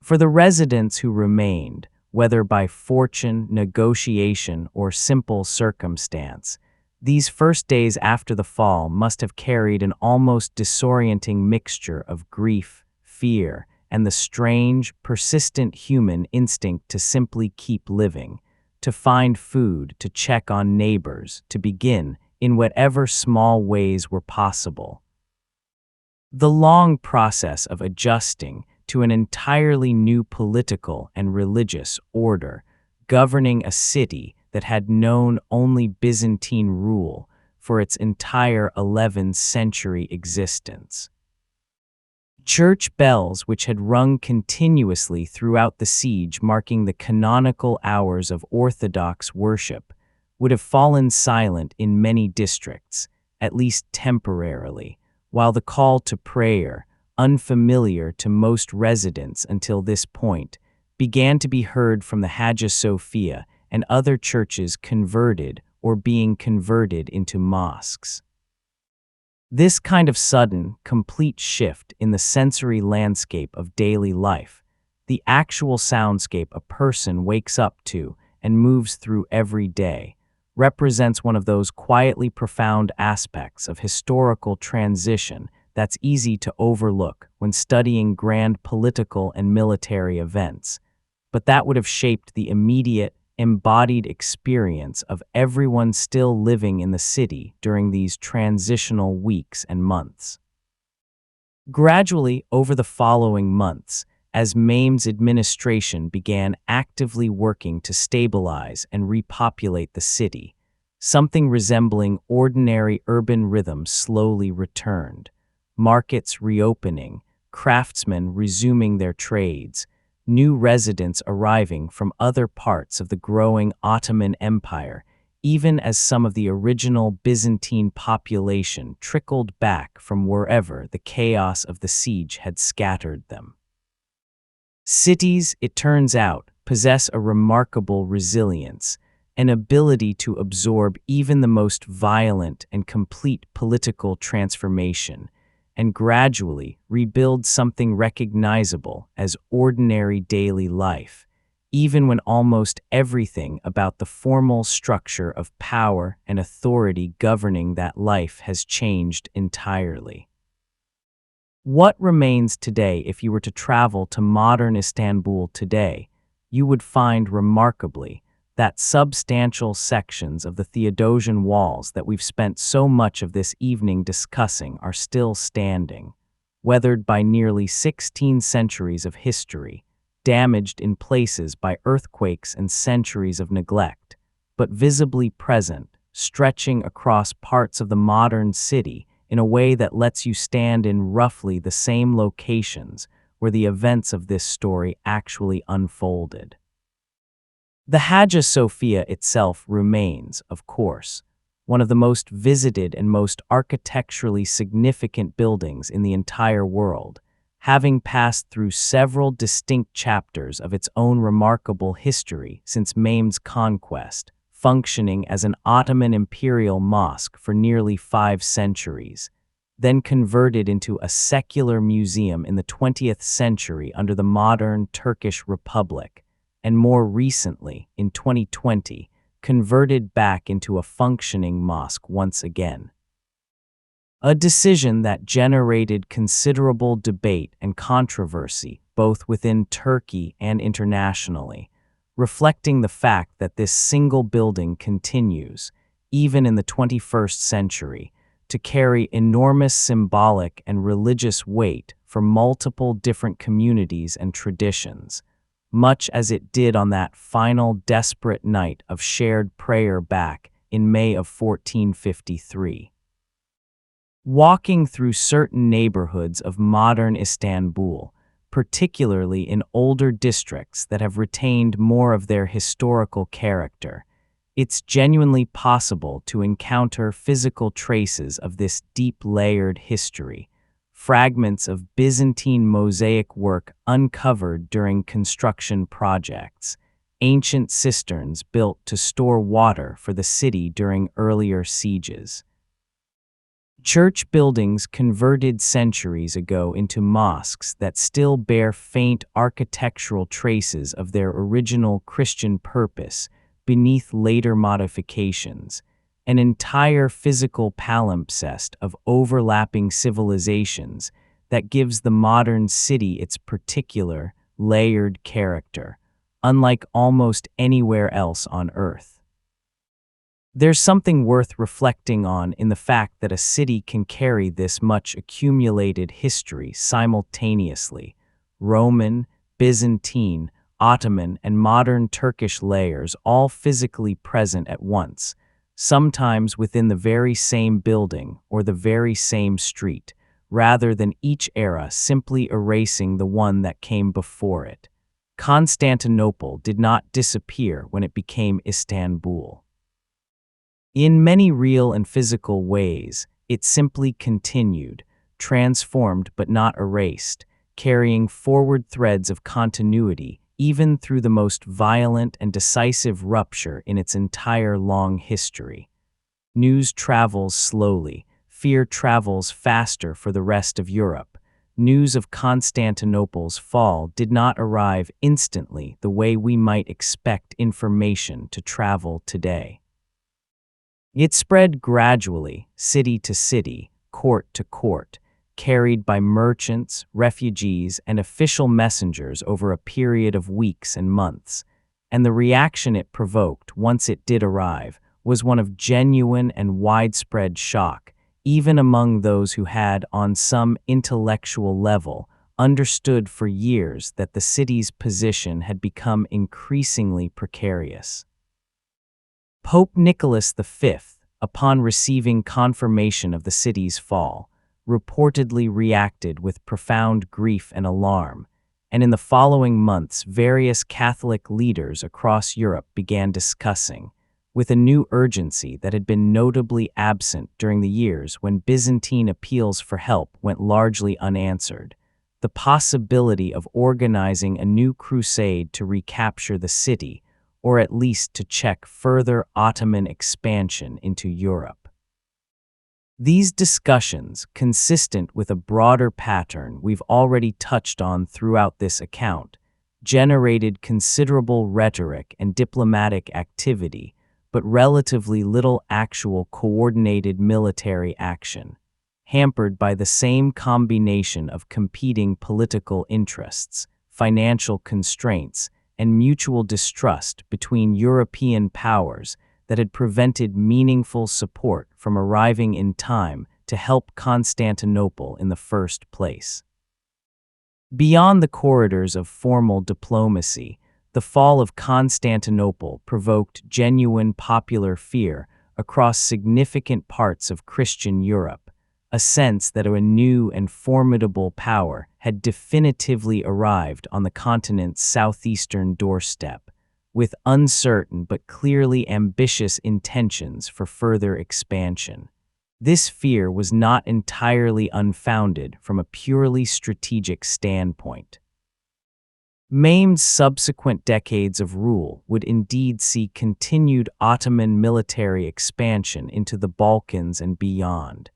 For the residents who remained, whether by fortune, negotiation, or simple circumstance, these first days after the fall must have carried an almost disorienting mixture of grief, fear, and the strange, persistent human instinct to simply keep living, to find food, to check on neighbors, to begin, in whatever small ways were possible. The long process of adjusting to an entirely new political and religious order, governing a city that had known only Byzantine rule for its entire 11th century existence. Church bells, which had rung continuously throughout the siege, marking the canonical hours of Orthodox worship, would have fallen silent in many districts, at least temporarily, while the call to prayer, unfamiliar to most residents until this point, began to be heard from the Hagia Sophia and other churches converted or being converted into mosques. This kind of sudden, complete shift in the sensory landscape of daily life, the actual soundscape a person wakes up to and moves through every day, represents one of those quietly profound aspects of historical transition that's easy to overlook when studying grand political and military events, but that would have shaped the immediate, embodied experience of everyone still living in the city during these transitional weeks and months. Gradually, over the following months, as Mehmed's administration began actively working to stabilize and repopulate the city, something resembling ordinary urban rhythm slowly returned. Markets reopening, craftsmen resuming their trades, new residents arriving from other parts of the growing Ottoman Empire, even as some of the original Byzantine population trickled back from wherever the chaos of the siege had scattered them. Cities, it turns out, possess a remarkable resilience, an ability to absorb even the most violent and complete political transformation, and gradually rebuild something recognizable as ordinary daily life, even when almost everything about the formal structure of power and authority governing that life has changed entirely. What remains today? If you were to travel to modern Istanbul today, you would find remarkably that substantial sections of the Theodosian Walls that we've spent so much of this evening discussing are still standing, weathered by nearly 16 centuries of history, damaged in places by earthquakes and centuries of neglect, but visibly present, stretching across parts of the modern city in a way that lets you stand in roughly the same locations where the events of this story actually unfolded. The Hagia Sophia itself remains, of course, one of the most visited and most architecturally significant buildings in the entire world, having passed through several distinct chapters of its own remarkable history since Mehmed's conquest, functioning as an Ottoman imperial mosque for nearly 5 centuries, then converted into a secular museum in the 20th century under the modern Turkish Republic, and more recently, in 2020, converted back into a functioning mosque once again. A decision that generated considerable debate and controversy both within Turkey and internationally, reflecting the fact that this single building continues, even in the 21st century, to carry enormous symbolic and religious weight for multiple different communities and traditions, much as it did on that final desperate night of shared prayer back in May of 1453. Walking through certain neighborhoods of modern Istanbul, particularly in older districts that have retained more of their historical character, it's genuinely possible to encounter physical traces of this deep layered history, fragments of Byzantine mosaic work uncovered during construction projects, ancient cisterns built to store water for the city during earlier sieges. Church buildings converted centuries ago into mosques that still bear faint architectural traces of their original Christian purpose beneath later modifications, an entire physical palimpsest of overlapping civilizations that gives the modern city its particular, layered character, unlike almost anywhere else on Earth. There's something worth reflecting on in the fact that a city can carry this much accumulated history simultaneously: Roman, Byzantine, Ottoman, and modern Turkish layers all physically present at once, sometimes within the very same building or the very same street, rather than each era simply erasing the one that came before it. Constantinople did not disappear when it became Istanbul. In many real and physical ways, it simply continued, transformed but not erased, carrying forward threads of continuity even through the most violent and decisive rupture in its entire long history. News travels slowly, fear travels faster for the rest of Europe. News of Constantinople's fall did not arrive instantly the way we might expect information to travel today. It spread gradually, city to city, court to court, carried by merchants, refugees, and official messengers over a period of weeks and months, and the reaction it provoked once it did arrive was one of genuine and widespread shock, even among those who had, on some intellectual level, understood for years that the city's position had become increasingly precarious. Pope Nicholas V, upon receiving confirmation of the city's fall, reportedly reacted with profound grief and alarm, and in the following months various Catholic leaders across Europe began discussing, with a new urgency that had been notably absent during the years when Byzantine appeals for help went largely unanswered, the possibility of organizing a new crusade to recapture the city, or at least to check further Ottoman expansion into Europe. These discussions, consistent with a broader pattern we've already touched on throughout this account, generated considerable rhetoric and diplomatic activity, but relatively little actual coordinated military action, hampered by the same combination of competing political interests, financial constraints, and mutual distrust between European powers that had prevented meaningful support from arriving in time to help Constantinople in the first place. Beyond the corridors of formal diplomacy, the fall of Constantinople provoked genuine popular fear across significant parts of Christian Europe, a sense that a new and formidable power had definitively arrived on the continent's southeastern doorstep, with uncertain but clearly ambitious intentions for further expansion. This fear was not entirely unfounded from a purely strategic standpoint. Mehmed's subsequent decades of rule would indeed see continued Ottoman military expansion into the Balkans and beyond,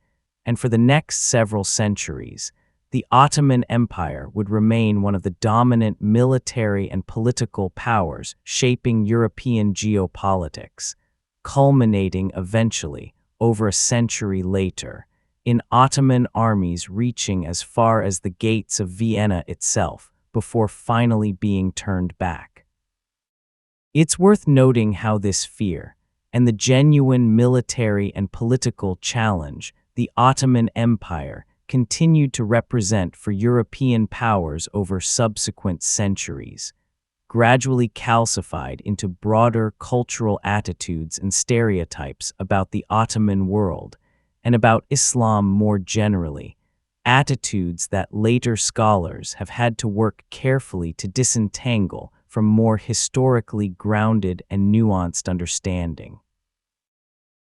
and for the next several centuries, the Ottoman Empire would remain one of the dominant military and political powers shaping European geopolitics, culminating eventually, over a century later, in Ottoman armies reaching as far as the gates of Vienna itself before finally being turned back. It's worth noting how this fear, and the genuine military and political challenge the Ottoman Empire continued to represent for European powers over subsequent centuries, gradually calcified into broader cultural attitudes and stereotypes about the Ottoman world and about Islam more generally, attitudes that later scholars have had to work carefully to disentangle from more historically grounded and nuanced understanding.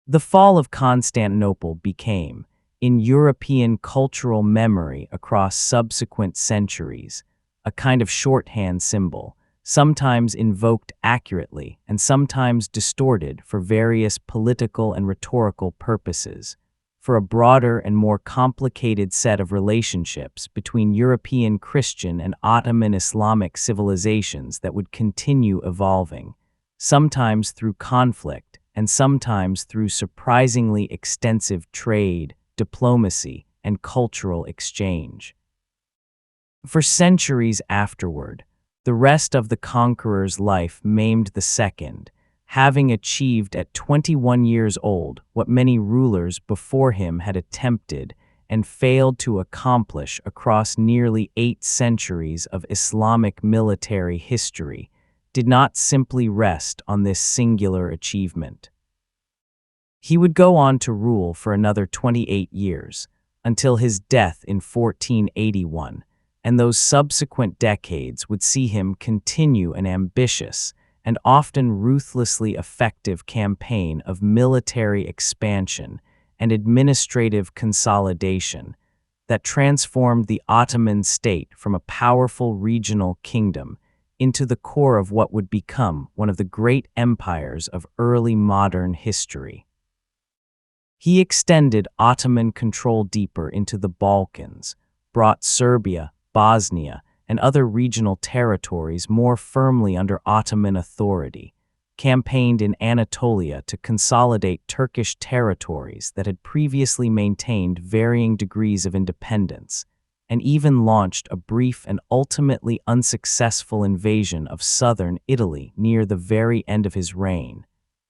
The fall of Constantinople became, in European cultural memory across subsequent centuries, a kind of shorthand symbol, sometimes invoked accurately and sometimes distorted for various political and rhetorical purposes, for a broader and more complicated set of relationships between European Christian and Ottoman Islamic civilizations that would continue evolving, sometimes through conflict and sometimes through surprisingly extensive trade, diplomacy, and cultural exchange. For centuries afterward, the rest of the conqueror's life Mehmed II, having achieved at 21 years old what many rulers before him had attempted and failed to accomplish across nearly 8 centuries of Islamic military history, did not simply rest on this singular achievement. He would go on to rule for another 28 years, until his death in 1481, and those subsequent decades would see him continue an ambitious and often ruthlessly effective campaign of military expansion and administrative consolidation that transformed the Ottoman state from a powerful regional kingdom into the core of what would become one of the great empires of early modern history. He extended Ottoman control deeper into the Balkans, brought Serbia, Bosnia, and other regional territories more firmly under Ottoman authority, campaigned in Anatolia to consolidate Turkish territories that had previously maintained varying degrees of independence, and even launched a brief and ultimately unsuccessful invasion of southern Italy near the very end of his reign,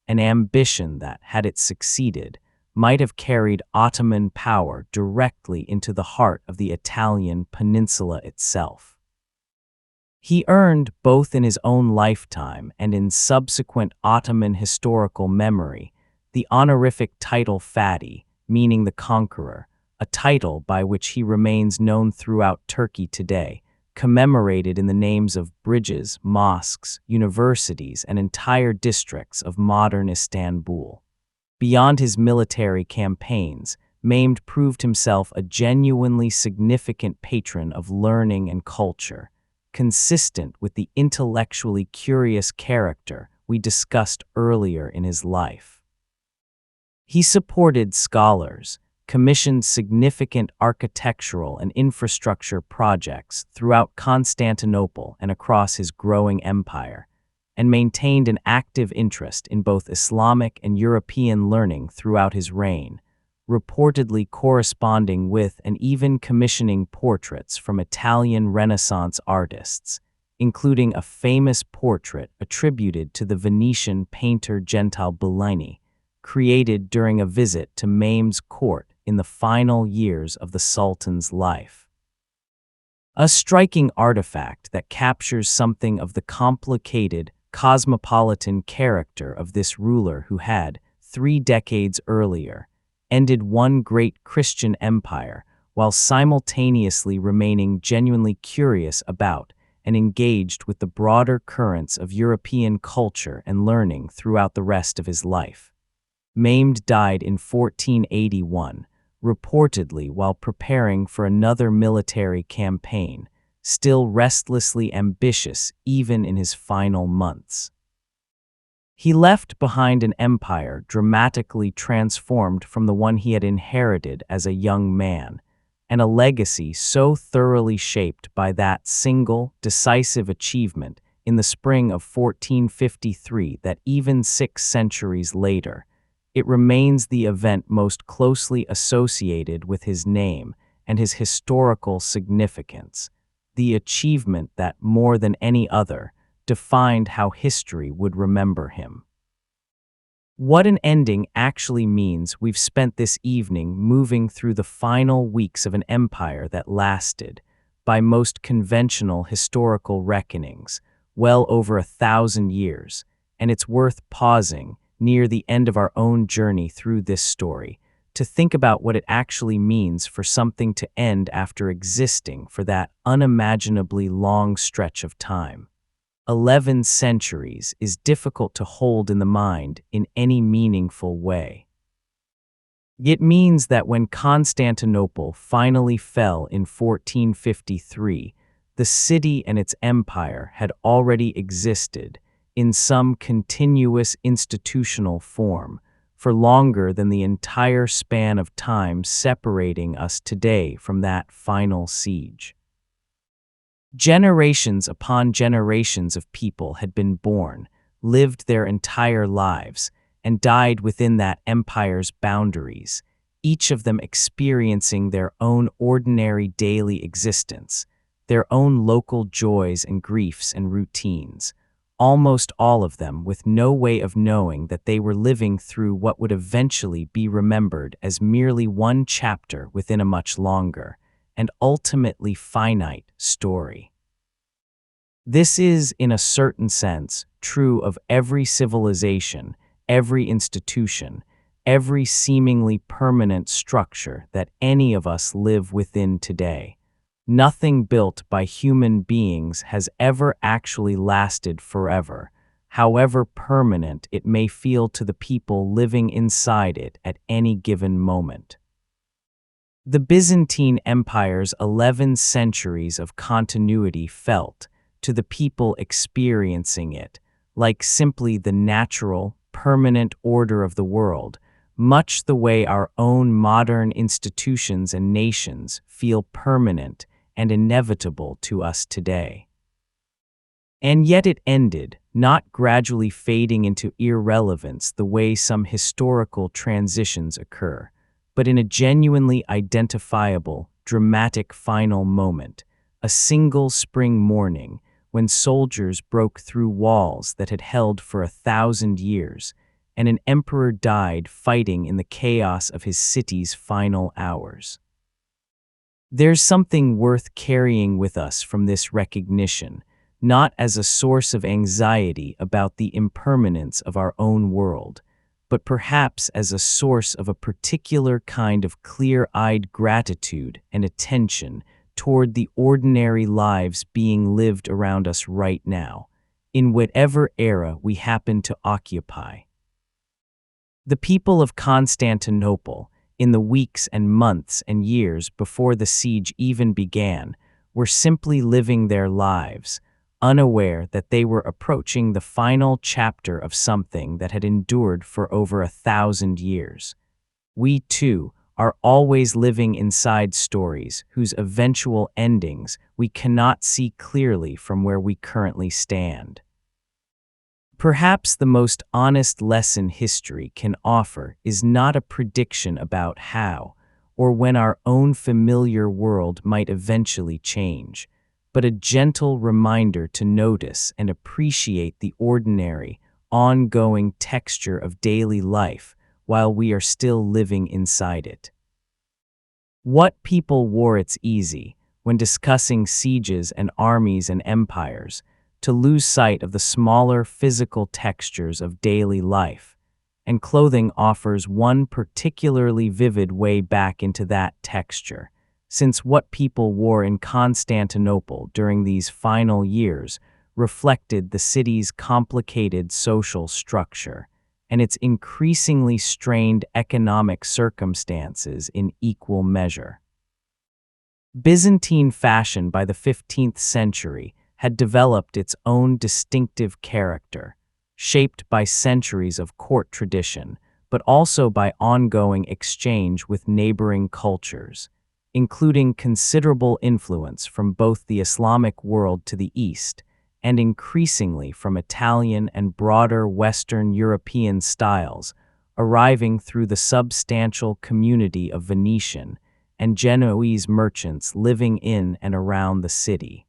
an ambition that, had it succeeded, might have carried Ottoman power directly into the heart of the Italian peninsula itself. He earned, both in his own lifetime and in subsequent Ottoman historical memory, the honorific title Fatih, meaning the Conqueror, a title by which he remains known throughout Turkey today, commemorated in the names of bridges, mosques, universities, and entire districts of modern Istanbul. Beyond his military campaigns, Mehmed proved himself a genuinely significant patron of learning and culture, consistent with the intellectually curious character we discussed earlier in his life. He supported scholars, commissioned significant architectural and infrastructure projects throughout Constantinople and across his growing empire, and maintained an active interest in both Islamic and European learning throughout his reign, reportedly corresponding with and even commissioning portraits from Italian Renaissance artists, including a famous portrait attributed to the Venetian painter Gentile Bellini, created during a visit to Mehmed's court in the final years of the Sultan's life. A striking artifact that captures something of the complicated, cosmopolitan character of this ruler who had, 3 decades earlier, ended one great Christian empire while simultaneously remaining genuinely curious about and engaged with the broader currents of European culture and learning throughout the rest of his life. Mehmed died in 1481, reportedly while preparing for another military campaign, still restlessly ambitious even in his final months. He left behind an empire dramatically transformed from the one he had inherited as a young man, and a legacy so thoroughly shaped by that single, decisive achievement in the spring of 1453 that even 6 centuries later, it remains the event most closely associated with his name and his historical significance, the achievement that, more than any other, defined how history would remember him. What an ending actually means we've spent this evening moving through the final weeks of an empire that lasted, by most conventional historical reckonings, well over 1,000 years, and it's worth pausing near the end of our own journey through this story to think about what it actually means for something to end after existing for that unimaginably long stretch of time. 11 centuries is difficult to hold in the mind in any meaningful way. It means that when Constantinople finally fell in 1453, the city and its empire had already existed in some continuous institutional form for longer than the entire span of time separating us today from that final siege. Generations upon generations of people had been born, lived their entire lives, and died within that empire's boundaries, each of them experiencing their own ordinary daily existence, their own local joys and griefs and routines, almost all of them with no way of knowing that they were living through what would eventually be remembered as merely one chapter within a much longer, and ultimately finite, story. This is, in a certain sense, true of every civilization, every institution, every seemingly permanent structure that any of us live within today. Nothing built by human beings has ever actually lasted forever, however permanent it may feel to the people living inside it at any given moment. The Byzantine Empire's 11 centuries of continuity felt, to the people experiencing it, like simply the natural, permanent order of the world, much the way our own modern institutions and nations feel permanent and inevitable to us today. And yet it ended, not gradually fading into irrelevance the way some historical transitions occur, but in a genuinely identifiable, dramatic final moment, a single spring morning when soldiers broke through walls that had held for 1,000 years, and an emperor died fighting in the chaos of his city's final hours. There's something worth carrying with us from this recognition, not as a source of anxiety about the impermanence of our own world, but perhaps as a source of a particular kind of clear-eyed gratitude and attention toward the ordinary lives being lived around us right now, in whatever era we happen to occupy. The people of Constantinople, in the weeks and months and years before the siege even began, were simply living their lives, unaware that they were approaching the final chapter of something that had endured for over 1,000 years. We, too, are always living inside stories whose eventual endings we cannot see clearly from where we currently stand. Perhaps the most honest lesson history can offer is not a prediction about how or when our own familiar world might eventually change, but a gentle reminder to notice and appreciate the ordinary, ongoing texture of daily life while we are still living inside it. What people wore, it's easy, when discussing sieges and armies and empires, to lose sight of the smaller physical textures of daily life, and clothing offers one particularly vivid way back into that texture, since what people wore in Constantinople during these final years reflected the city's complicated social structure and its increasingly strained economic circumstances in equal measure. Byzantine fashion by the 15th century had developed its own distinctive character, shaped by centuries of court tradition, but also by ongoing exchange with neighboring cultures, including considerable influence from both the Islamic world to the east and increasingly from Italian and broader Western European styles, arriving through the substantial community of Venetian and Genoese merchants living in and around the city.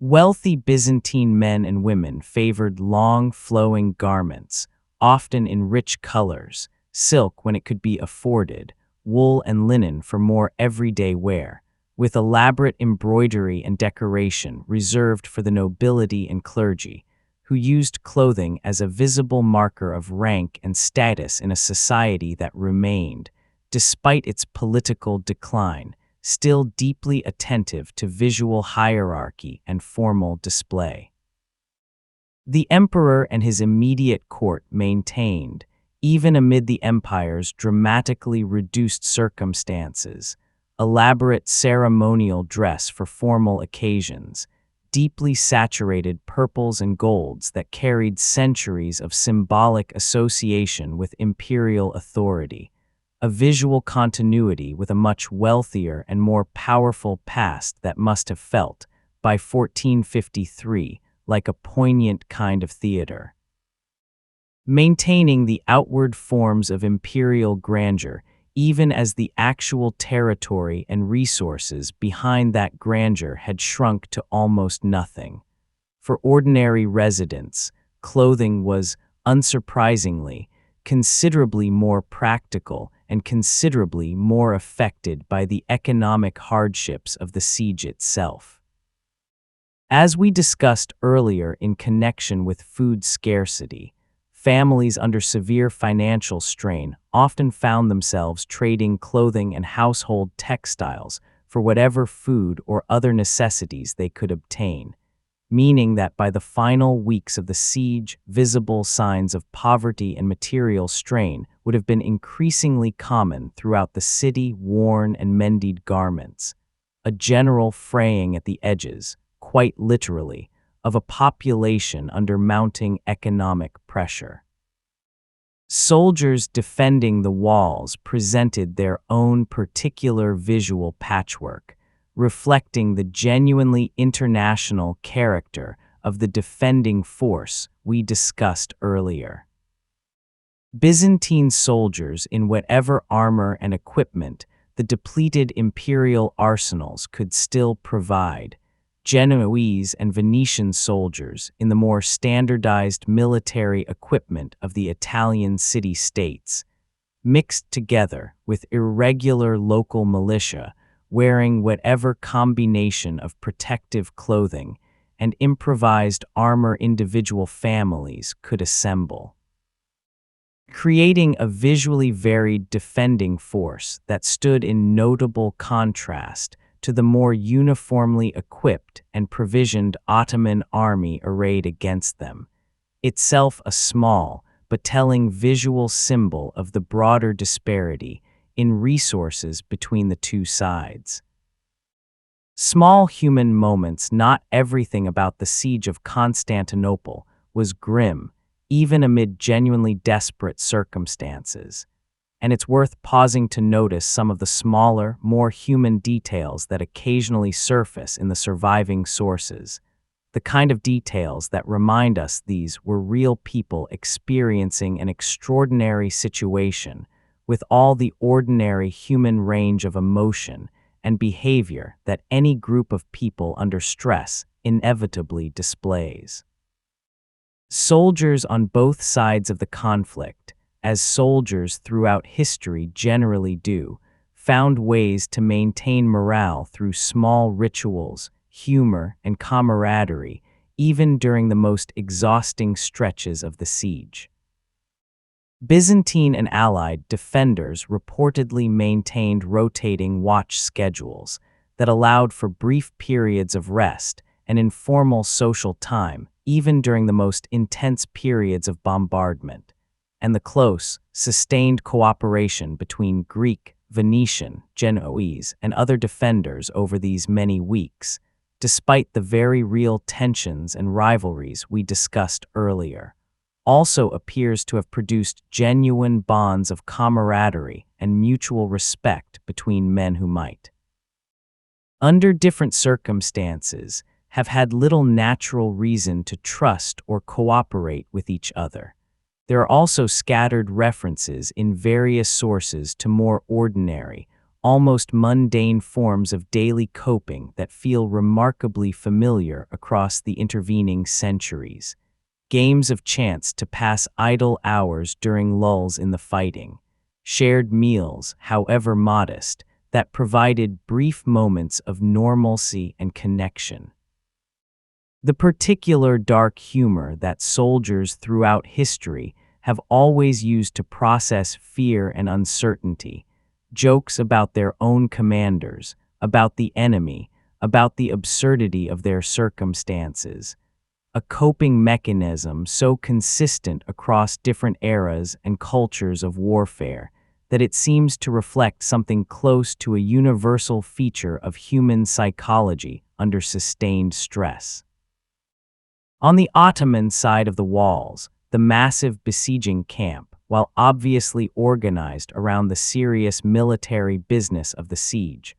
Wealthy Byzantine men and women favored long, flowing garments, often in rich colors, silk when it could be afforded, wool and linen for more everyday wear, with elaborate embroidery and decoration reserved for the nobility and clergy, who used clothing as a visible marker of rank and status in a society that remained, despite its political decline, still deeply attentive to visual hierarchy and formal display. The emperor and his immediate court maintained, even amid the empire's dramatically reduced circumstances, elaborate ceremonial dress for formal occasions, deeply saturated purples and golds that carried centuries of symbolic association with imperial authority, a visual continuity with a much wealthier and more powerful past that must have felt, by 1453, like a poignant kind of theater. Maintaining the outward forms of imperial grandeur, even as the actual territory and resources behind that grandeur had shrunk to almost nothing. For ordinary residents, clothing was, unsurprisingly, considerably more practical and considerably more affected by the economic hardships of the siege itself. As we discussed earlier in connection with food scarcity, families under severe financial strain often found themselves trading clothing and household textiles for whatever food or other necessities they could obtain, meaning that by the final weeks of the siege, visible signs of poverty and material strain would have been increasingly common throughout the city. Worn and mended garments, a general fraying at the edges, quite literally, of a population under mounting economic pressure. Soldiers defending the walls presented their own particular visual patchwork, reflecting the genuinely international character of the defending force we discussed earlier. Byzantine soldiers in whatever armor and equipment the depleted imperial arsenals could still provide, Genoese and Venetian soldiers in the more standardized military equipment of the Italian city-states, mixed together with irregular local militia wearing whatever combination of protective clothing and improvised armor individual families could assemble, creating a visually varied defending force that stood in notable contrast to the more uniformly equipped and provisioned Ottoman army arrayed against them, itself a small but telling visual symbol of the broader disparity in resources between the two sides. Small human moments. Not everything about the siege of Constantinople was grim, even amid genuinely desperate circumstances. And it's worth pausing to notice some of the smaller, more human details that occasionally surface in the surviving sources, the kind of details that remind us these were real people experiencing an extraordinary situation with all the ordinary human range of emotion and behavior that any group of people under stress inevitably displays. Soldiers on both sides of the conflict, as soldiers throughout history generally do, found ways to maintain morale through small rituals, humor, and camaraderie, even during the most exhausting stretches of the siege. Byzantine and Allied defenders reportedly maintained rotating watch schedules that allowed for brief periods of rest and informal social time, even during the most intense periods of bombardment, and the close, sustained cooperation between Greek, Venetian, Genoese, and other defenders over these many weeks, despite the very real tensions and rivalries we discussed earlier, also appears to have produced genuine bonds of camaraderie and mutual respect between men who might, under different circumstances, have had little natural reason to trust or cooperate with each other. There are also scattered references in various sources to more ordinary, almost mundane forms of daily coping that feel remarkably familiar across the intervening centuries. Games of chance to pass idle hours during lulls in the fighting, shared meals, however modest, that provided brief moments of normalcy and connection. The particular dark humor that soldiers throughout history have always used to process fear and uncertainty, jokes about their own commanders, about the enemy, about the absurdity of their circumstances, a coping mechanism so consistent across different eras and cultures of warfare that it seems to reflect something close to a universal feature of human psychology under sustained stress. On the Ottoman side of the walls, the massive besieging camp, while obviously organized around the serious military business of the siege,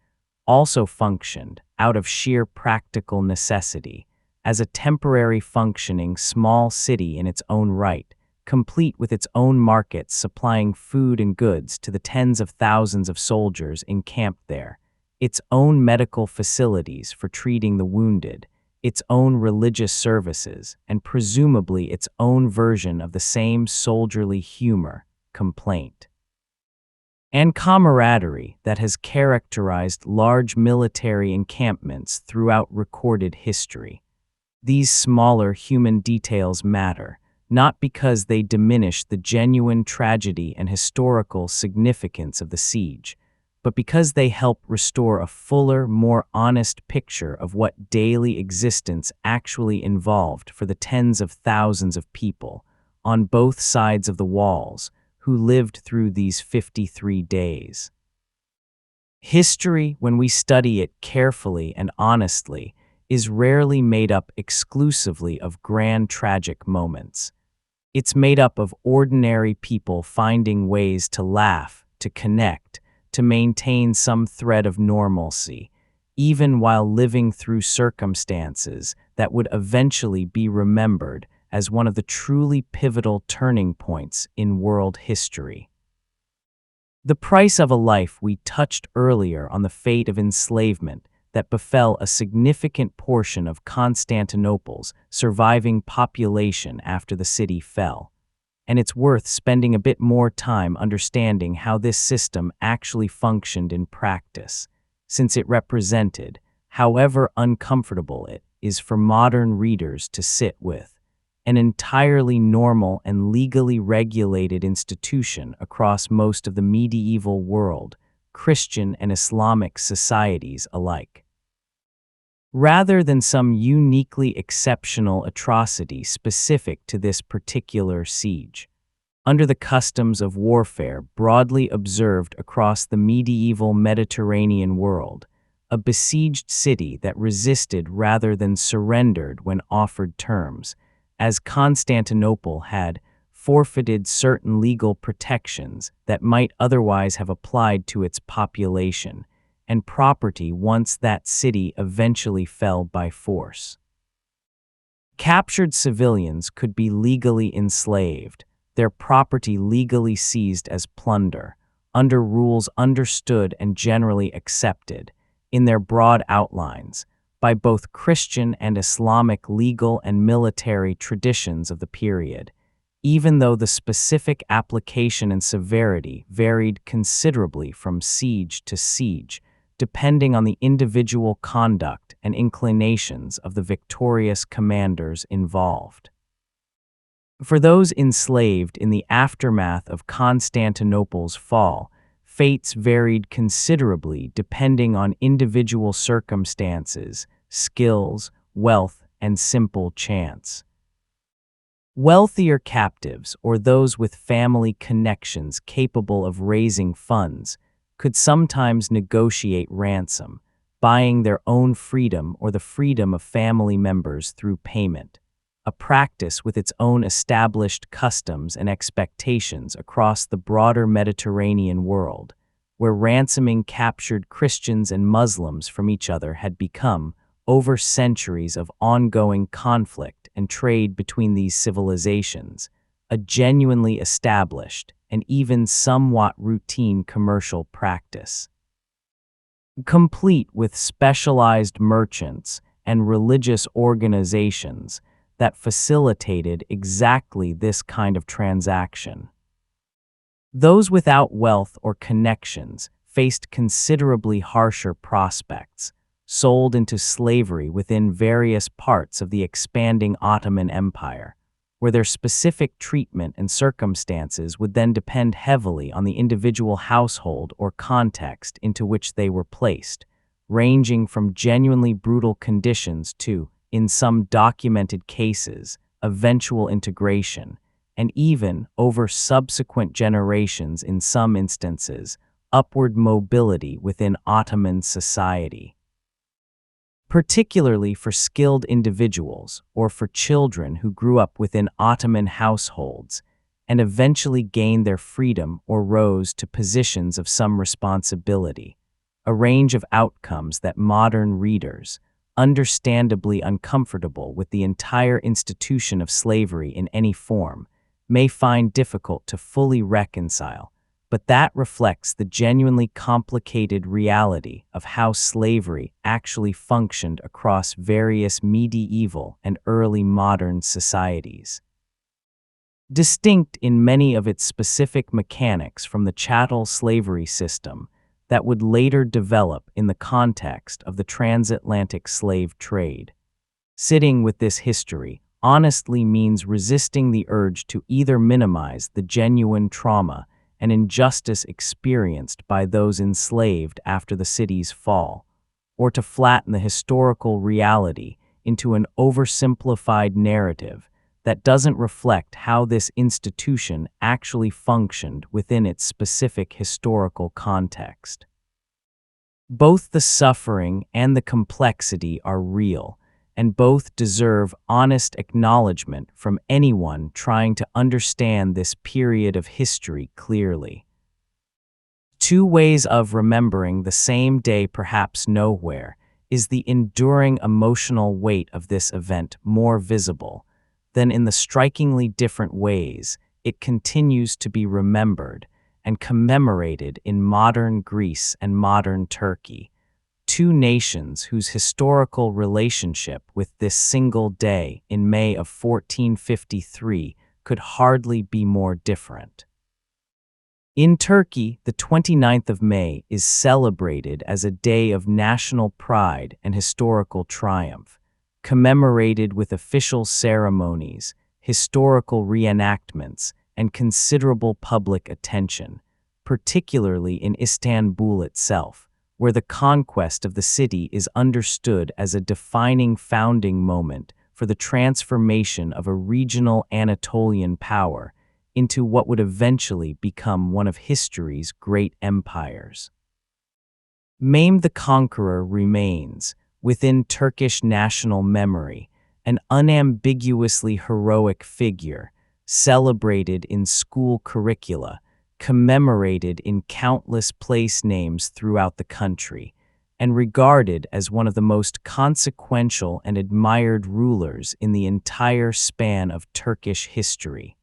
also functioned, out of sheer practical necessity, as a temporary functioning small city in its own right, complete with its own markets supplying food and goods to the tens of thousands of soldiers encamped there, its own medical facilities for treating the wounded, its own religious services, and presumably its own version of the same soldierly humor, complaint, and camaraderie that has characterized large military encampments throughout recorded history. These smaller human details matter, not because they diminish the genuine tragedy and historical significance of the siege, but because they help restore a fuller, more honest picture of what daily existence actually involved for the tens of thousands of people, on both sides of the walls, who lived through these 53 days. History, when we study it carefully and honestly, is rarely made up exclusively of grand tragic moments. It's made up of ordinary people finding ways to laugh, to connect, to maintain some thread of normalcy, even while living through circumstances that would eventually be remembered as one of the truly pivotal turning points in world history. The price of a life. We touched earlier on the fate of enslavement that befell a significant portion of Constantinople's surviving population after the city fell, and it's worth spending a bit more time understanding how this system actually functioned in practice, since it represented, however uncomfortable it is for modern readers to sit with, an entirely normal and legally regulated institution across most of the medieval world, Christian and Islamic societies alike. Rather than some uniquely exceptional atrocity specific to this particular siege, under the customs of warfare broadly observed across the medieval Mediterranean world, a besieged city that resisted rather than surrendered when offered terms, as Constantinople had forfeited certain legal protections that might otherwise have applied to its population and property once that city eventually fell by force. Captured civilians could be legally enslaved, their property legally seized as plunder, under rules understood and generally accepted, in their broad outlines, by both Christian and Islamic legal and military traditions of the period, even though the specific application and severity varied considerably from siege to siege, depending on the individual conduct and inclinations of the victorious commanders involved. For those enslaved in the aftermath of Constantinople's fall, fates varied considerably depending on individual circumstances, skills, wealth, and simple chance. Wealthier captives, or those with family connections capable of raising funds, could sometimes negotiate ransom, buying their own freedom or the freedom of family members through payment, a practice with its own established customs and expectations across the broader Mediterranean world, where ransoming captured Christians and Muslims from each other had become, over centuries of ongoing conflict and trade between these civilizations, a genuinely established and even somewhat routine commercial practice. Complete with specialized merchants and religious organizations that facilitated exactly this kind of transaction. Those without wealth or connections faced considerably harsher prospects, sold into slavery within various parts of the expanding Ottoman Empire, where their specific treatment and circumstances would then depend heavily on the individual household or context into which they were placed, ranging from genuinely brutal conditions to, in some documented cases, eventual integration, and even, over subsequent generations in some instances, upward mobility within Ottoman society. Particularly for skilled individuals or for children who grew up within Ottoman households and eventually gained their freedom or rose to positions of some responsibility, a range of outcomes that modern readers, understandably uncomfortable with the entire institution of slavery in any form, may find difficult to fully reconcile, but that reflects the genuinely complicated reality of how slavery actually functioned across various medieval and early modern societies. Distinct in many of its specific mechanics from the chattel slavery system that would later develop in the context of the transatlantic slave trade. Sitting with this history honestly means resisting the urge to either minimize the genuine trauma and injustice experienced by those enslaved after the city's fall, or to flatten the historical reality into an oversimplified narrative that doesn't reflect how this institution actually functioned within its specific historical context. Both the suffering and the complexity are real, and both deserve honest acknowledgement from anyone trying to understand this period of history clearly. Two ways of remembering the same day, perhaps nowhere, is the enduring emotional weight of this event more visible than in the strikingly different ways it continues to be remembered and commemorated in modern Greece and modern Turkey, two nations whose historical relationship with this single day in May of 1453 could hardly be more different. In Turkey, the 29th of May is celebrated as a day of national pride and historical triumph, commemorated with official ceremonies, historical reenactments, and considerable public attention, particularly in Istanbul itself, where the conquest of the city is understood as a defining founding moment for the transformation of a regional Anatolian power into what would eventually become one of history's great empires. Mehmed the Conqueror remains, within Turkish national memory, an unambiguously heroic figure, celebrated in school curricula, commemorated in countless place names throughout the country, and regarded as one of the most consequential and admired rulers in the entire span of Turkish history.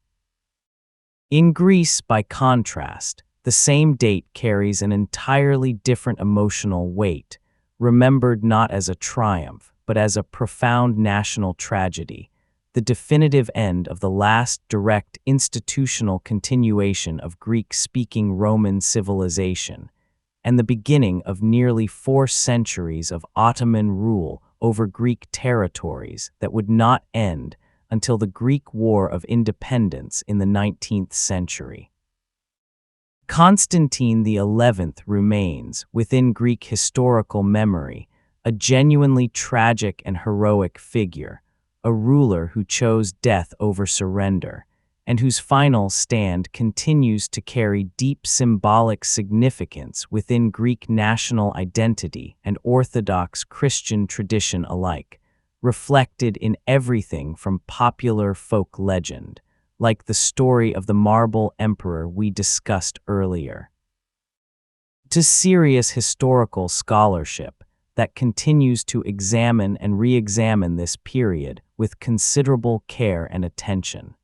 In Greece, by contrast, the same date carries an entirely different emotional weight, remembered not as a triumph, but as a profound national tragedy, the definitive end of the last direct institutional continuation of Greek-speaking Roman civilization, and the beginning of nearly 4 centuries of Ottoman rule over Greek territories that would not end until the Greek War of Independence in the 19th century. Constantine XI remains, within Greek historical memory, a genuinely tragic and heroic figure, a ruler who chose death over surrender, and whose final stand continues to carry deep symbolic significance within Greek national identity and Orthodox Christian tradition alike, reflected in everything from popular folk legend, like the story of the marble emperor we discussed earlier, to serious historical scholarship that continues to examine and re-examine this period with considerable care and attention.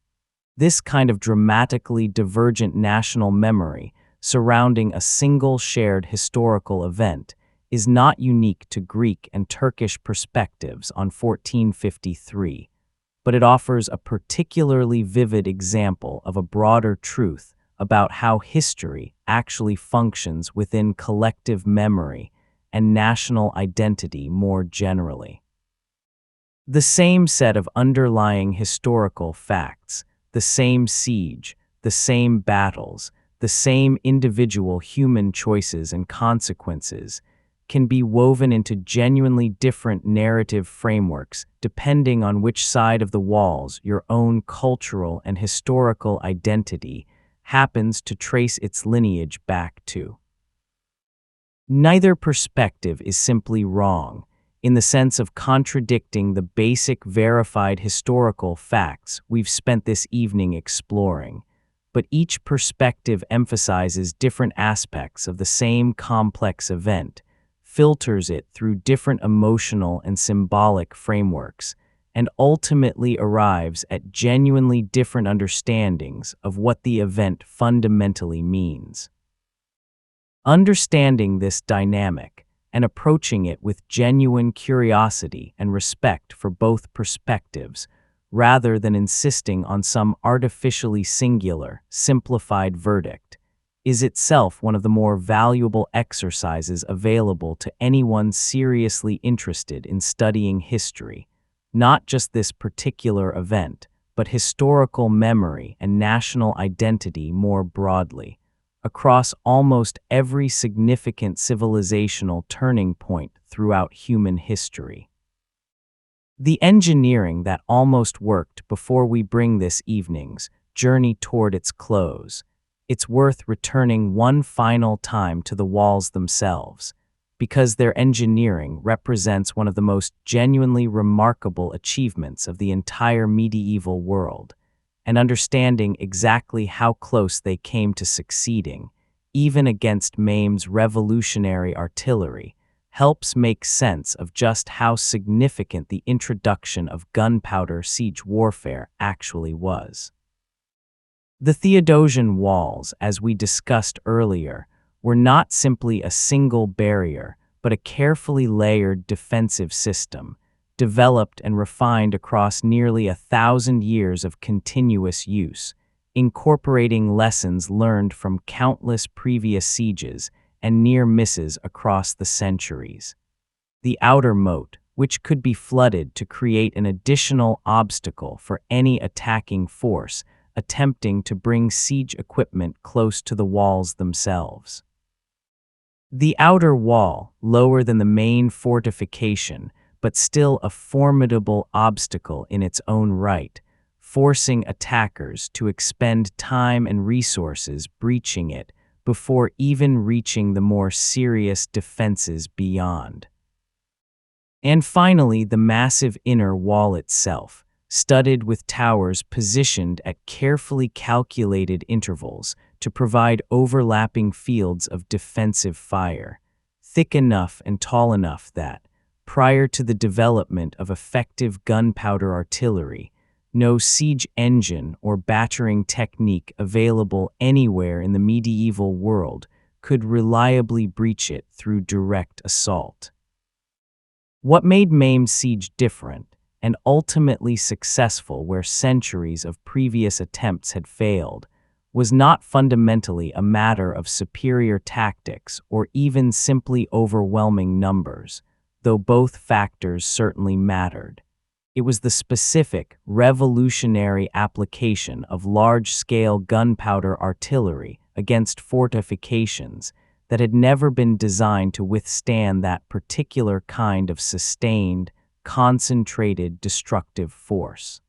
This kind of dramatically divergent national memory surrounding a single shared historical event is not unique to Greek and Turkish perspectives on 1453, but it offers a particularly vivid example of a broader truth about how history actually functions within collective memory and national identity more generally. The same set of underlying historical facts, the same siege, the same battles, the same individual human choices and consequences, can be woven into genuinely different narrative frameworks depending on which side of the walls your own cultural and historical identity happens to trace its lineage back to. Neither perspective is simply wrong, in the sense of contradicting the basic verified historical facts we've spent this evening exploring, but each perspective emphasizes different aspects of the same complex event, filters it through different emotional and symbolic frameworks, and ultimately arrives at genuinely different understandings of what the event fundamentally means. Understanding this dynamic and approaching it with genuine curiosity and respect for both perspectives, rather than insisting on some artificially singular, simplified verdict, is itself one of the more valuable exercises available to anyone seriously interested in studying history, not just this particular event, but historical memory and national identity more broadly, across almost every significant civilizational turning point throughout human history. The engineering that almost worked before we bring this evening's journey toward its close, it's worth returning one final time to the walls themselves, because their engineering represents one of the most genuinely remarkable achievements of the entire medieval world, and understanding exactly how close they came to succeeding, even against Mehmed's revolutionary artillery, helps make sense of just how significant the introduction of gunpowder siege warfare actually was. The Theodosian Walls, as we discussed earlier, were not simply a single barrier, but a carefully layered defensive system, developed and refined across nearly 1,000 years of continuous use, incorporating lessons learned from countless previous sieges and near misses across the centuries. The outer moat, which could be flooded to create an additional obstacle for any attacking force attempting to bring siege equipment close to the walls themselves. The outer wall, lower than the main fortification, but still a formidable obstacle in its own right, forcing attackers to expend time and resources breaching it before even reaching the more serious defenses beyond. And finally, the massive inner wall itself, studded with towers positioned at carefully calculated intervals to provide overlapping fields of defensive fire, thick enough and tall enough that, prior to the development of effective gunpowder artillery, no siege engine or battering technique available anywhere in the medieval world could reliably breach it through direct assault. What made Mehmed's siege different and ultimately successful where centuries of previous attempts had failed was not fundamentally a matter of superior tactics or even simply overwhelming numbers, though both factors certainly mattered. It was the specific, revolutionary application of large-scale gunpowder artillery against fortifications that had never been designed to withstand that particular kind of sustained, concentrated destructive force.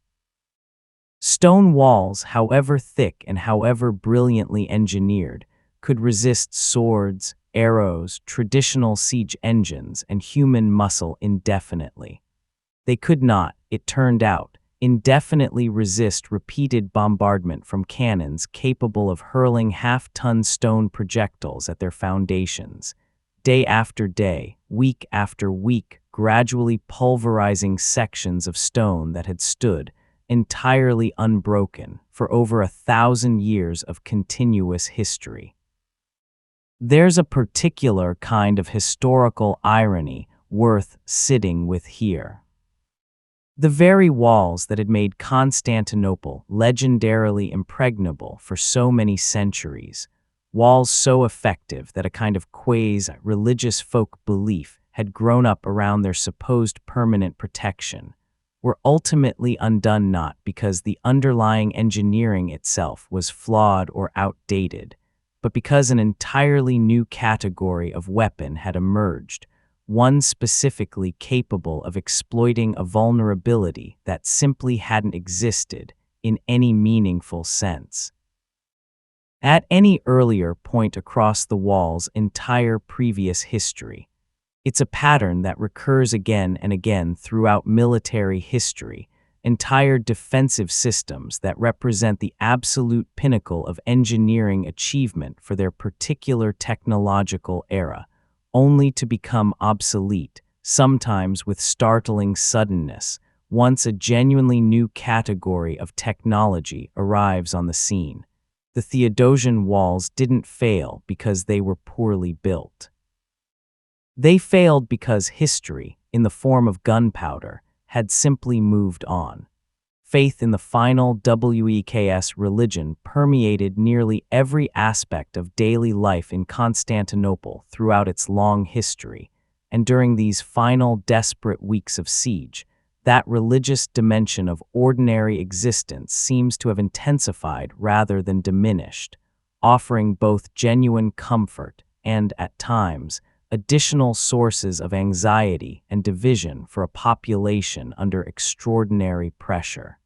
Stone walls, however thick and however brilliantly engineered, could resist swords, arrows, traditional siege engines, and human muscle indefinitely. They could not, it turned out, indefinitely resist repeated bombardment from cannons capable of hurling half-ton stone projectiles at their foundations, day after day, week after week, gradually pulverizing sections of stone that had stood, entirely unbroken, for over 1,000 years of continuous history. There's a particular kind of historical irony worth sitting with here. The very walls that had made Constantinople legendarily impregnable for so many centuries, walls so effective that a kind of quasi-religious folk belief had grown up around their supposed permanent protection, were ultimately undone not because the underlying engineering itself was flawed or outdated, but because an entirely new category of weapon had emerged, one specifically capable of exploiting a vulnerability that simply hadn't existed in any meaningful sense. At any earlier point across the wall's entire previous history, it's a pattern that recurs again and again throughout military history, entire defensive systems that represent the absolute pinnacle of engineering achievement for their particular technological era, only to become obsolete, sometimes with startling suddenness, once a genuinely new category of technology arrives on the scene. The Theodosian Walls didn't fail because they were poorly built. They failed because history, in the form of gunpowder, had simply moved on. Faith in the final WEKS religion permeated nearly every aspect of daily life in Constantinople throughout its long history, and during these final desperate weeks of siege, that religious dimension of ordinary existence seems to have intensified rather than diminished, offering both genuine comfort and, at times, additional sources of anxiety and division for a population under extraordinary pressure.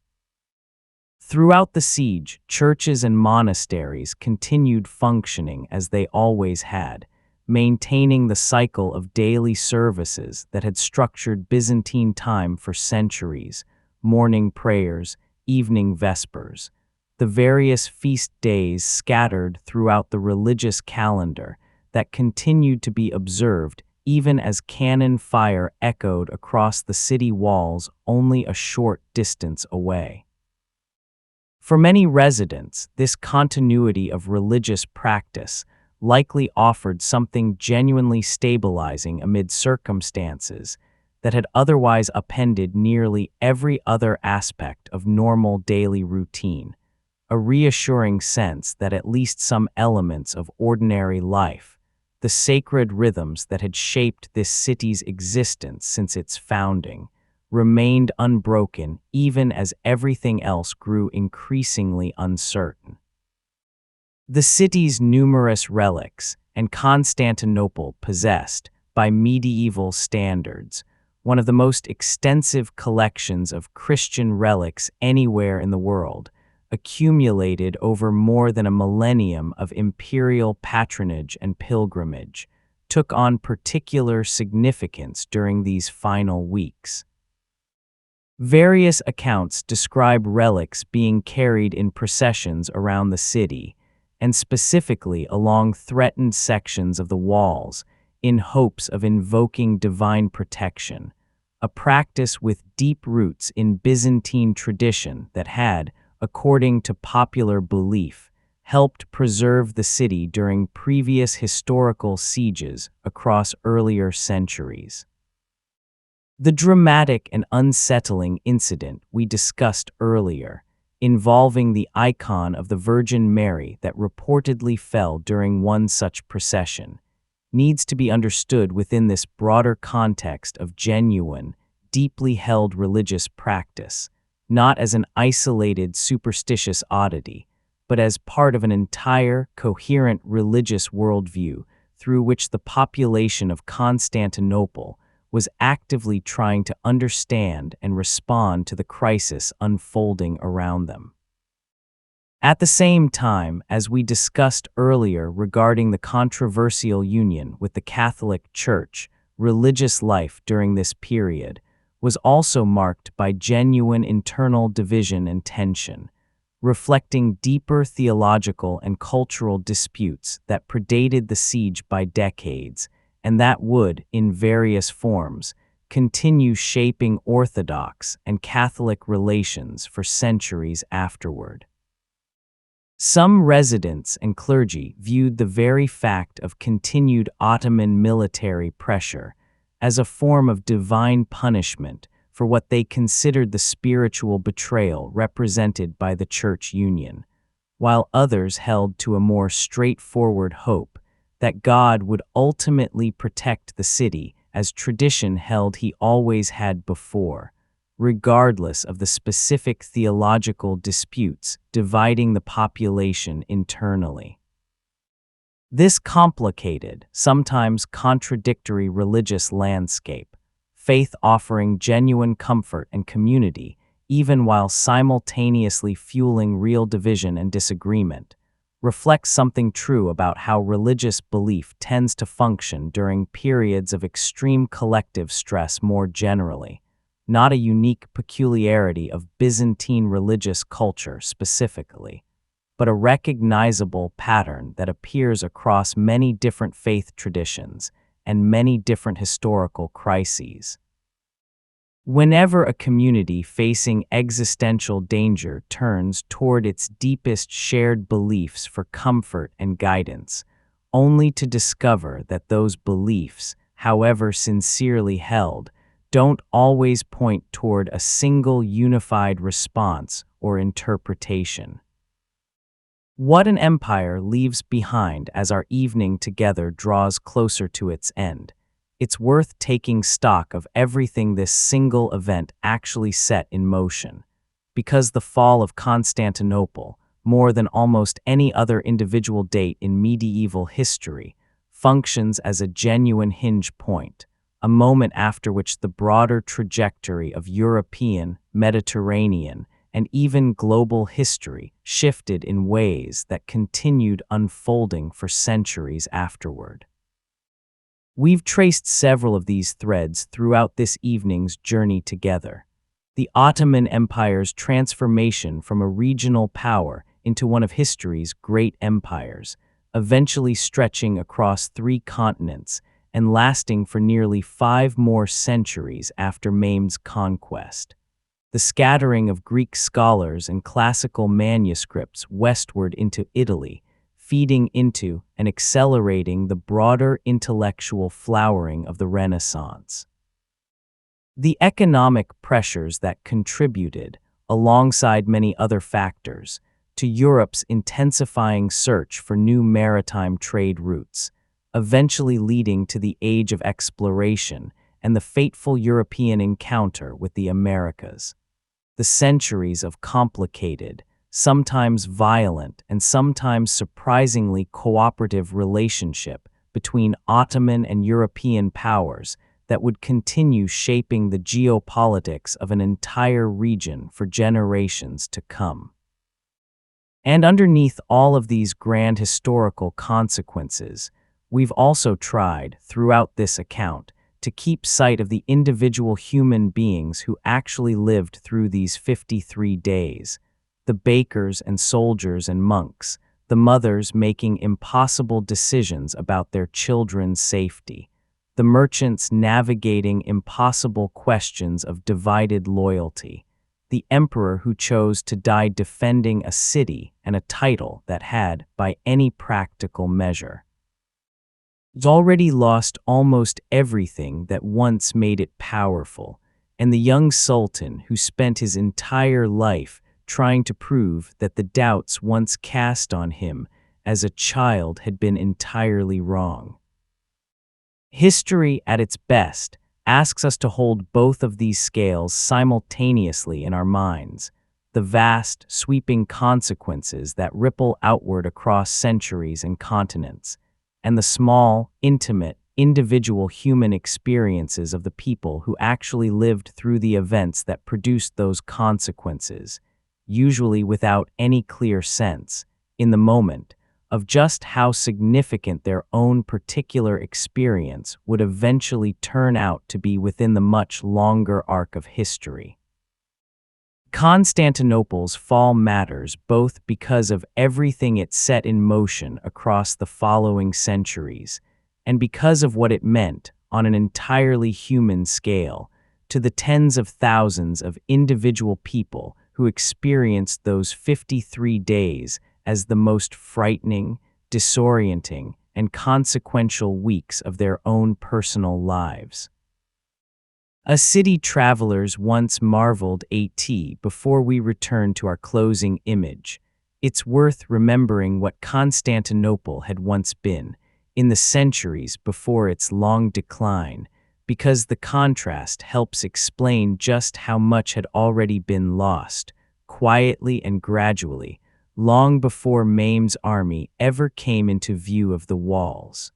Throughout the siege, churches and monasteries continued functioning as they always had, maintaining the cycle of daily services that had structured Byzantine time for centuries: morning prayers, evening vespers, the various feast days scattered throughout the religious calendar that continued to be observed even as cannon fire echoed across the city walls only a short distance away. For many residents, this continuity of religious practice likely offered something genuinely stabilizing amid circumstances that had otherwise upended nearly every other aspect of normal daily routine, a reassuring sense that at least some elements of ordinary life, the sacred rhythms that had shaped this city's existence since its founding, remained unbroken even as everything else grew increasingly uncertain. The city's numerous relics, and Constantinople possessed, by medieval standards, one of the most extensive collections of Christian relics anywhere in the world, accumulated over more than a millennium of imperial patronage and pilgrimage, took on particular significance during these final weeks. Various accounts describe relics being carried in processions around the city, and specifically along threatened sections of the walls, in hopes of invoking divine protection, a practice with deep roots in Byzantine tradition that had, according to popular belief, helped preserve the city during previous historical sieges across earlier centuries. The dramatic and unsettling incident we discussed earlier, involving the icon of the Virgin Mary that reportedly fell during one such procession, needs to be understood within this broader context of genuine, deeply held religious practice, not as an isolated superstitious oddity, but as part of an entire, coherent religious worldview through which the population of Constantinople was actively trying to understand and respond to the crisis unfolding around them. At the same time, as we discussed earlier regarding the controversial union with the Catholic Church, religious life during this period was also marked by genuine internal division and tension, reflecting deeper theological and cultural disputes that predated the siege by decades, and that would, in various forms, continue shaping Orthodox and Catholic relations for centuries afterward. Some residents and clergy viewed the very fact of continued Ottoman military pressure as a form of divine punishment for what they considered the spiritual betrayal represented by the church union, while others held to a more straightforward hope that God would ultimately protect the city as tradition held he always had before, regardless of the specific theological disputes dividing the population internally. This complicated, sometimes contradictory religious landscape, faith offering genuine comfort and community, even while simultaneously fueling real division and disagreement, reflects something true about how religious belief tends to function during periods of extreme collective stress more generally, not a unique peculiarity of Byzantine religious culture specifically, but a recognizable pattern that appears across many different faith traditions and many different historical crises. Whenever a community facing existential danger turns toward its deepest shared beliefs for comfort and guidance, only to discover that those beliefs, however sincerely held, don't always point toward a single unified response or interpretation. What an empire leaves behind as our evening together draws closer to its end. It's worth taking stock of everything this single event actually set in motion, because the fall of Constantinople, more than almost any other individual date in medieval history, functions as a genuine hinge point, a moment after which the broader trajectory of European, Mediterranean, and even global history shifted in ways that continued unfolding for centuries afterward. We've traced several of these threads throughout this evening's journey together. The Ottoman Empire's transformation from a regional power into one of history's great empires, eventually stretching across 3 continents and lasting for nearly 5 more centuries after Mehmed's conquest. The scattering of Greek scholars and classical manuscripts westward into Italy, feeding into and accelerating the broader intellectual flowering of the Renaissance. The economic pressures that contributed, alongside many other factors, to Europe's intensifying search for new maritime trade routes, eventually leading to the Age of Exploration and the fateful European encounter with the Americas. The centuries of complicated, sometimes violent and sometimes surprisingly cooperative relationship between Ottoman and European powers that would continue shaping the geopolitics of an entire region for generations to come. And underneath all of these grand historical consequences, we've also tried, throughout this account, to keep sight of the individual human beings who actually lived through these 53 days, the bakers and soldiers and monks, the mothers making impossible decisions about their children's safety, the merchants navigating impossible questions of divided loyalty, the emperor who chose to die defending a city and a title that had, by any practical measure, already lost almost everything that once made it powerful, and the young sultan who spent his entire life trying to prove that the doubts once cast on him as a child had been entirely wrong. History, at its best, asks us to hold both of these scales simultaneously in our minds, the vast, sweeping consequences that ripple outward across centuries and continents, and the small, intimate, individual human experiences of the people who actually lived through the events that produced those consequences, usually without any clear sense, in the moment, of just how significant their own particular experience would eventually turn out to be within the much longer arc of history. Constantinople's fall matters both because of everything it set in motion across the following centuries, and because of what it meant, on an entirely human scale, to the tens of thousands of individual people who experienced those 53 days as the most frightening, disorienting, and consequential weeks of their own personal lives. A city travelers once marveled at before we return to our closing image. It's worth remembering what Constantinople had once been, in the centuries before its long decline, because the contrast helps explain just how much had already been lost, quietly and gradually, long before Mehmed's army ever came into view of the walls.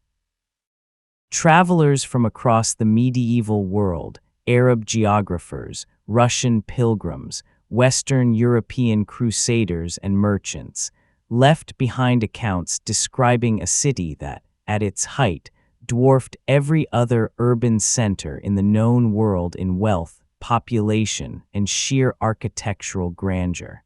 Travelers from across the medieval world, Arab geographers, Russian pilgrims, Western European crusaders and merchants, left behind accounts describing a city that, at its height, dwarfed every other urban center in the known world in wealth, population, and sheer architectural grandeur.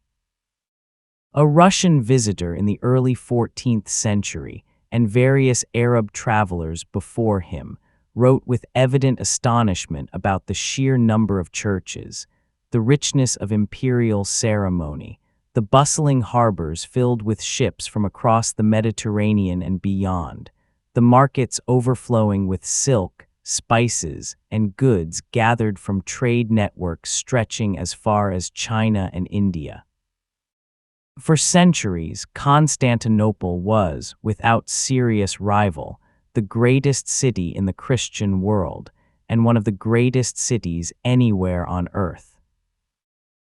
A Russian visitor in the early 14th century, and various Arab travelers before him, wrote with evident astonishment about the sheer number of churches, the richness of imperial ceremony, the bustling harbors filled with ships from across the Mediterranean and beyond, the markets overflowing with silk, spices, and goods gathered from trade networks stretching as far as China and India. For centuries, Constantinople was, without serious rival, the greatest city in the Christian world, and one of the greatest cities anywhere on earth.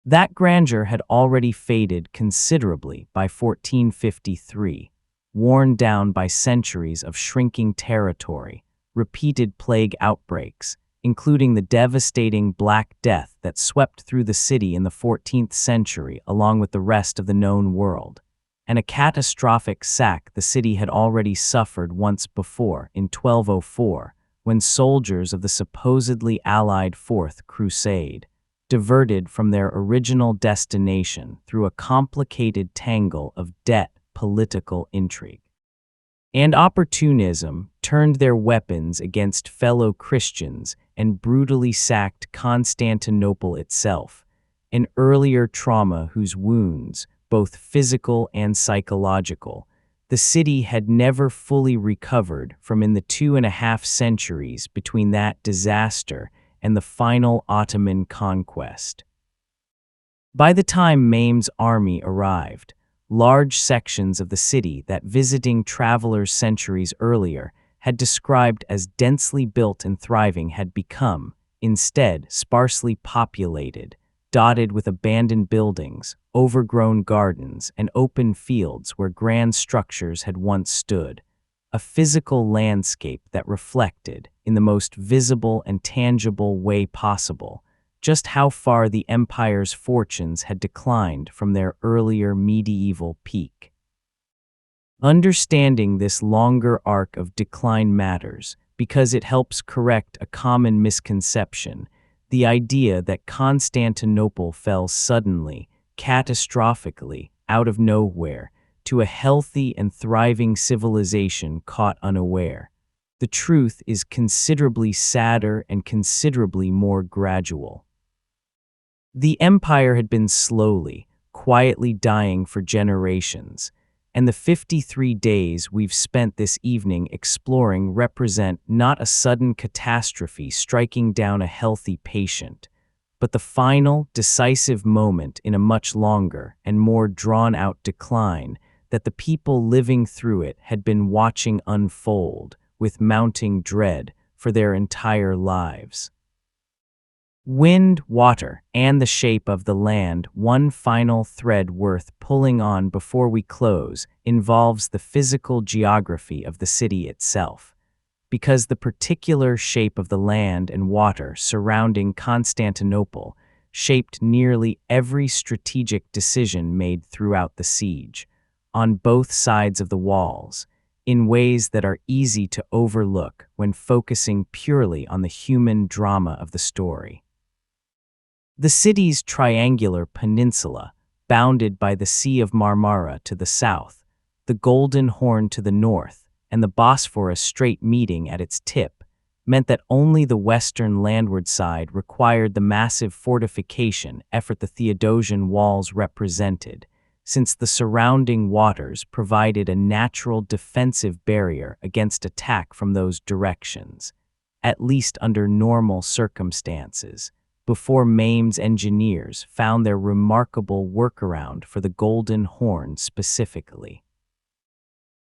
That grandeur had already faded considerably by 1453, worn down by centuries of shrinking territory, repeated plague outbreaks, including the devastating Black Death that swept through the city in the 14th century along with the rest of the known world, and a catastrophic sack the city had already suffered once before in 1204, when soldiers of the supposedly allied Fourth Crusade, diverted from their original destination through a complicated tangle of debt, political intrigue, and opportunism, turned their weapons against fellow Christians and brutally sacked Constantinople itself, an earlier trauma whose wounds, both physical and psychological, the city had never fully recovered from in the 2.5 centuries between that disaster and the final Ottoman conquest. By the time Mehmed's army arrived, large sections of the city that visiting travelers centuries earlier had described as densely built and thriving had become, instead, sparsely populated, dotted with abandoned buildings, overgrown gardens, and open fields where grand structures had once stood, a physical landscape that reflected, in the most visible and tangible way possible, just how far the empire's fortunes had declined from their earlier medieval peak. Understanding this longer arc of decline matters because it helps correct a common misconception, the idea that Constantinople fell suddenly, catastrophically, out of nowhere, to a healthy and thriving civilization caught unaware. The truth is considerably sadder and considerably more gradual. The empire had been slowly, quietly dying for generations, and the 53 days we've spent this evening exploring represent not a sudden catastrophe striking down a healthy patient, but the final, decisive moment in a much longer and more drawn-out decline that the people living through it had been watching unfold with mounting dread for their entire lives. Wind, water, and the shape of the land, one final thread worth pulling on before we close, involves the physical geography of the city itself. Because the particular shape of the land and water surrounding Constantinople shaped nearly every strategic decision made throughout the siege, on both sides of the walls, in ways that are easy to overlook when focusing purely on the human drama of the story. The city's triangular peninsula, bounded by the Sea of Marmara to the south, the Golden Horn to the north, and the Bosphorus Strait meeting at its tip, meant that only the western landward side required the massive fortification effort the Theodosian Walls represented, since the surrounding waters provided a natural defensive barrier against attack from those directions, at least under normal circumstances, before Mehmed's engineers found their remarkable workaround for the Golden Horn specifically.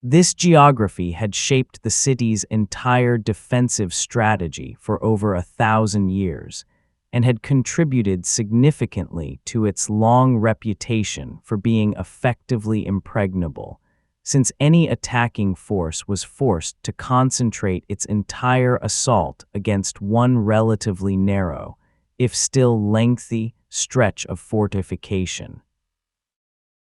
This geography had shaped the city's entire defensive strategy for over 1,000 years, and had contributed significantly to its long reputation for being effectively impregnable, since any attacking force was forced to concentrate its entire assault against one relatively narrow, if still lengthy, stretch of fortification.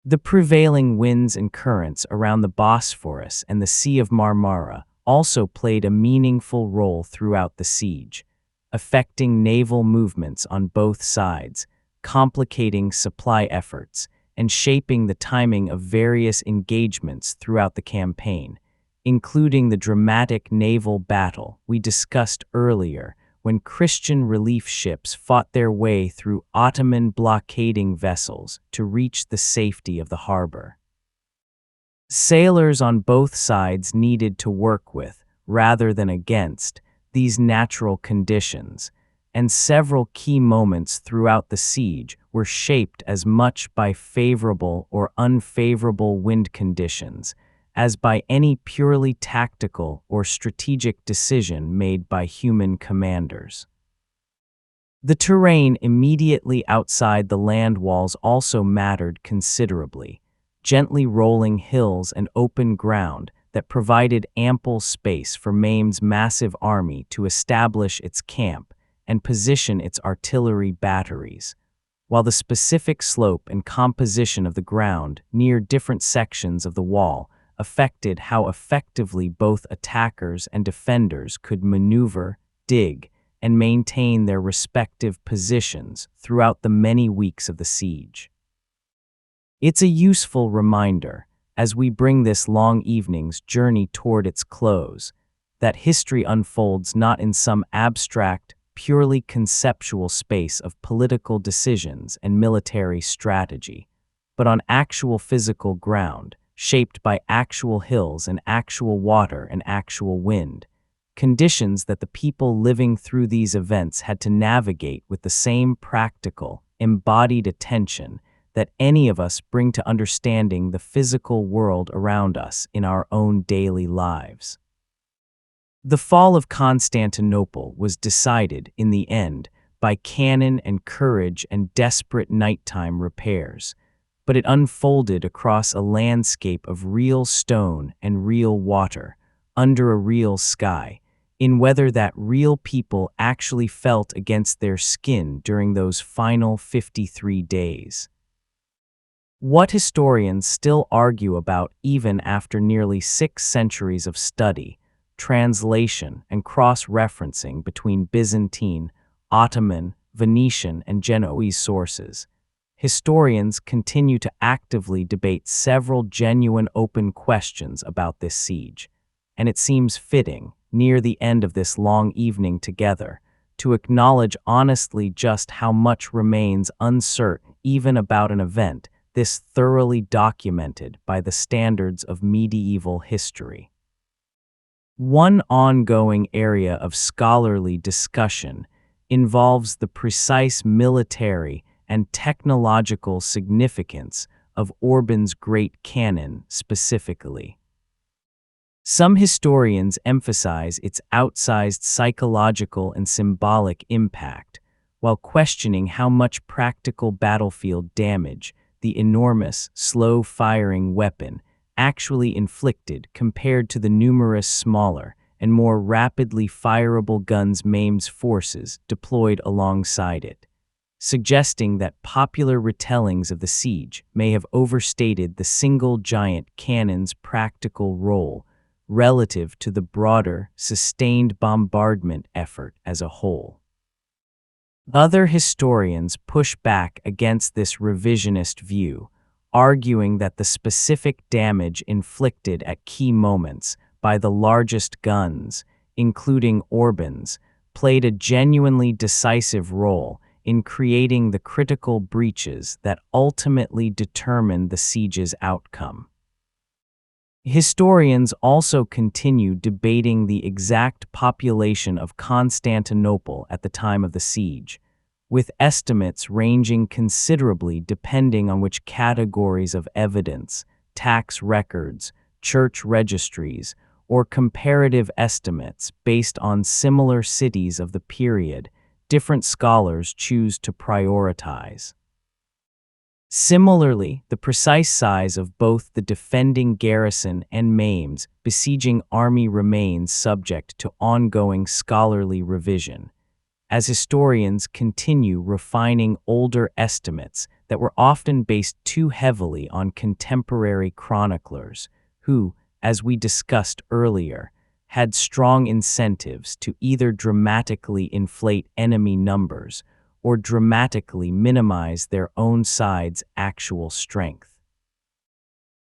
The prevailing winds and currents around the Bosphorus and the Sea of Marmara also played a meaningful role throughout the siege, affecting naval movements on both sides, complicating supply efforts, and shaping the timing of various engagements throughout the campaign, including the dramatic naval battle we discussed earlier when Christian relief ships fought their way through Ottoman blockading vessels to reach the safety of the harbor. Sailors on both sides needed to work with, rather than against, these natural conditions, and several key moments throughout the siege were shaped as much by favorable or unfavorable wind conditions as by any purely tactical or strategic decision made by human commanders. The terrain immediately outside the land walls also mattered considerably, gently rolling hills and open ground that provided ample space for Mehmed's massive army to establish its camp and position its artillery batteries, while the specific slope and composition of the ground near different sections of the wall affected how effectively both attackers and defenders could maneuver, dig, and maintain their respective positions throughout the many weeks of the siege. It's a useful reminder, as we bring this long evening's journey toward its close, that history unfolds not in some abstract, purely conceptual space of political decisions and military strategy, but on actual physical ground, shaped by actual hills and actual water and actual wind, conditions that the people living through these events had to navigate with the same practical, embodied attention that any of us bring to understanding the physical world around us in our own daily lives. The fall of Constantinople was decided, in the end, by cannon and courage and desperate nighttime repairs, but it unfolded across a landscape of real stone and real water, under a real sky, in weather that real people actually felt against their skin during those final 53 days. What historians still argue about even after nearly 6 centuries of study, translation, and cross-referencing between Byzantine, Ottoman, Venetian, and Genoese sources, historians continue to actively debate several genuine open questions about this siege, and it seems fitting, near the end of this long evening together, to acknowledge honestly just how much remains uncertain even about an event this thoroughly documented by the standards of medieval history. One ongoing area of scholarly discussion involves the precise military and technological significance of Orban's Great Cannon specifically. Some historians emphasize its outsized psychological and symbolic impact, while questioning how much practical battlefield damage the enormous, slow-firing weapon actually inflicted compared to the numerous smaller and more rapidly fireable guns Mehmed's forces deployed alongside it, suggesting that popular retellings of the siege may have overstated the single giant cannon's practical role relative to the broader, sustained bombardment effort as a whole. Other historians push back against this revisionist view, arguing that the specific damage inflicted at key moments by the largest guns, including Orban's, played a genuinely decisive role in creating the critical breaches that ultimately determined the siege's outcome. Historians also continue debating the exact population of Constantinople at the time of the siege, with estimates ranging considerably depending on which categories of evidence, tax records, church registries, or comparative estimates based on similar cities of the period different scholars choose to prioritize. Similarly, the precise size of both the defending garrison and Mehmed's besieging army remains subject to ongoing scholarly revision, as historians continue refining older estimates that were often based too heavily on contemporary chroniclers who, as we discussed earlier, had strong incentives to either dramatically inflate enemy numbers or dramatically minimize their own side's actual strength.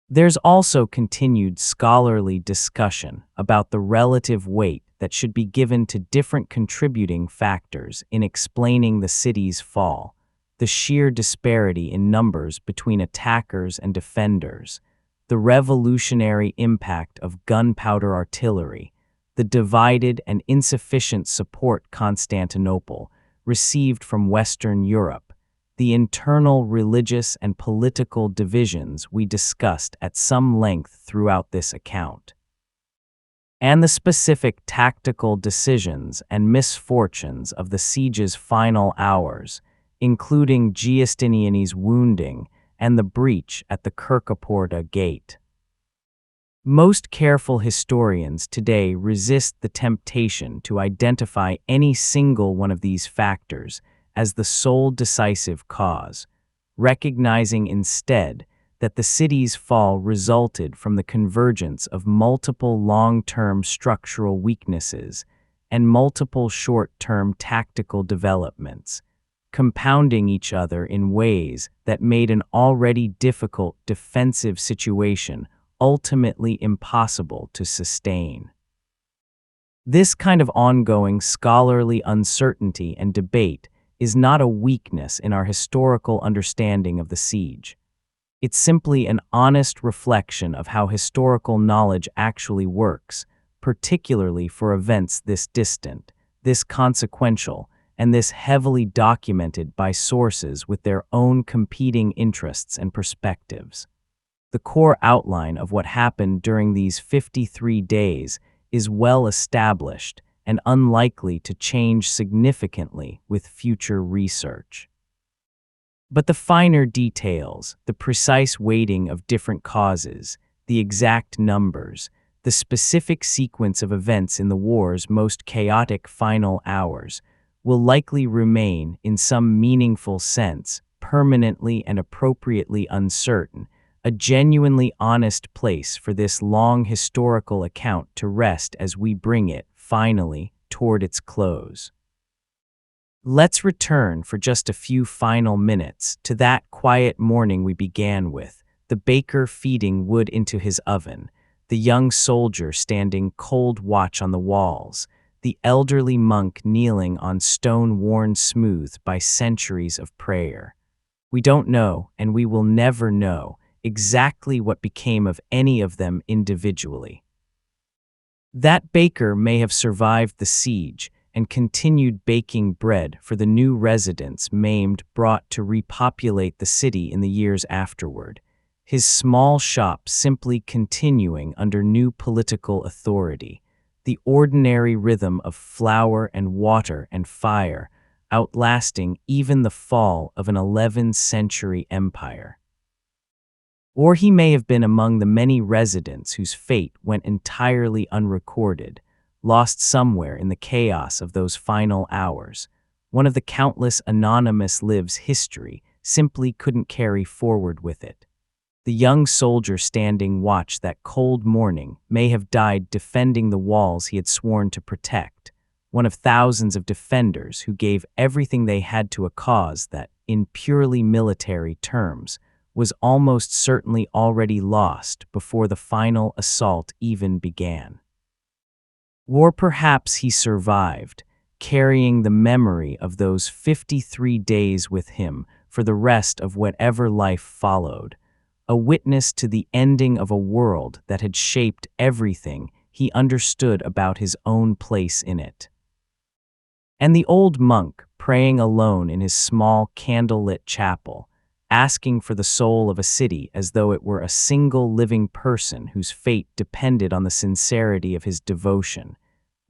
There's also continued scholarly discussion about the relative weight that should be given to different contributing factors in explaining the city's fall, the sheer disparity in numbers between attackers and defenders, the revolutionary impact of gunpowder artillery, the divided and insufficient support Constantinople received from Western Europe, the internal religious and political divisions we discussed at some length throughout this account, and the specific tactical decisions and misfortunes of the siege's final hours, including Giustiniani's wounding and the breach at the Kirkaporta gate. Most careful historians today resist the temptation to identify any single one of these factors as the sole decisive cause, recognizing instead that the city's fall resulted from the convergence of multiple long-term structural weaknesses and multiple short-term tactical developments, compounding each other in ways that made an already difficult defensive situation ultimately impossible to sustain. This kind of ongoing scholarly uncertainty and debate is not a weakness in our historical understanding of the siege. It's simply an honest reflection of how historical knowledge actually works, particularly for events this distant, this consequential, and this heavily documented by sources with their own competing interests and perspectives. The core outline of what happened during these 53 days is well established and unlikely to change significantly with future research. But the finer details, the precise weighting of different causes, the exact numbers, the specific sequence of events in the war's most chaotic final hours, will likely remain, in some meaningful sense, permanently and appropriately uncertain, a genuinely honest place for this long historical account to rest as we bring it, finally, toward its close. Let's return for just a few final minutes to that quiet morning we began with, the baker feeding wood into his oven, the young soldier standing cold watch on the walls, the elderly monk kneeling on stone worn smooth by centuries of prayer. We don't know, and we will never know, exactly what became of any of them individually. That baker may have survived the siege and continued baking bread for the new residents Mehmed brought to repopulate the city in the years afterward, his small shop simply continuing under new political authority, the ordinary rhythm of flour and water and fire outlasting even the fall of an 11th century empire. Or he may have been among the many residents whose fate went entirely unrecorded, lost somewhere in the chaos of those final hours. One of the countless anonymous lives history simply couldn't carry forward with it. The young soldier standing watch that cold morning may have died defending the walls he had sworn to protect, one of thousands of defenders who gave everything they had to a cause that, in purely military terms, was almost certainly already lost before the final assault even began. Or perhaps he survived, carrying the memory of those 53 days with him for the rest of whatever life followed, a witness to the ending of a world that had shaped everything he understood about his own place in it. And the old monk, praying alone in his small candlelit chapel, asking for the soul of a city as though it were a single living person whose fate depended on the sincerity of his devotion,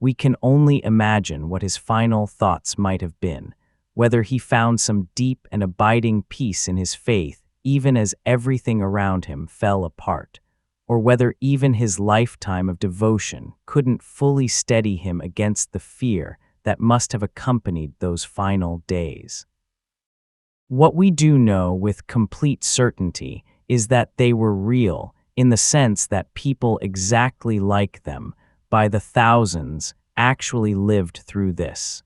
we can only imagine what his final thoughts might have been, whether he found some deep and abiding peace in his faith even as everything around him fell apart, or whether even his lifetime of devotion couldn't fully steady him against the fear that must have accompanied those final days. What we do know with complete certainty is that they were real, in the sense that people exactly like them, by the thousands, actually lived through this.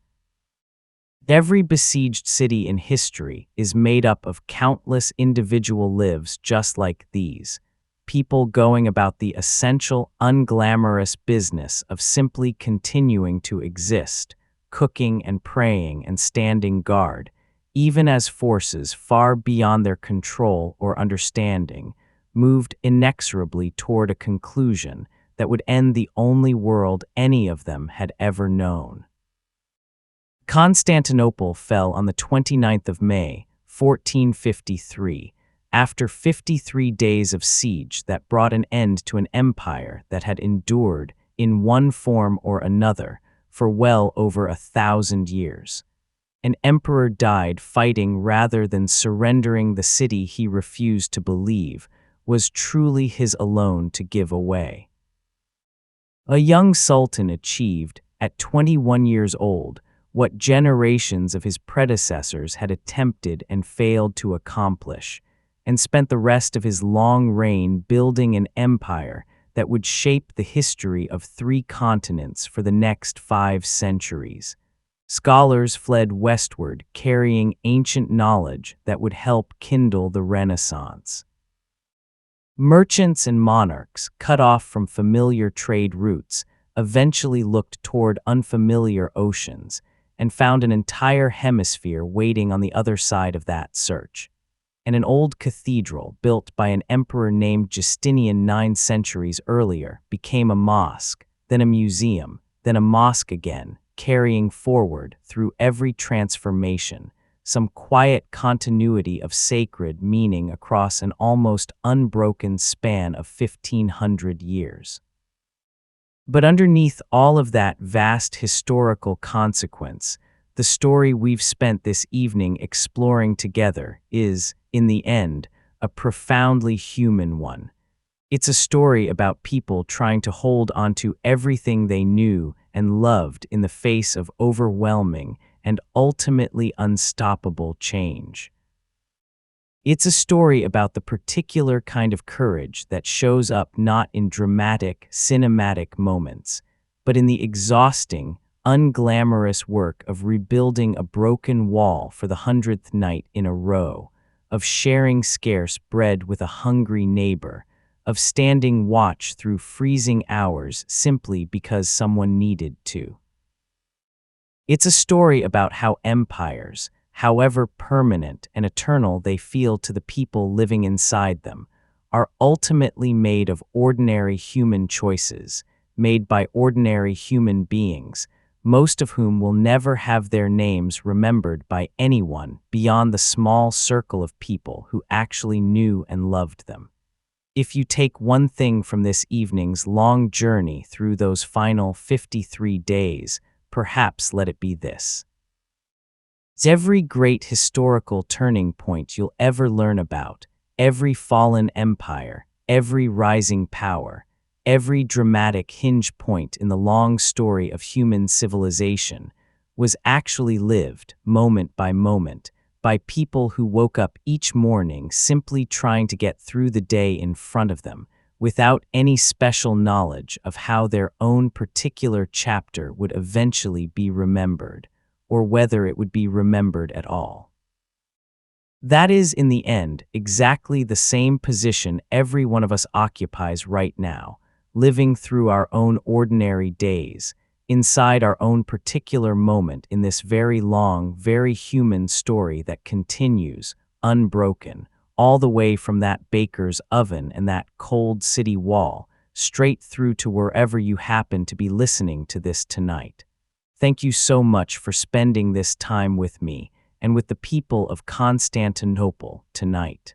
Every besieged city in history is made up of countless individual lives just like these, people going about the essential, unglamorous business of simply continuing to exist, cooking and praying and standing guard, even as forces far beyond their control or understanding moved inexorably toward a conclusion that would end the only world any of them had ever known. Constantinople fell on the 29th of May, 1453, after 53 days of siege that brought an end to an empire that had endured, in one form or another, for well over 1,000 years. An emperor died fighting rather than surrendering the city he refused to believe was truly his alone to give away. A young sultan achieved, at 21 years old, what generations of his predecessors had attempted and failed to accomplish, and spent the rest of his long reign building an empire that would shape the history of 3 continents for the next 5 centuries. Scholars fled westward, carrying ancient knowledge that would help kindle the Renaissance. Merchants and monarchs, cut off from familiar trade routes, eventually looked toward unfamiliar oceans and found an entire hemisphere waiting on the other side of that search. And an old cathedral, built by an emperor named Justinian 9 centuries earlier, became a mosque, then a museum, then a mosque again, carrying forward, through every transformation, some quiet continuity of sacred meaning across an almost unbroken span of 1,500 years. But underneath all of that vast historical consequence, the story we've spent this evening exploring together is, in the end, a profoundly human one. It's a story about people trying to hold onto everything they knew and loved in the face of overwhelming and ultimately unstoppable change. It's a story about the particular kind of courage that shows up not in dramatic, cinematic moments, but in the exhausting, unglamorous work of rebuilding a broken wall for the 100th night in a row, of sharing scarce bread with a hungry neighbor, of standing watch through freezing hours simply because someone needed to. It's a story about how empires, however permanent and eternal they feel to the people living inside them, are ultimately made of ordinary human choices, made by ordinary human beings, most of whom will never have their names remembered by anyone beyond the small circle of people who actually knew and loved them. If you take one thing from this evening's long journey through those final 53 days, perhaps let it be this. Every great historical turning point you'll ever learn about, every fallen empire, every rising power, every dramatic hinge point in the long story of human civilization, was actually lived, moment by moment, by people who woke up each morning simply trying to get through the day in front of them, without any special knowledge of how their own particular chapter would eventually be remembered, or whether it would be remembered at all. That is, in the end, exactly the same position every one of us occupies right now, living through our own ordinary days, inside our own particular moment in this very long, very human story that continues, unbroken, all the way from that baker's oven and that cold city wall, straight through to wherever you happen to be listening to this tonight. Thank you so much for spending this time with me and with the people of Constantinople tonight.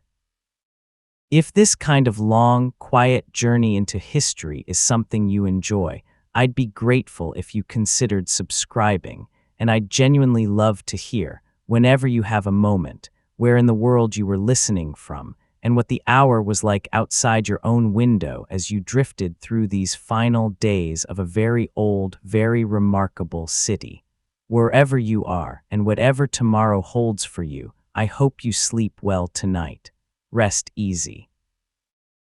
If this kind of long, quiet journey into history is something you enjoy, I'd be grateful if you considered subscribing, and I'd genuinely love to hear, whenever you have a moment, where in the world you were listening from, and what the hour was like outside your own window as you drifted through these final days of a very old, very remarkable city. Wherever you are, and whatever tomorrow holds for you, I hope you sleep well tonight. Rest easy.